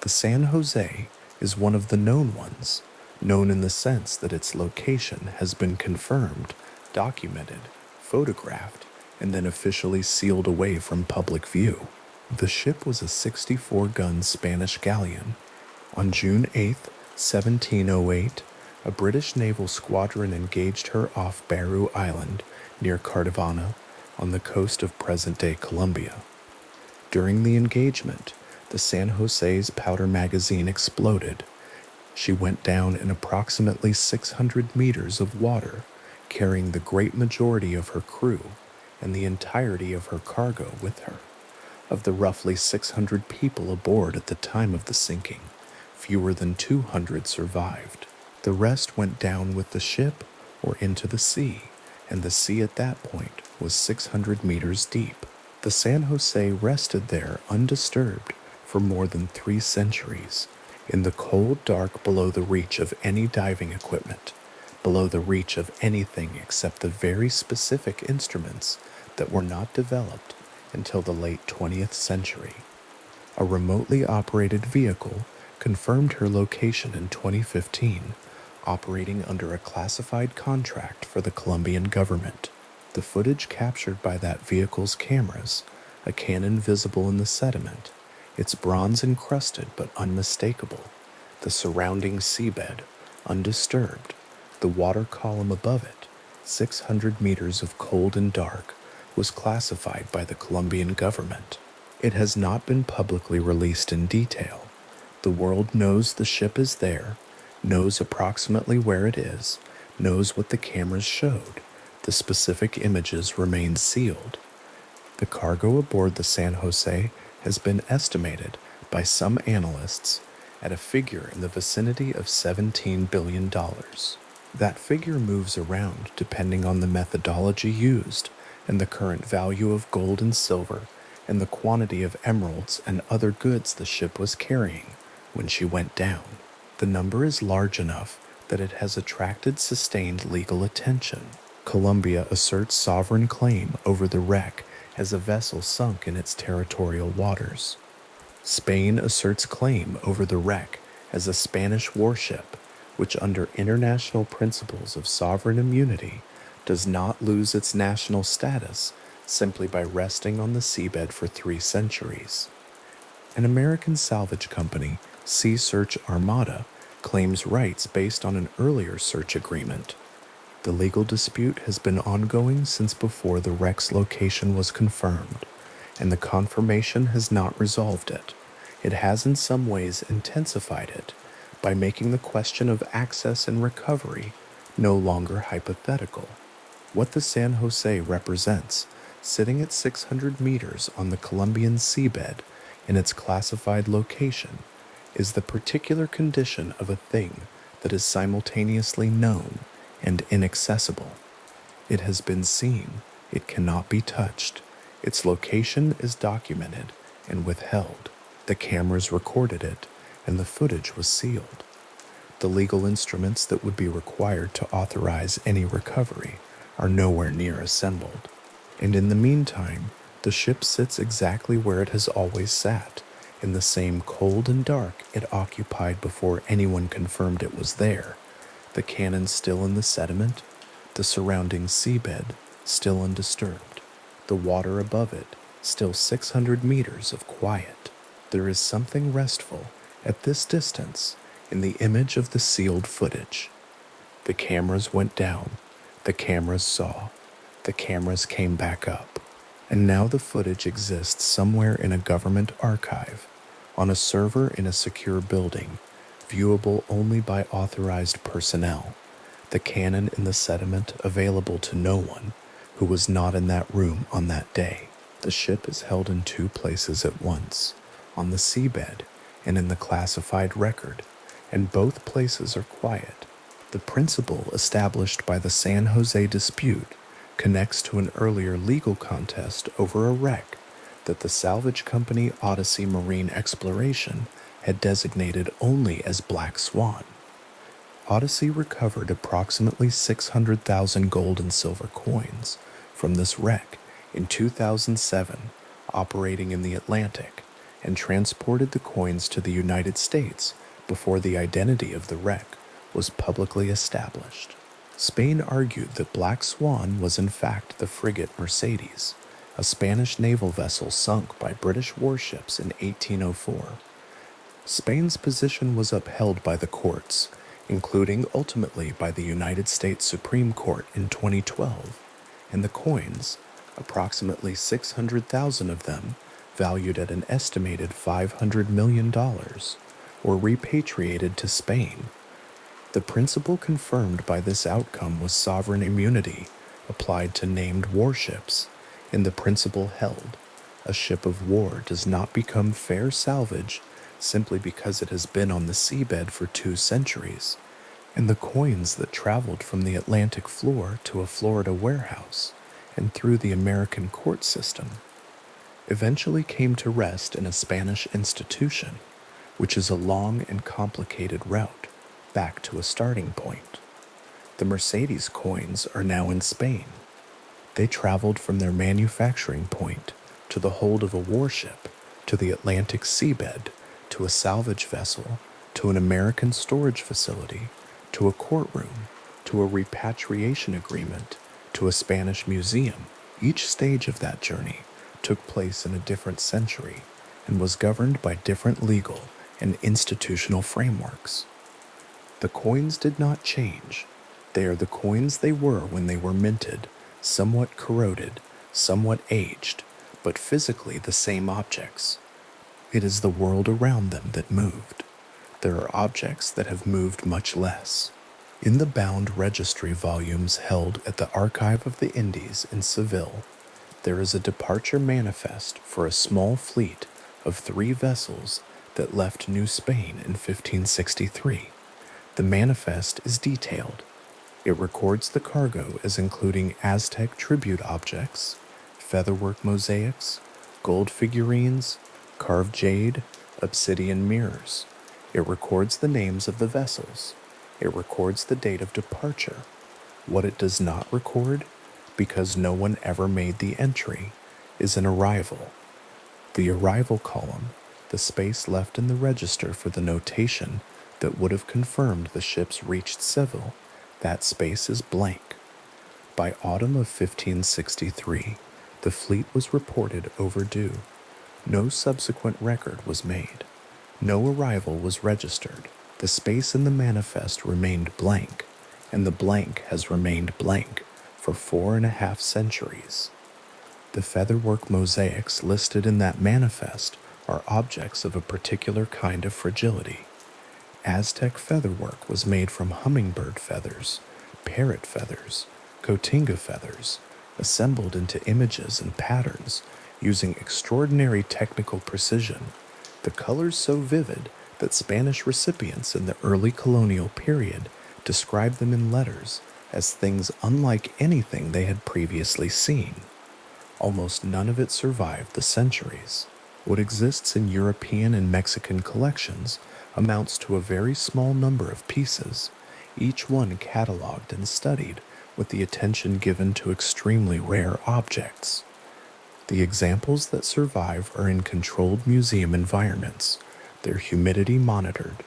The San Jose is one of the known ones, known in the sense that its location has been confirmed, documented, photographed, and then officially sealed away from public view. The ship was a 64-gun Spanish galleon. On June 8, 1708, a British naval squadron engaged her off Baru Island near Cartagena on the coast of present-day Colombia. During the engagement, the San Jose's powder magazine exploded. She went down in approximately 600 meters of water, carrying the great majority of her crew and the entirety of her cargo with her. Of the roughly 600 people aboard at the time of the sinking, fewer than 200 survived. The rest went down with the ship or into the sea, and the sea at that point was 600 meters deep. The San Jose rested there undisturbed for more than 3 centuries, in the cold dark below the reach of any diving equipment, below the reach of anything except the very specific instruments that were not developed until the late 20th century. A remotely operated vehicle confirmed her location in 2015, operating under a classified contract for the Colombian government. The footage captured by that vehicle's cameras, a cannon visible in the sediment, its bronze encrusted but unmistakable, the surrounding seabed, undisturbed, the water column above it, 600 meters of cold and dark, was classified by the Colombian government. It has not been publicly released in detail. The world knows the ship is there, knows approximately where it is, knows what the cameras showed. The specific images remain sealed. The cargo aboard the San Jose has been estimated by some analysts at a figure in the vicinity of $17 billion. That figure moves around depending on the methodology used and the current value of gold and silver and the quantity of emeralds and other goods the ship was carrying when she went down. The number is large enough that it has attracted sustained legal attention. Colombia asserts sovereign claim over the wreck as a vessel sunk in its territorial waters. Spain asserts claim over the wreck as a Spanish warship, which under international principles of sovereign immunity does not lose its national status simply by resting on the seabed for 3 centuries. An American salvage company, Sea Search Armada, claims rights based on an earlier search agreement. The legal dispute has been ongoing since before the wreck's location was confirmed, and the confirmation has not resolved it. It has in some ways intensified it by making the question of access and recovery no longer hypothetical. What the San Jose represents, sitting at 600 meters on the Colombian seabed in its classified location, is the particular condition of a thing that is simultaneously known and inaccessible. It has been seen, it cannot be touched. Its location is documented and withheld. The cameras recorded it, and the footage was sealed. The legal instruments that would be required to authorize any recovery are nowhere near assembled. And in the meantime, the ship sits exactly where it has always sat, in the same cold and dark it occupied before anyone confirmed it was there. The cannon still in the sediment, the surrounding seabed still undisturbed, the water above it still 600 meters of quiet. There is something restful at this distance in the image of the sealed footage. The cameras went down, the cameras saw, the cameras came back up, and now the footage exists somewhere in a government archive, on a server in a secure building, viewable only by authorized personnel, the cannon in the sediment available to no one who was not in that room on that day. The ship is held in 2 places at once, on the seabed and in the classified record, and both places are quiet. The principle established by the San Jose dispute connects to an earlier legal contest over a wreck that the salvage company Odyssey Marine Exploration had designated only as Black Swan. Odyssey recovered approximately 600,000 gold and silver coins from this wreck in 2007, operating in the Atlantic, and transported the coins to the United States before the identity of the wreck was publicly established. Spain argued that Black Swan was in fact the frigate Mercedes, a Spanish naval vessel sunk by British warships in 1804. Spain's position was upheld by the courts, including ultimately by the United States Supreme Court in 2012, and the coins, approximately 600,000 of them, valued at an estimated $500 million, were repatriated to Spain. The principle confirmed by this outcome was sovereign immunity applied to named warships, and the principle held a ship of war does not become fair salvage simply because it has been on the seabed for 2 centuries, and the coins that traveled from the Atlantic floor to a Florida warehouse and through the American court system eventually came to rest in a Spanish institution, which is a long and complicated route back to a starting point. The Mercedes coins are now in Spain. They traveled from their manufacturing point to the hold of a warship, to the Atlantic seabed, to a salvage vessel, to an American storage facility, to a courtroom, to a repatriation agreement, to a Spanish museum. Each stage of that journey took place in a different century and was governed by different legal and institutional frameworks. The coins did not change. They are the coins they were when they were minted, somewhat corroded, somewhat aged, but physically the same objects. It is the world around them that moved. There are objects that have moved much less. In the bound registry volumes held at the Archive of the Indies in Seville, there is a departure manifest for a small fleet of 3 vessels that left New Spain in 1563. The manifest is detailed. It records the cargo as including Aztec tribute objects, featherwork mosaics, gold figurines, carved jade, obsidian mirrors. It records the names of the vessels. It records the date of departure. What it does not record, because no one ever made the entry, is an arrival. The arrival column, the space left in the register for the notation that would have confirmed the ships reached Seville, that space is blank. By autumn of 1563, the fleet was reported overdue. No subsequent record was made. No arrival was registered. The space in the manifest remained blank, and the blank has remained blank for 4.5 centuries. The featherwork mosaics listed in that manifest are objects of a particular kind of fragility. Aztec featherwork was made from hummingbird feathers, parrot feathers, cotinga feathers, assembled into images and patterns using extraordinary technical precision, the colors so vivid that Spanish recipients in the early colonial period described them in letters as things unlike anything they had previously seen. Almost none of it survived the centuries. What exists in European and Mexican collections amounts to a very small number of pieces, each one cataloged and studied with the attention given to extremely rare objects. The examples that survive are in controlled museum environments, their humidity monitored,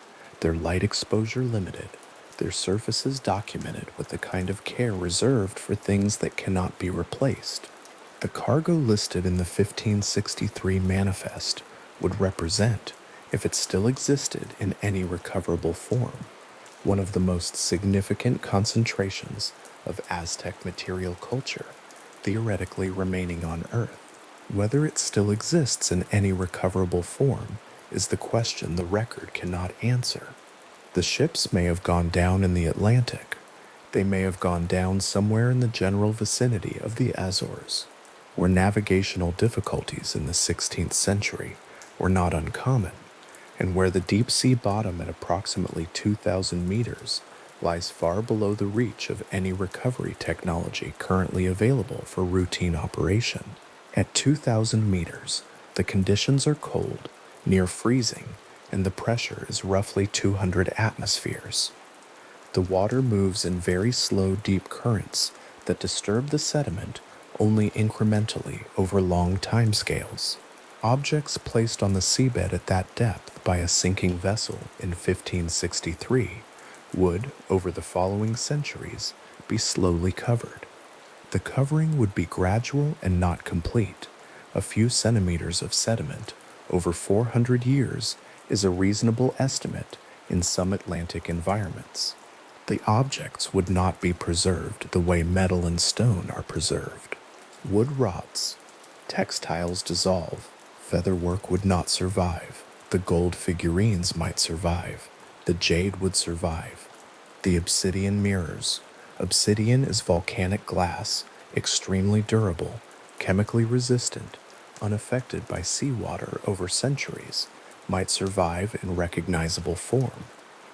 their light exposure limited, their surfaces documented with the kind of care reserved for things that cannot be replaced. The cargo listed in the 1563 manifest would represent, if it still existed in any recoverable form, one of the most significant concentrations of Aztec material culture theoretically remaining on Earth. Whether it still exists in any recoverable form is the question the record cannot answer. The ships may have gone down in the Atlantic. They may have gone down somewhere in the general vicinity of the Azores, where navigational difficulties in the 16th century were not uncommon. and where the deep sea bottom at approximately 2,000 meters lies far below the reach of any recovery technology currently available for routine operation. At 2,000 meters, the conditions are cold, near freezing, and the pressure is roughly 200 atmospheres. The water moves in very slow, deep currents that disturb the sediment only incrementally over long timescales. Objects placed on the seabed at that depth by a sinking vessel in 1563 would, over the following centuries, be slowly covered. The covering would be gradual and not complete. A few centimeters of sediment over 400 years is a reasonable estimate in some Atlantic environments. The objects would not be preserved the way metal and stone are preserved. Wood rots, textiles dissolve, featherwork would not survive, the gold figurines might survive, the jade would survive. The obsidian mirrors. Obsidian is volcanic glass, extremely durable, chemically resistant, unaffected by seawater over centuries, might survive in recognizable form.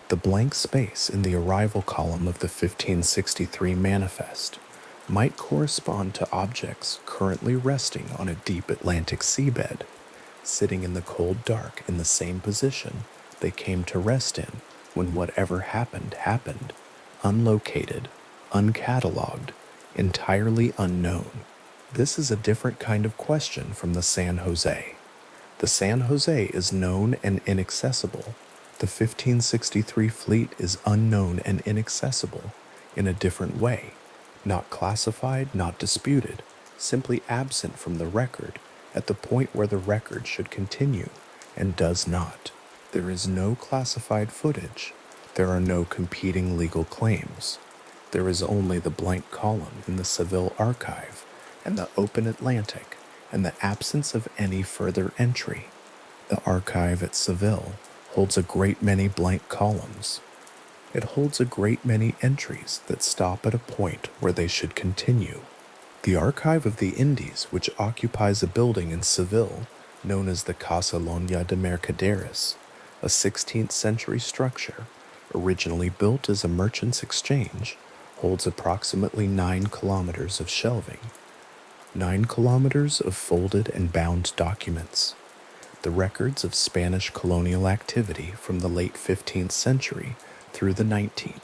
The blank space in the arrival column of the 1563 manifest might correspond to objects currently resting on a deep Atlantic seabed, sitting in the cold dark in the same position they came to rest in when whatever happened happened, unlocated, uncatalogued, entirely unknown. This is a different kind of question from the San Jose. The San Jose is known and inaccessible. The 1563 fleet is unknown and inaccessible in a different way, not classified, not disputed, simply absent from the record at the point where the record should continue and does not. There is no classified footage. There are no competing legal claims. There is only the blank column in the Seville archive and the open Atlantic and the absence of any further entry. The archive at Seville holds a great many blank columns. It holds a great many entries that stop at a point where they should continue. The archive of the Indies, which occupies a building in Seville known as the Casa Loña de Mercaderes, a 16th century structure, originally built as a merchant's exchange, holds approximately 9 kilometers of shelving, 9 kilometers of folded and bound documents, the records of Spanish colonial activity from the late 15th century through the 19th,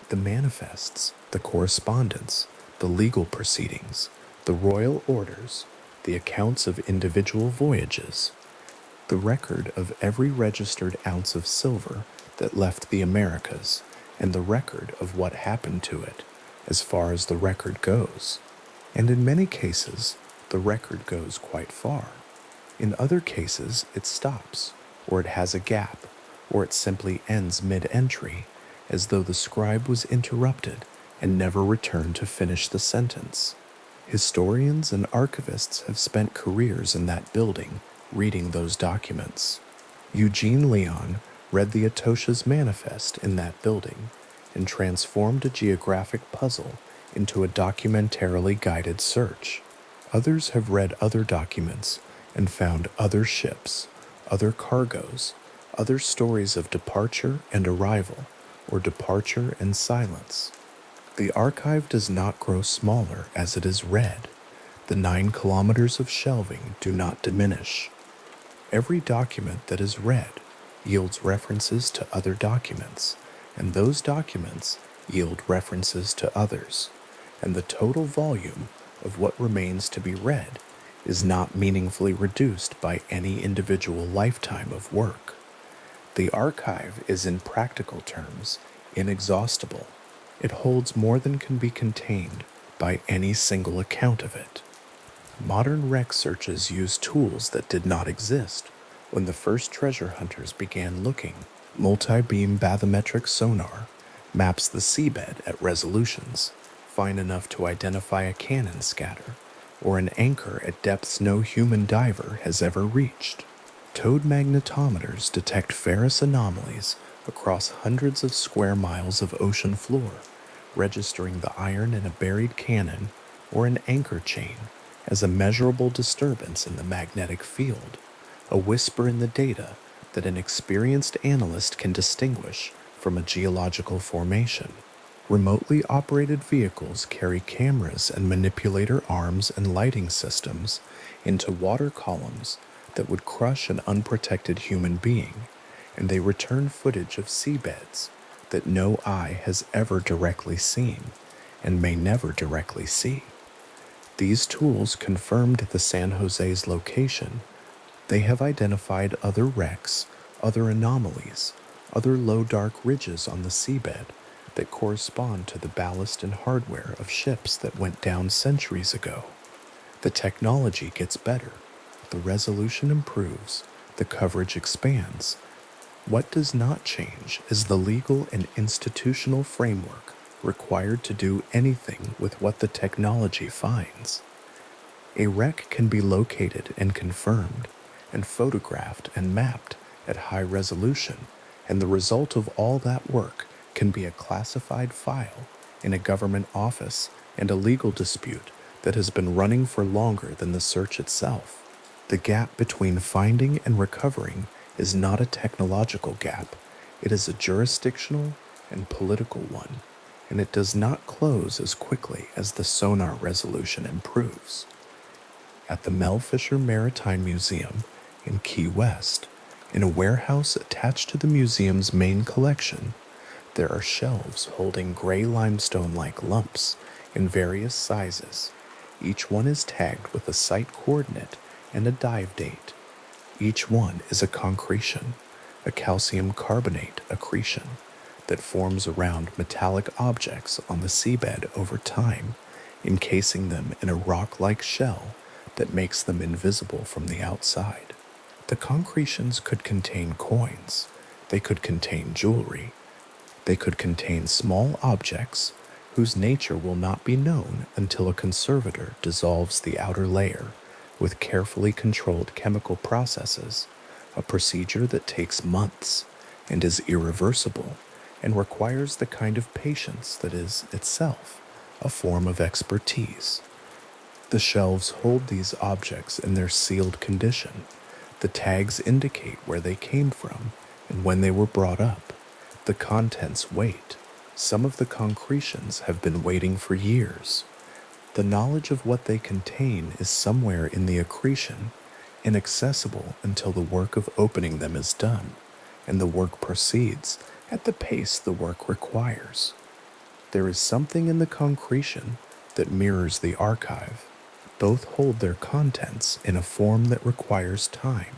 the manifests, the correspondence, the legal proceedings, the royal orders, the accounts of individual voyages, the record of every registered ounce of silver that left the Americas, and the record of what happened to it, as far as the record goes. And in many cases, the record goes quite far. In other cases, it stops, or it has a gap, or it simply ends mid-entry, as though the scribe was interrupted and never returned to finish the sentence. Historians and archivists have spent careers in that building reading those documents. Eugene Leon read the Atosha's manifest in that building and transformed a geographic puzzle into a documentarily guided search. Others have read other documents and found other ships, other cargoes, other stories of departure and arrival, or departure and silence. The archive does not grow smaller as it is read. The 9 kilometers of shelving do not diminish. Every document that is read yields references to other documents, and those documents yield references to others, and the total volume of what remains to be read is not meaningfully reduced by any individual lifetime of work. The archive is, in practical terms, inexhaustible. It holds more than can be contained by any single account of it. Modern wreck searches use tools that did not exist when the first treasure hunters began looking. Multi-beam bathymetric sonar maps the seabed at resolutions fine enough to identify a cannon scatter or an anchor at depths no human diver has ever reached. Towed magnetometers detect ferrous anomalies across hundreds of square miles of ocean floor, registering the iron in a buried cannon or an anchor chain as a measurable disturbance in the magnetic field, a whisper in the data that an experienced analyst can distinguish from a geological formation. Remotely operated vehicles carry cameras and manipulator arms and lighting systems into water columns that would crush an unprotected human being, and they return footage of seabeds that no eye has ever directly seen and may never directly see. These tools confirmed the San Jose's location. They have identified other wrecks, other anomalies, other low dark ridges on the seabed that correspond to the ballast and hardware of ships that went down centuries ago. The technology gets better, the resolution improves, the coverage expands. What does not change is the legal and institutional framework required to do anything with what the technology finds. A wreck can be located and confirmed, and photographed and mapped at high resolution, and the result of all that work can be a classified file in a government office and a legal dispute that has been running for longer than the search itself. The gap between finding and recovering is not a technological gap, it is a jurisdictional and political one, and it does not close as quickly as the sonar resolution improves. At the Mel Fisher Maritime Museum in Key West, in a warehouse attached to the museum's main collection, there are shelves holding gray limestone-like lumps in various sizes. Each one is tagged with a site coordinate and a dive date. Each one is a concretion, a calcium carbonate accretion, that forms around metallic objects on the seabed over time, encasing them in a rock-like shell that makes them invisible from the outside. The concretions could contain coins, they could contain jewelry, they could contain small objects whose nature will not be known until a conservator dissolves the outer layer with carefully controlled chemical processes, a procedure that takes months and is irreversible and requires the kind of patience that is itself a form of expertise. The shelves hold these objects in their sealed condition. The tags indicate where they came from and when they were brought up. The contents wait. Some of the concretions have been waiting for years. The knowledge of what they contain is somewhere in the accretion, inaccessible until the work of opening them is done, and the work proceeds at the pace the work requires. There is something in the concretion that mirrors the archive. Both hold their contents in a form that requires time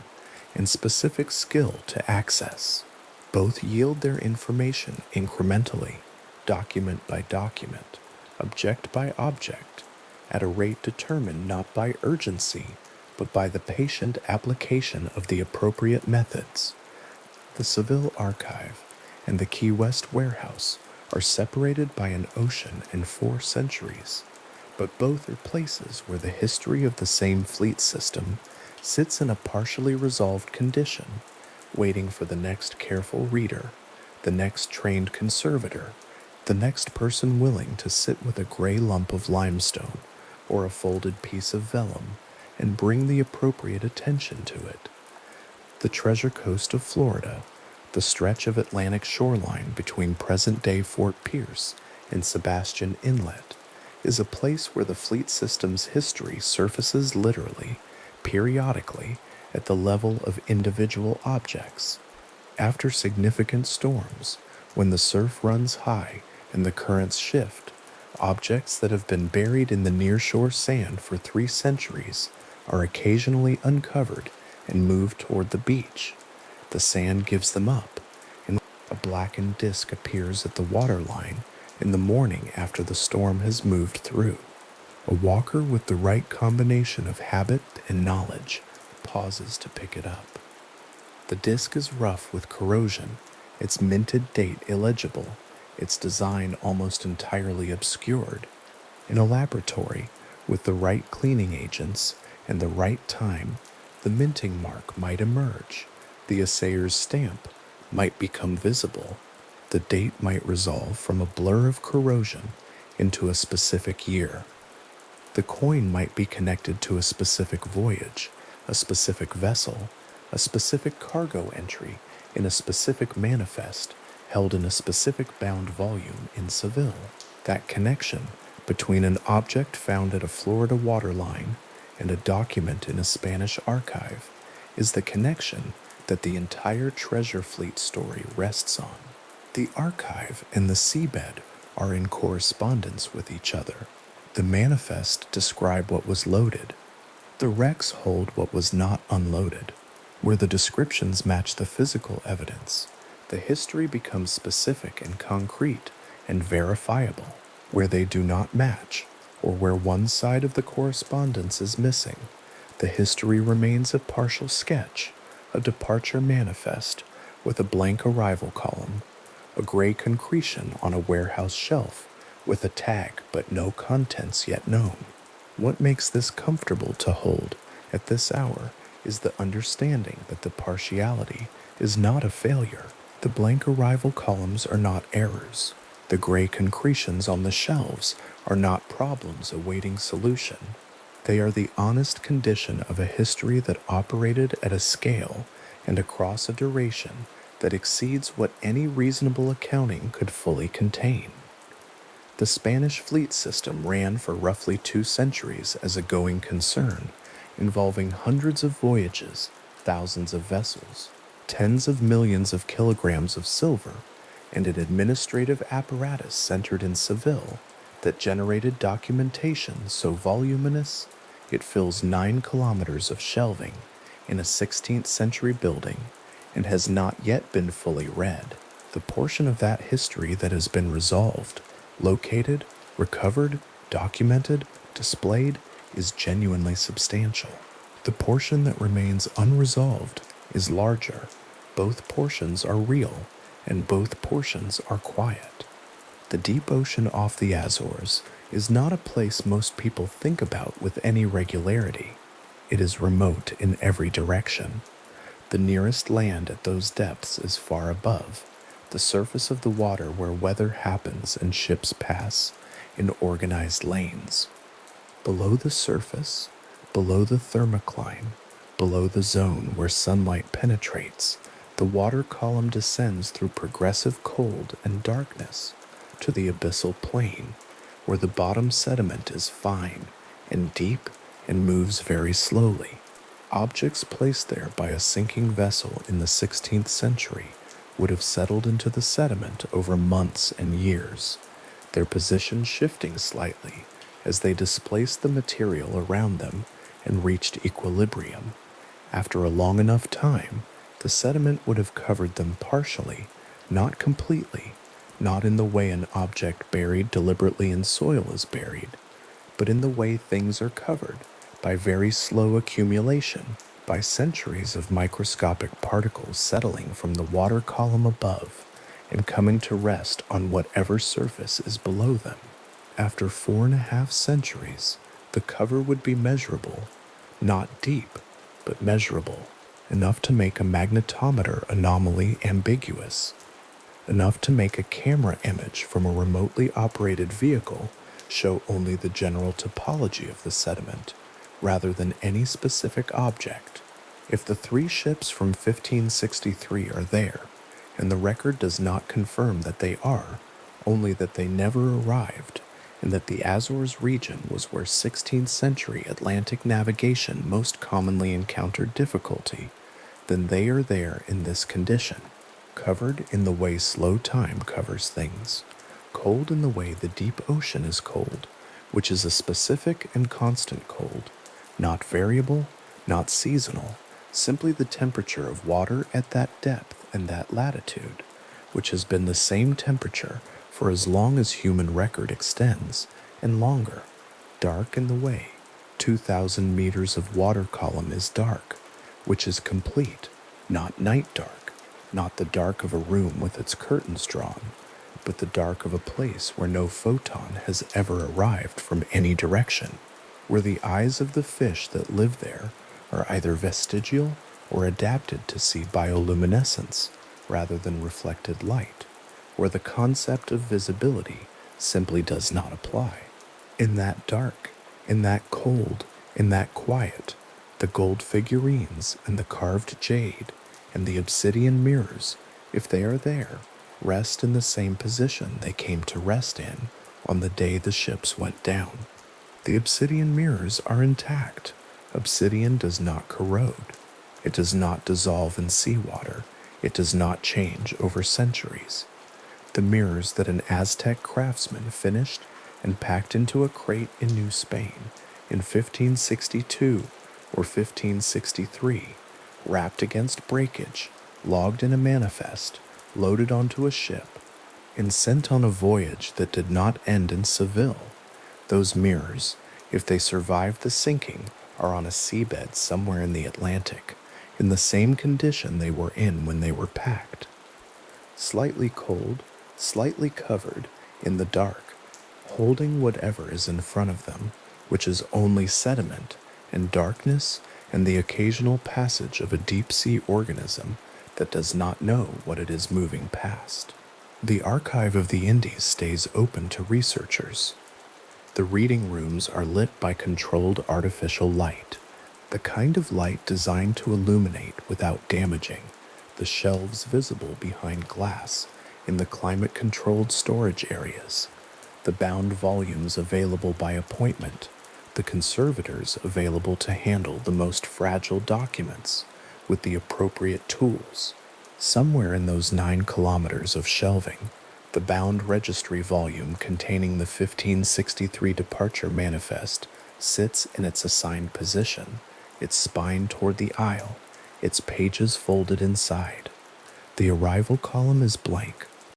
and specific skill to access. Both yield their information incrementally, document by document, object by object, at a rate determined not by urgency, but by the patient application of the appropriate methods. The Seville Archive and the Key West Warehouse are separated by an ocean and 4 centuries, but both are places where the history of the same fleet system sits in a partially resolved condition, waiting for the next careful reader, the next trained conservator, the next person willing to sit with a gray lump of limestone or a folded piece of vellum and bring the appropriate attention to it. The Treasure Coast of Florida, the stretch of Atlantic shoreline between present-day Fort Pierce and Sebastian Inlet, is a place where the fleet system's history surfaces literally, periodically, at the level of individual objects. After significant storms, when the surf runs high and the currents shift, objects that have been buried in the nearshore sand for 3 centuries are occasionally uncovered and moved toward the beach. The sand gives them up, and a blackened disk appears at the waterline in the morning after the storm has moved through. A walker with the right combination of habit and knowledge pauses to pick it up. The disc is rough with corrosion, its minted date illegible, its design almost entirely obscured. In a laboratory, with the right cleaning agents and the right time, the minting mark might emerge, the assayer's stamp might become visible, the date might resolve from a blur of corrosion into a specific year. The coin might be connected to a specific voyage, a specific vessel, a specific cargo entry in a specific manifest held in a specific bound volume in Seville. That connection between an object found at a Florida waterline and a document in a Spanish archive is the connection that the entire treasure fleet story rests on. The archive and the seabed are in correspondence with each other. The manifest describe what was loaded. The wrecks hold what was not unloaded. Where the descriptions match the physical evidence, the history becomes specific and concrete and verifiable. Where they do not match, or where one side of the correspondence is missing, the history remains a partial sketch, a departure manifest with a blank arrival column, a gray concretion on a warehouse shelf with a tag but no contents yet known. What makes this comfortable to hold at this hour is the understanding that the partiality is not a failure. The blank arrival columns are not errors. The gray concretions on the shelves are not problems awaiting solution. They are the honest condition of a history that operated at a scale and across a duration that exceeds what any reasonable accounting could fully contain. The Spanish fleet system ran for roughly 2 centuries as a going concern, involving hundreds of voyages, thousands of vessels, tens of millions of kilograms of silver, and an administrative apparatus centered in Seville that generated documentation so voluminous it fills 9 kilometers of shelving in a 16th century building and has not yet been fully read. The portion of that history that has been resolved, located, recovered, documented, displayed, is genuinely substantial. The portion that remains unresolved is larger. Both portions are real, and both portions are quiet. The deep ocean off the Azores is not a place most people think about with any regularity. It is remote in every direction. The nearest land at those depths is far above, the surface of the water where weather happens and ships pass in organized lanes. Below the surface, below the thermocline, below the zone where sunlight penetrates, the water column descends through progressive cold and darkness to the abyssal plain, where the bottom sediment is fine and deep and moves very slowly. Objects placed there by a sinking vessel in the 16th century would have settled into the sediment over months and years, their position shifting slightly as they displaced the material around them and reached equilibrium. After a long enough time, the sediment would have covered them partially, not completely, not in the way an object buried deliberately in soil is buried, but in the way things are covered by very slow accumulation, by centuries of microscopic particles settling from the water column above and coming to rest on whatever surface is below them. After 4.5 centuries, the cover would be measurable, not deep, but measurable, enough to make a magnetometer anomaly ambiguous, enough to make a camera image from a remotely operated vehicle show only the general topology of the sediment, rather than any specific object. If the 3 ships from 1563 are there, and the record does not confirm that they are, only that they never arrived, and that the Azores region was where 16th century Atlantic navigation most commonly encountered difficulty, then they are there in this condition, covered in the way slow time covers things, cold in the way the deep ocean is cold, which is a specific and constant cold, not variable, not seasonal, simply the temperature of water at that depth and that latitude, which has been the same temperature for as long as human record extends, and longer. Dark in the way 2,000 meters of water column is dark, which is complete, not night dark, not the dark of a room with its curtains drawn, but the dark of a place where no photon has ever arrived from any direction, where the eyes of the fish that live there are either vestigial or adapted to see bioluminescence rather than reflected light, where the concept of visibility simply does not apply. In that dark, in that cold, in that quiet, The gold figurines and the carved jade and the obsidian mirrors, if they are there, rest in the same position they came to rest in on the day the ships went down. The obsidian mirrors are intact. Obsidian does not corrode. It does not dissolve in seawater. It does not change over centuries. The mirrors that an Aztec craftsman finished and packed into a crate in New Spain in 1562 or 1563, wrapped against breakage, logged in a manifest, loaded onto a ship, and sent on a voyage that did not end in Seville. Those mirrors, if they survived the sinking, are on a seabed somewhere in the Atlantic, in the same condition they were in when they were packed. Slightly cold, slightly covered, in the dark, holding whatever is in front of them, which is only sediment and darkness and the occasional passage of a deep-sea organism that does not know what it is moving past. The Archive of the Indies stays open to researchers. The reading rooms are lit by controlled artificial light, the kind of light designed to illuminate without damaging the shelves visible behind glass in the climate-controlled storage areas, the bound volumes available by appointment, the conservators available to handle the most fragile documents with the appropriate tools. Somewhere in those 9 kilometers of shelving, the bound registry volume containing the 1563 departure manifest sits in its assigned position, its spine toward the aisle, its pages folded inside. The arrival column is blank,